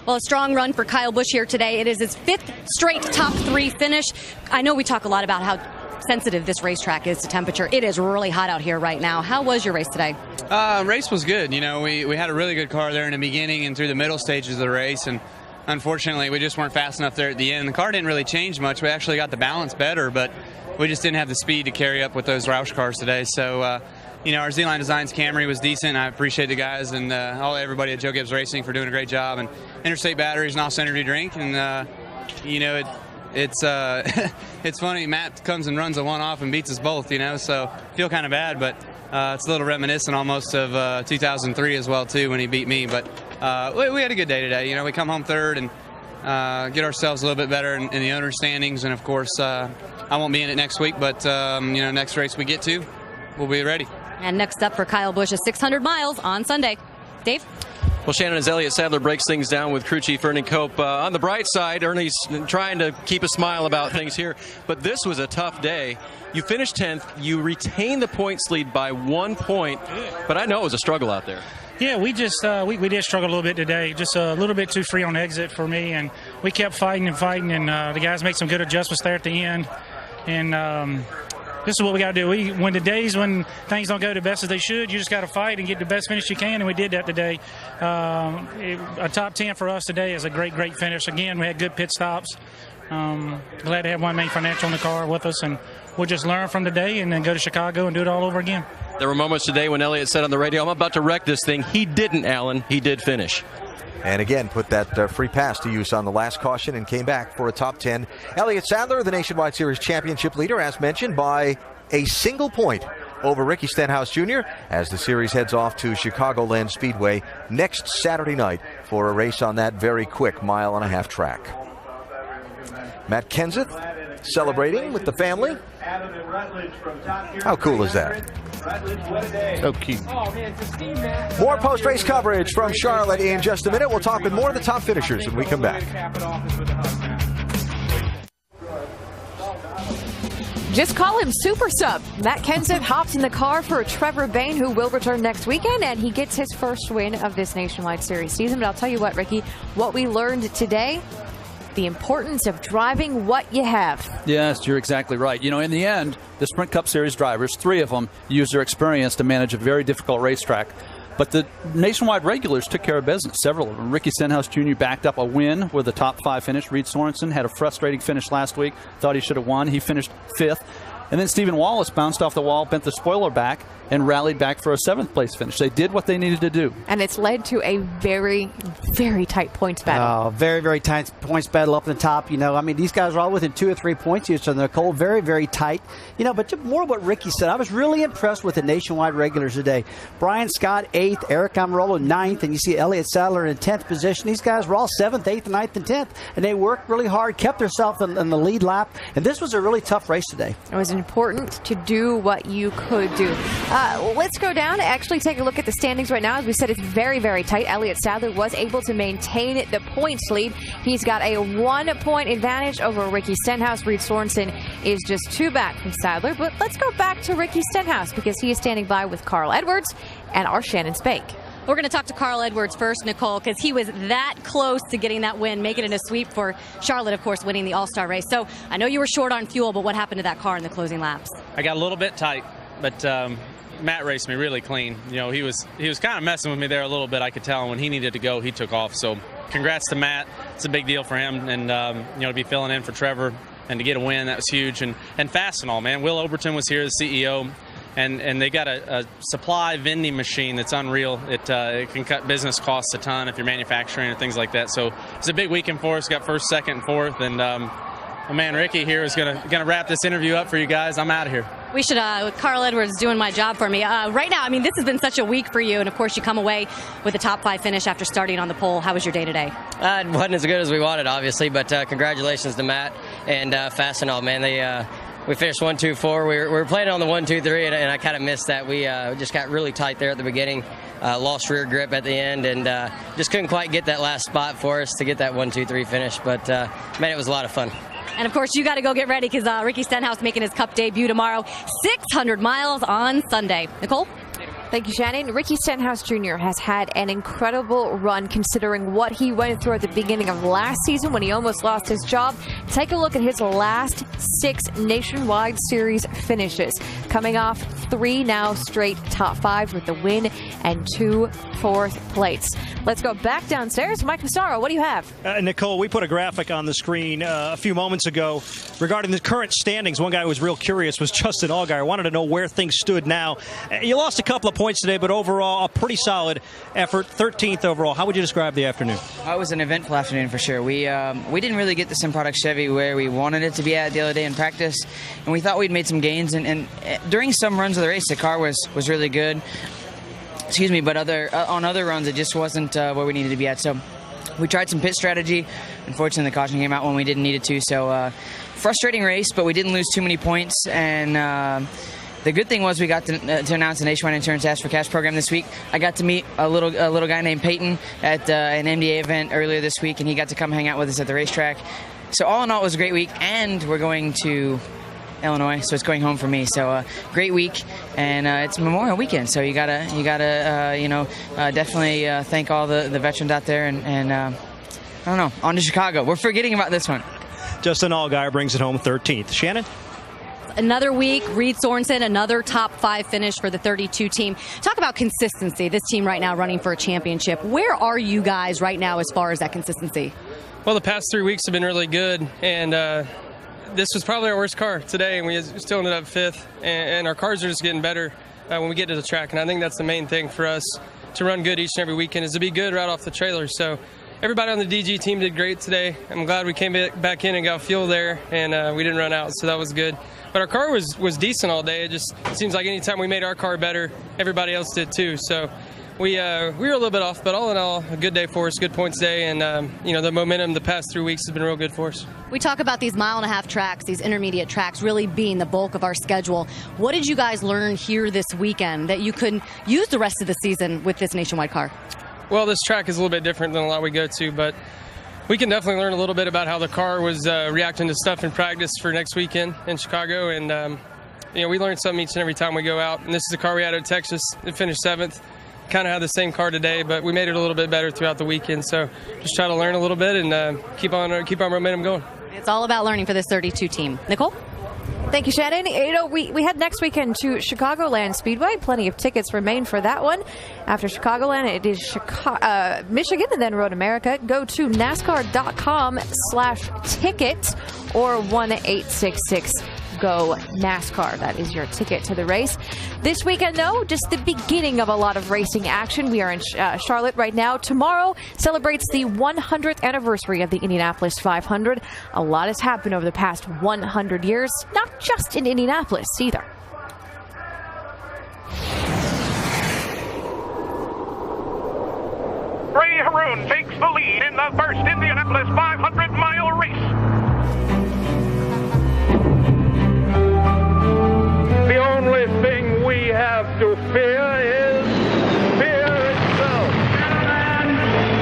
Well, a strong run for Kyle Busch here today. It is his 5th straight top 3 finish. I know we talk a lot about how sensitive this racetrack is to temperature. It is really hot out here right now. How was your race today? Race was good. You know, we had a really good car there in the beginning and through the middle stages of the race, and unfortunately, we just weren't fast enough there at the end. The car didn't really change much. We actually got the balance better, but we just didn't have the speed to carry up with those Roush cars today. So, our Z-Line Designs Camry was decent. I appreciate the guys and everybody at Joe Gibbs Racing for doing a great job. And Interstate Batteries and Off Energy Drink. And, it's funny. Matt comes and runs a one-off and beats us both, so feel kind of bad, but it's a little reminiscent almost of 2003 as well, too, when he beat me. But we had a good day today. We come home 3rd and get ourselves a little bit better in the owner standings. And, of course, I won't be in it next week, but, next race we get to, we'll be ready. And next up for Kyle Busch is 600 miles on Sunday. Dave? Well, Shannon, as Elliott Sadler breaks things down with crew chief Ernie Cope, on the bright side, Ernie's trying to keep a smile about things here, but this was a tough day. You finished 10th. You retained the points lead by 1 point, but I know it was a struggle out there. Yeah, we just we did struggle a little bit today. Just a little bit too free on exit for me, and we kept fighting, and the guys made some good adjustments there at the end. And this is what we got to do. When the days when things don't go the best as they should, you just got to fight and get the best finish you can, and we did that today. A top 10 for us today is a great finish. Again, we had good pit stops. Glad to have OneMain Financial in the car with us, and we'll just learn from today and then go to Chicago and do it all over again. There were moments today when Elliott said on the radio, "I'm about to wreck this thing." He didn't, Alan. He did finish. And again, put that free pass to use on the last caution and came back for a top 10. Elliott Sadler, the Nationwide Series championship leader, as mentioned, by a single point over Ricky Stenhouse Jr. as the series heads off to Chicagoland Speedway next Saturday night for a race on that very quick 1.5-mile track. Matt Kenseth celebrating with the family. How cool is that? So cute. More post-race coverage from Charlotte in just a minute. We'll talk with more of the top finishers when we come back. Just call him Super Sub. Matt Kenseth hops in the car for Trevor Bayne, who will return next weekend, and he gets his first win of this Nationwide Series season. But I'll tell you what, Ricky, what we learned today, the importance of driving what you have. Yes, you're exactly right. In the end, the Sprint Cup Series drivers, 3 of them, use their experience to manage a very difficult racetrack. But the Nationwide regulars took care of business, several of them. Ricky Stenhouse Jr. backed up a win with a top 5 finish. Reed Sorensen had a frustrating finish last week. Thought he should have won. He finished 5th. And then Stephen Wallace bounced off the wall, bent the spoiler back, and rallied back for a 7th place finish. They did what they needed to do. And it's led to a very, very tight points battle. Oh, very, very tight points battle up in the top. These guys are all within 2 or 3 points each other. Nicole, very, very tight. But more what Ricky said, I was really impressed with the Nationwide regulars today. Brian Scott, 8th, Aric Almirola, 9th, and you see Elliott Sadler in 10th position. These guys were all 7th, 8th, 9th, and 10th, and they worked really hard, kept themselves in the lead lap, and this was a really tough race today. It was important to do what you could do. Let's go down and actually take a look at the standings right now. As we said, it's very, very tight. Elliott Sadler was able to maintain the points lead. He's got a 1-point advantage over Ricky Stenhouse. Reed Sorensen is just 2 back from Sadler. But let's go back to Ricky Stenhouse because he is standing by with Carl Edwards and our Shannon Spake. We're going to talk to Carl Edwards first, Nicole, because he was that close to getting that win, making it a sweep for Charlotte, of course, winning the All-Star race. So I know you were short on fuel, but what happened to that car in the closing laps? I got a little bit tight, but Matt raced me really clean. You know, he was kind of messing with me there a little bit. I could tell when he needed to go, he took off. So congrats to Matt. It's a big deal for him, and you know, to be filling in for Trevor and to get a win, that was huge. And Fastenal, man. Will Overton was here, the CEO, and they got a supply vending machine that's unreal. It can cut business costs a ton if you're manufacturing and things like that. So it's a big weekend for us. Got first, second, and fourth, and my man Ricky here is gonna wrap this interview up for you guys. I'm out of here. We should, Carl Edwards doing my job for me. Right now, I mean, this has been such a week for you, and of course you come away with a top 5 finish after starting on the pole. How was your day today? It wasn't as good as we wanted, obviously, but congratulations to Matt and Fastenal, man. We finished 1, 2, 4. We were planning on the 1, 2, 3, and I kind of missed that. We just got really tight there at the beginning, lost rear grip at the end, and just couldn't quite get that last spot for us to get that 1, 2, 3 finish. But, man, it was a lot of fun. And, of course, you got to go get ready because Ricky Stenhouse making his Cup debut tomorrow. 600 miles on Sunday. Nicole? Thank you, Shannon. Ricky Stenhouse Jr. has had an incredible run considering what he went through at the beginning of last season when he almost lost his job. Take a look at his last 6 Nationwide Series finishes, coming off 3 now straight top 5s with the win and 2 fourth place. Let's go back downstairs. Mike Massaro, what do you have? Nicole, we put a graphic on the screen a few moments ago regarding the current standings. One guy who was real curious was Justin Allgaier. Wanted to know where things stood now. You lost a couple of points today, but overall a pretty solid effort. 13th overall. How would you describe the afternoon? It was an eventful afternoon for sure. We didn't really get the Sim Product Chevy where we wanted it to be at the other day in practice, and we thought we'd made some gains. And during some runs of the race, the car was really good. Excuse me, but on other runs, it just wasn't where we needed to be at. So we tried some pit strategy. Unfortunately, the caution came out when we didn't need it to. So frustrating race, but we didn't lose too many points. And the good thing was we got to announce the Nationwide Insurance Ask for Cash program this week. I got to meet a little guy named Peyton at an MDA event earlier this week, and he got to come hang out with us at the racetrack. So all in all, it was a great week, and we're going to Illinois, so it's going home for me. So great week, and it's Memorial Weekend, so you gotta definitely thank all the veterans out there, and I don't know, on to Chicago. We're forgetting about this one. Justin Allgaier brings it home 13th. Shannon? Another week, Reed Sorensen, another top 5 finish for the 32 team. Talk about consistency. This team right now running for a championship. Where are you guys right now as far as that consistency? Well, the past 3 weeks have been really good, and this was probably our worst car today, and we still ended up 5th, and our cars are just getting better when we get to the track, and I think that's the main thing for us to run good each and every weekend is to be good right off the trailer. So everybody on the DG team did great today. I'm glad we came back in and got fuel there, and we didn't run out, so that was good. But our car was decent all day. It seems like anytime we made our car better, everybody else did too. So we were a little bit off, but all in all, a good day for us, good points day, and the momentum the past 3 weeks has been real good for us. We talk about these 1.5 mile tracks, these intermediate tracks, really being the bulk of our schedule. What did you guys learn here this weekend that you could use the rest of the season with this Nationwide car? Well, this track is a little bit different than a lot we go to, but we can definitely learn a little bit about how the car was reacting to stuff in practice for next weekend in Chicago, and we learn something each and every time we go out. And this is the car we had at Texas. It finished 7th. Kind of had the same car today, but we made it a little bit better throughout the weekend. So just try to learn a little bit and keep our momentum going. It's all about learning for this 32 team. Nicole? Thank you, Shannon. We head next weekend to Chicagoland Speedway. Plenty of tickets remain for that one. After Chicagoland, it is Michigan and then Road America. Go to NASCAR.com/ticket or 1-866-GO NASCAR. That is your ticket to the race. This weekend, though, just the beginning of a lot of racing action. We are in Charlotte right now. Tomorrow celebrates the 100th anniversary of the Indianapolis 500. A lot has happened over the past 100 years, not just in Indianapolis either. Ray Harroun takes the lead in the first Indianapolis 500-mile race. The only thing we have to fear is fear itself. Gentlemen,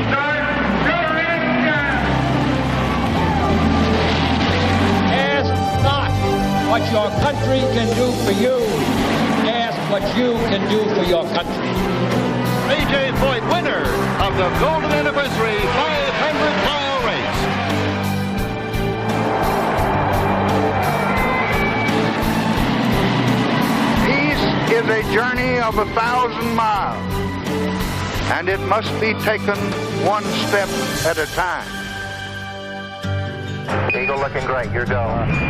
start your engine. Ask not what your country can do for you. Ask what you can do for your country. A.J. Foyt, winner of the Golden Anniversary 500-mile race. Peace is a journey of 1,000 miles, and it must be taken one step at a time. Eagle looking great. You're go.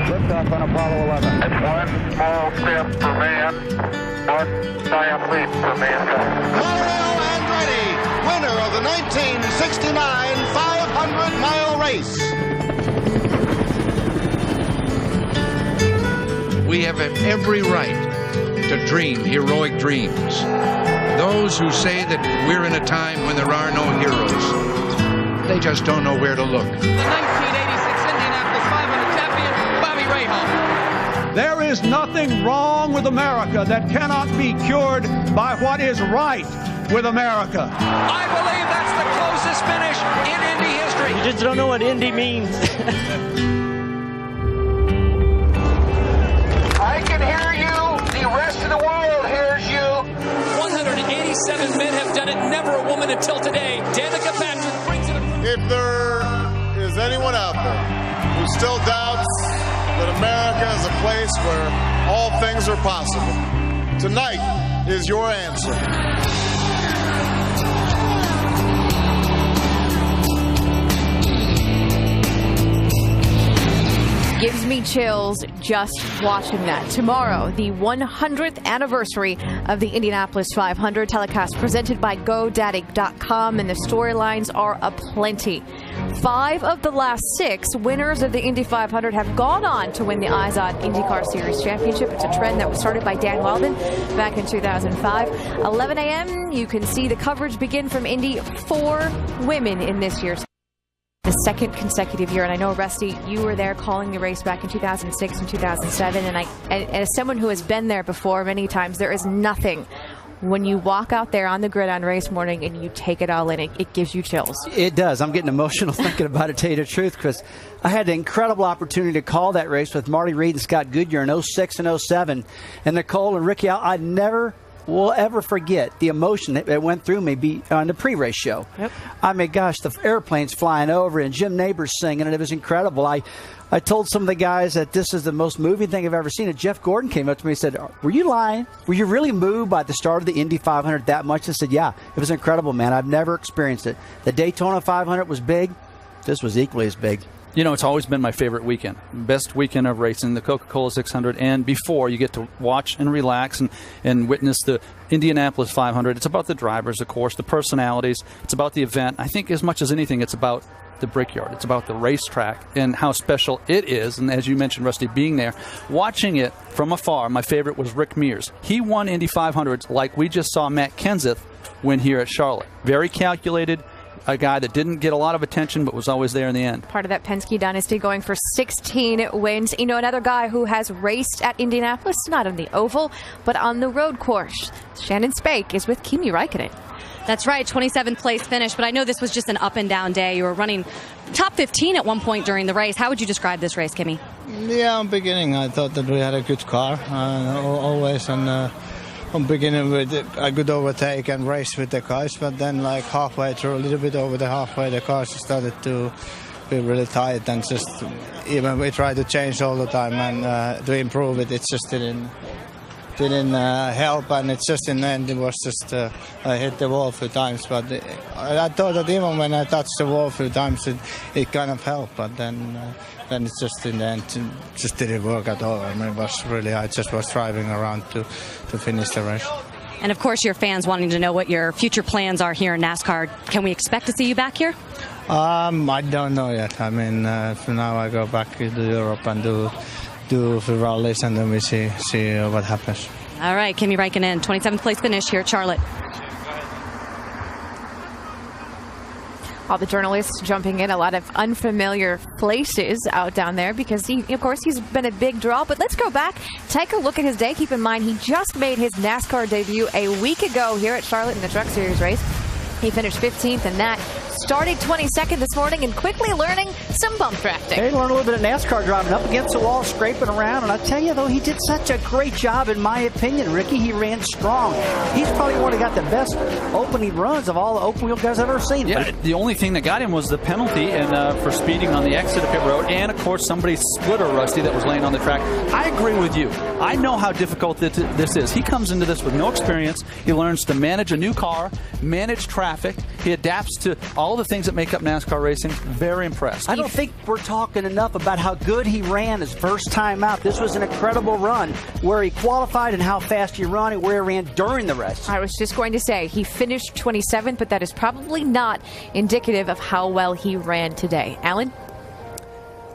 Liftoff on Apollo 11. That's one small step for man, one giant leap for mankind. Mario Andretti, winner of the 1969 500-mile race. We have every right to dream heroic dreams. Those who say that we're in a time when there are no heroes, they just don't know where to look. The 1986 Indianapolis 500 champion, Bobby Rahal. There is nothing wrong with America that cannot be cured by what is right with America. I believe that's the closest finish in Indy history. You just don't know what Indy means. I can hear you. The rest of the world hears you. 187 men have done it. Never a woman until today. Danica Patrick brings it. If there is anyone out there who still doubts that America is a place where all things are possible, tonight is your answer. Gives me chills just watching that. Tomorrow, the 100th anniversary of the Indianapolis 500 telecast presented by GoDaddy.com, and the storylines are aplenty. 5 of the last 6 winners of the Indy 500 have gone on to win the IZOD IndyCar Series Championship. It's a trend that was started by Dan Wheldon back in 2005. 11 a.m., you can see the coverage begin from Indy. 4 women in this year's the second consecutive year. And I know, Rusty, you were there calling the race back in 2006 and 2007. And as someone who has been there before many times, there is nothing when you walk out there on the grid on race morning and you take it all in. It gives you chills. It does. I'm getting emotional thinking about it, to tell you the truth, because I had the incredible opportunity to call that race with Marty Reed and Scott Goodyear in 06 and 07. And Nicole and Ricky, I never will ever forget the emotion that went through me on the pre-race show. Yep. I mean, gosh, the airplanes flying over and Jim Neighbors singing, and it was incredible. I told some of the guys that this is the most moving thing I've ever seen. And Jeff Gordon came up to me and said, "Were you lying? Were you really moved by the start of the Indy 500 that much?" I said, "Yeah, it was incredible, man. I've never experienced it. The Daytona 500 was big. This was equally as big." You know, it's always been my favorite weekend. Best weekend of racing, the Coca-Cola 600. And before, you get to watch and relax and witness the Indianapolis 500. It's about the drivers, of course, the personalities. It's about the event. I think as much as anything, it's about the Brickyard. It's about the racetrack and how special it is. And as you mentioned, Rusty, being there, watching it from afar, my favorite was Rick Mears. He won Indy 500s like we just saw Matt Kenseth win here at Charlotte. Very calculated. A guy that didn't get a lot of attention but was always there in the end. Part of that Penske dynasty, going for 16 wins. You know, another guy who has raced at Indianapolis, not on the oval, but on the road course. Shannon Spake is with Kimi Räikkönen. That's right, 27th place finish, but I know this was just an up and down day. You were running top 15 at one point during the race. How would you describe this race, Kimi? Yeah, in the beginning I thought that we had a good car, always, and I'm beginning with a good overtake and race with the cars, but then like halfway through, a little bit over the halfway, the cars started to be really tight, and just even we tried to change all the time and to improve it, it just didn't help, and it's just in the end it was just I hit the wall a few times, but I thought that even when I touched the wall a few times it kind of helped, but then it's just in the end it just didn't work at all. I mean, it was really, I just was driving around to finish the race. And of course your fans wanting to know what your future plans are here in NASCAR. Can we expect to see you back here? I don't know yet. I mean, for now I go back to Europe and do a few rallies, and then we see what happens. All right, Kimi Räikkönen, 27th place finish here at Charlotte. All the journalists jumping in, a lot of unfamiliar places out down there because, of course, he's been a big draw. But let's go back, take a look at his day. Keep in mind, he just made his NASCAR debut a week ago here at Charlotte in the Truck Series race. He finished 15th in that. started 22nd this morning and quickly learning some bump drafting. He learned a little bit of NASCAR driving up against the wall, scraping around. And I tell you, though, he did such a great job, in my opinion, Ricky. He ran strong. He's probably one who got the best opening runs of all the open wheel guys I've ever seen. Yeah, the only thing that got him was the penalty and for speeding on the exit of pit road, and of course somebody's splitter, Rusty, that was laying on the track. I agree with you. I know how difficult this is. He comes into this with no experience. He learns to manage a new car, manage traffic. He adapts to all the things that make up NASCAR racing. Very impressed. I don't think we're talking enough about how good he ran his first time out. This was an incredible run where he qualified and how fast he ran and where he ran during the race. I was just going to say he finished 27th, but that is probably not indicative of how well he ran today. Alan?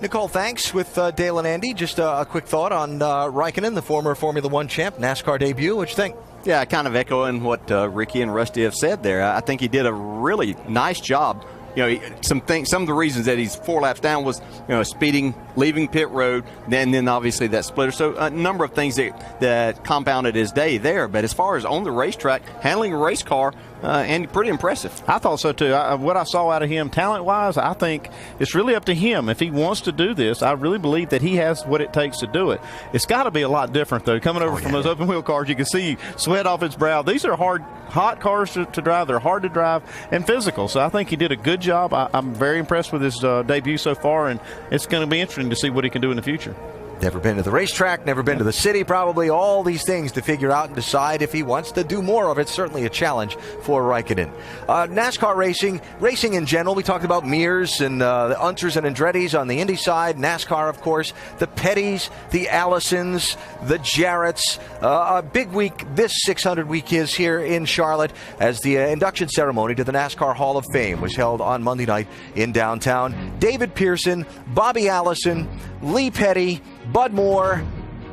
Nicole, thanks. With Dale and Andy, just a quick thought on Raikkonen, the former Formula One champ, NASCAR debut. What you think? Yeah, kind of echoing what Ricky and Rusty have said there. I think he did a really nice job. You know, some of the reasons that he's 4 laps down was, speeding, leaving pit road, then obviously that splitter. So a number of things that compounded his day there. But as far as on the racetrack, handling a race car, and pretty impressive. I thought so too. What I saw out of him talent-wise, I think it's really up to him. If he wants to do this, I really believe that he has what it takes to do it. It's got to be a lot different though. Coming over from those open wheel cars, you can see sweat off his brow. These are hot cars to drive. They're hard to drive and physical. So I think he did a good job. I'm very impressed with his debut so far, and it's going to be interesting to see what he can do in the future. Never been to the racetrack, never been to the city, probably all these things to figure out and decide if he wants to do more of it. Certainly a challenge for Raikkonen. NASCAR racing in general, we talked about Mears and the Unters and Andretti's on the Indy side. NASCAR, of course, the Pettys, the Allisons, the Jarretts. A big week this 600 week is here in Charlotte as the induction ceremony to the NASCAR Hall of Fame was held on Monday night in downtown. David Pearson, Bobby Allison, Lee Petty, Bud Moore,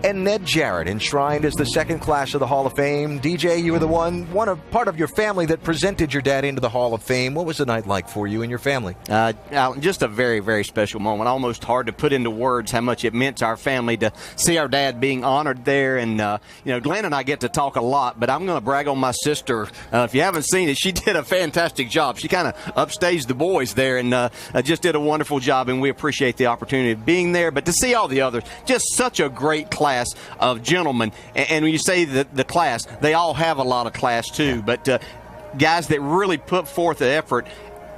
and Ned Jarrett enshrined as the second class of the Hall of Fame. DJ, you were part of your family that presented your dad into the Hall of Fame. What was the night like for you and your family? Just a very, very special moment. Almost hard to put into words how much it meant to our family to see our dad being honored there. And, Glenn and I get to talk a lot, but I'm going to brag on my sister. If you haven't seen it, she did a fantastic job. She kind of upstaged the boys there and just did a wonderful job, and we appreciate the opportunity of being there. But to see all the others, just such a great class of gentlemen. And when you say the class, they all have a lot of class too, but guys that really put forth the effort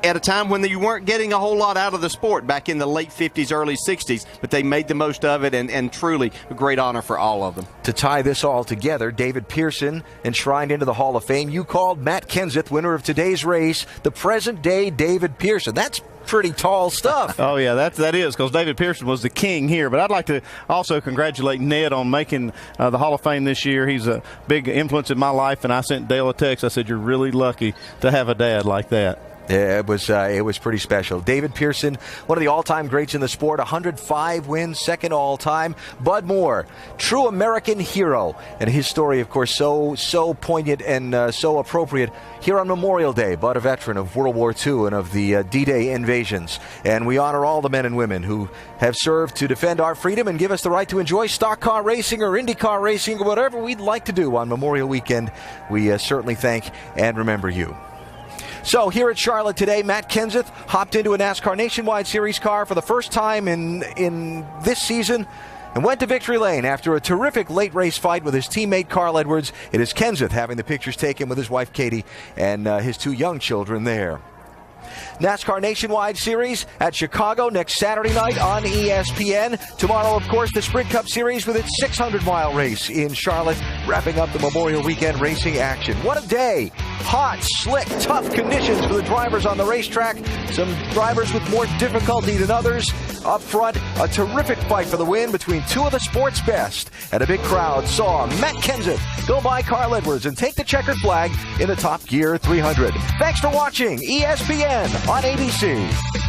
at a time when you weren't getting a whole lot out of the sport back in the late 50s, early 60s, but they made the most of it, and truly a great honor for all of them. To tie this all together, David Pearson enshrined into the Hall of Fame. You called Matt Kenseth, winner of today's race, the present-day David Pearson. That's pretty tall stuff. Oh, yeah, that is, because David Pearson was the king here. But I'd like to also congratulate Ned on making the Hall of Fame this year. He's a big influence in my life, and I sent Dale a text. I said, you're really lucky to have a dad like that. Yeah, it was pretty special. David Pearson, one of the all-time greats in the sport, 105 wins, second all-time. Bud Moore, true American hero, and his story, of course, so poignant and so appropriate here on Memorial Day. Bud, a veteran of World War II and of the D-Day invasions, and we honor all the men and women who have served to defend our freedom and give us the right to enjoy stock car racing or IndyCar racing or whatever we'd like to do on Memorial Weekend. We certainly thank and remember you. So here at Charlotte today, Matt Kenseth hopped into a NASCAR Nationwide Series car for the first time in this season and went to victory lane after a terrific late race fight with his teammate Carl Edwards. It is Kenseth having the pictures taken with his wife Katie and his 2 young children there. NASCAR Nationwide Series at Chicago next Saturday night on ESPN. Tomorrow, of course, the Sprint Cup Series with its 600-mile race in Charlotte, wrapping up the Memorial Weekend racing action. What a day! Hot, slick, tough conditions for the drivers on the racetrack. Some drivers with more difficulty than others. Up front, a terrific fight for the win between 2 of the sport's best. And a big crowd saw Matt Kenseth go by Carl Edwards and take the checkered flag in the Top Gear 300. Thanks for watching ESPN on ABC.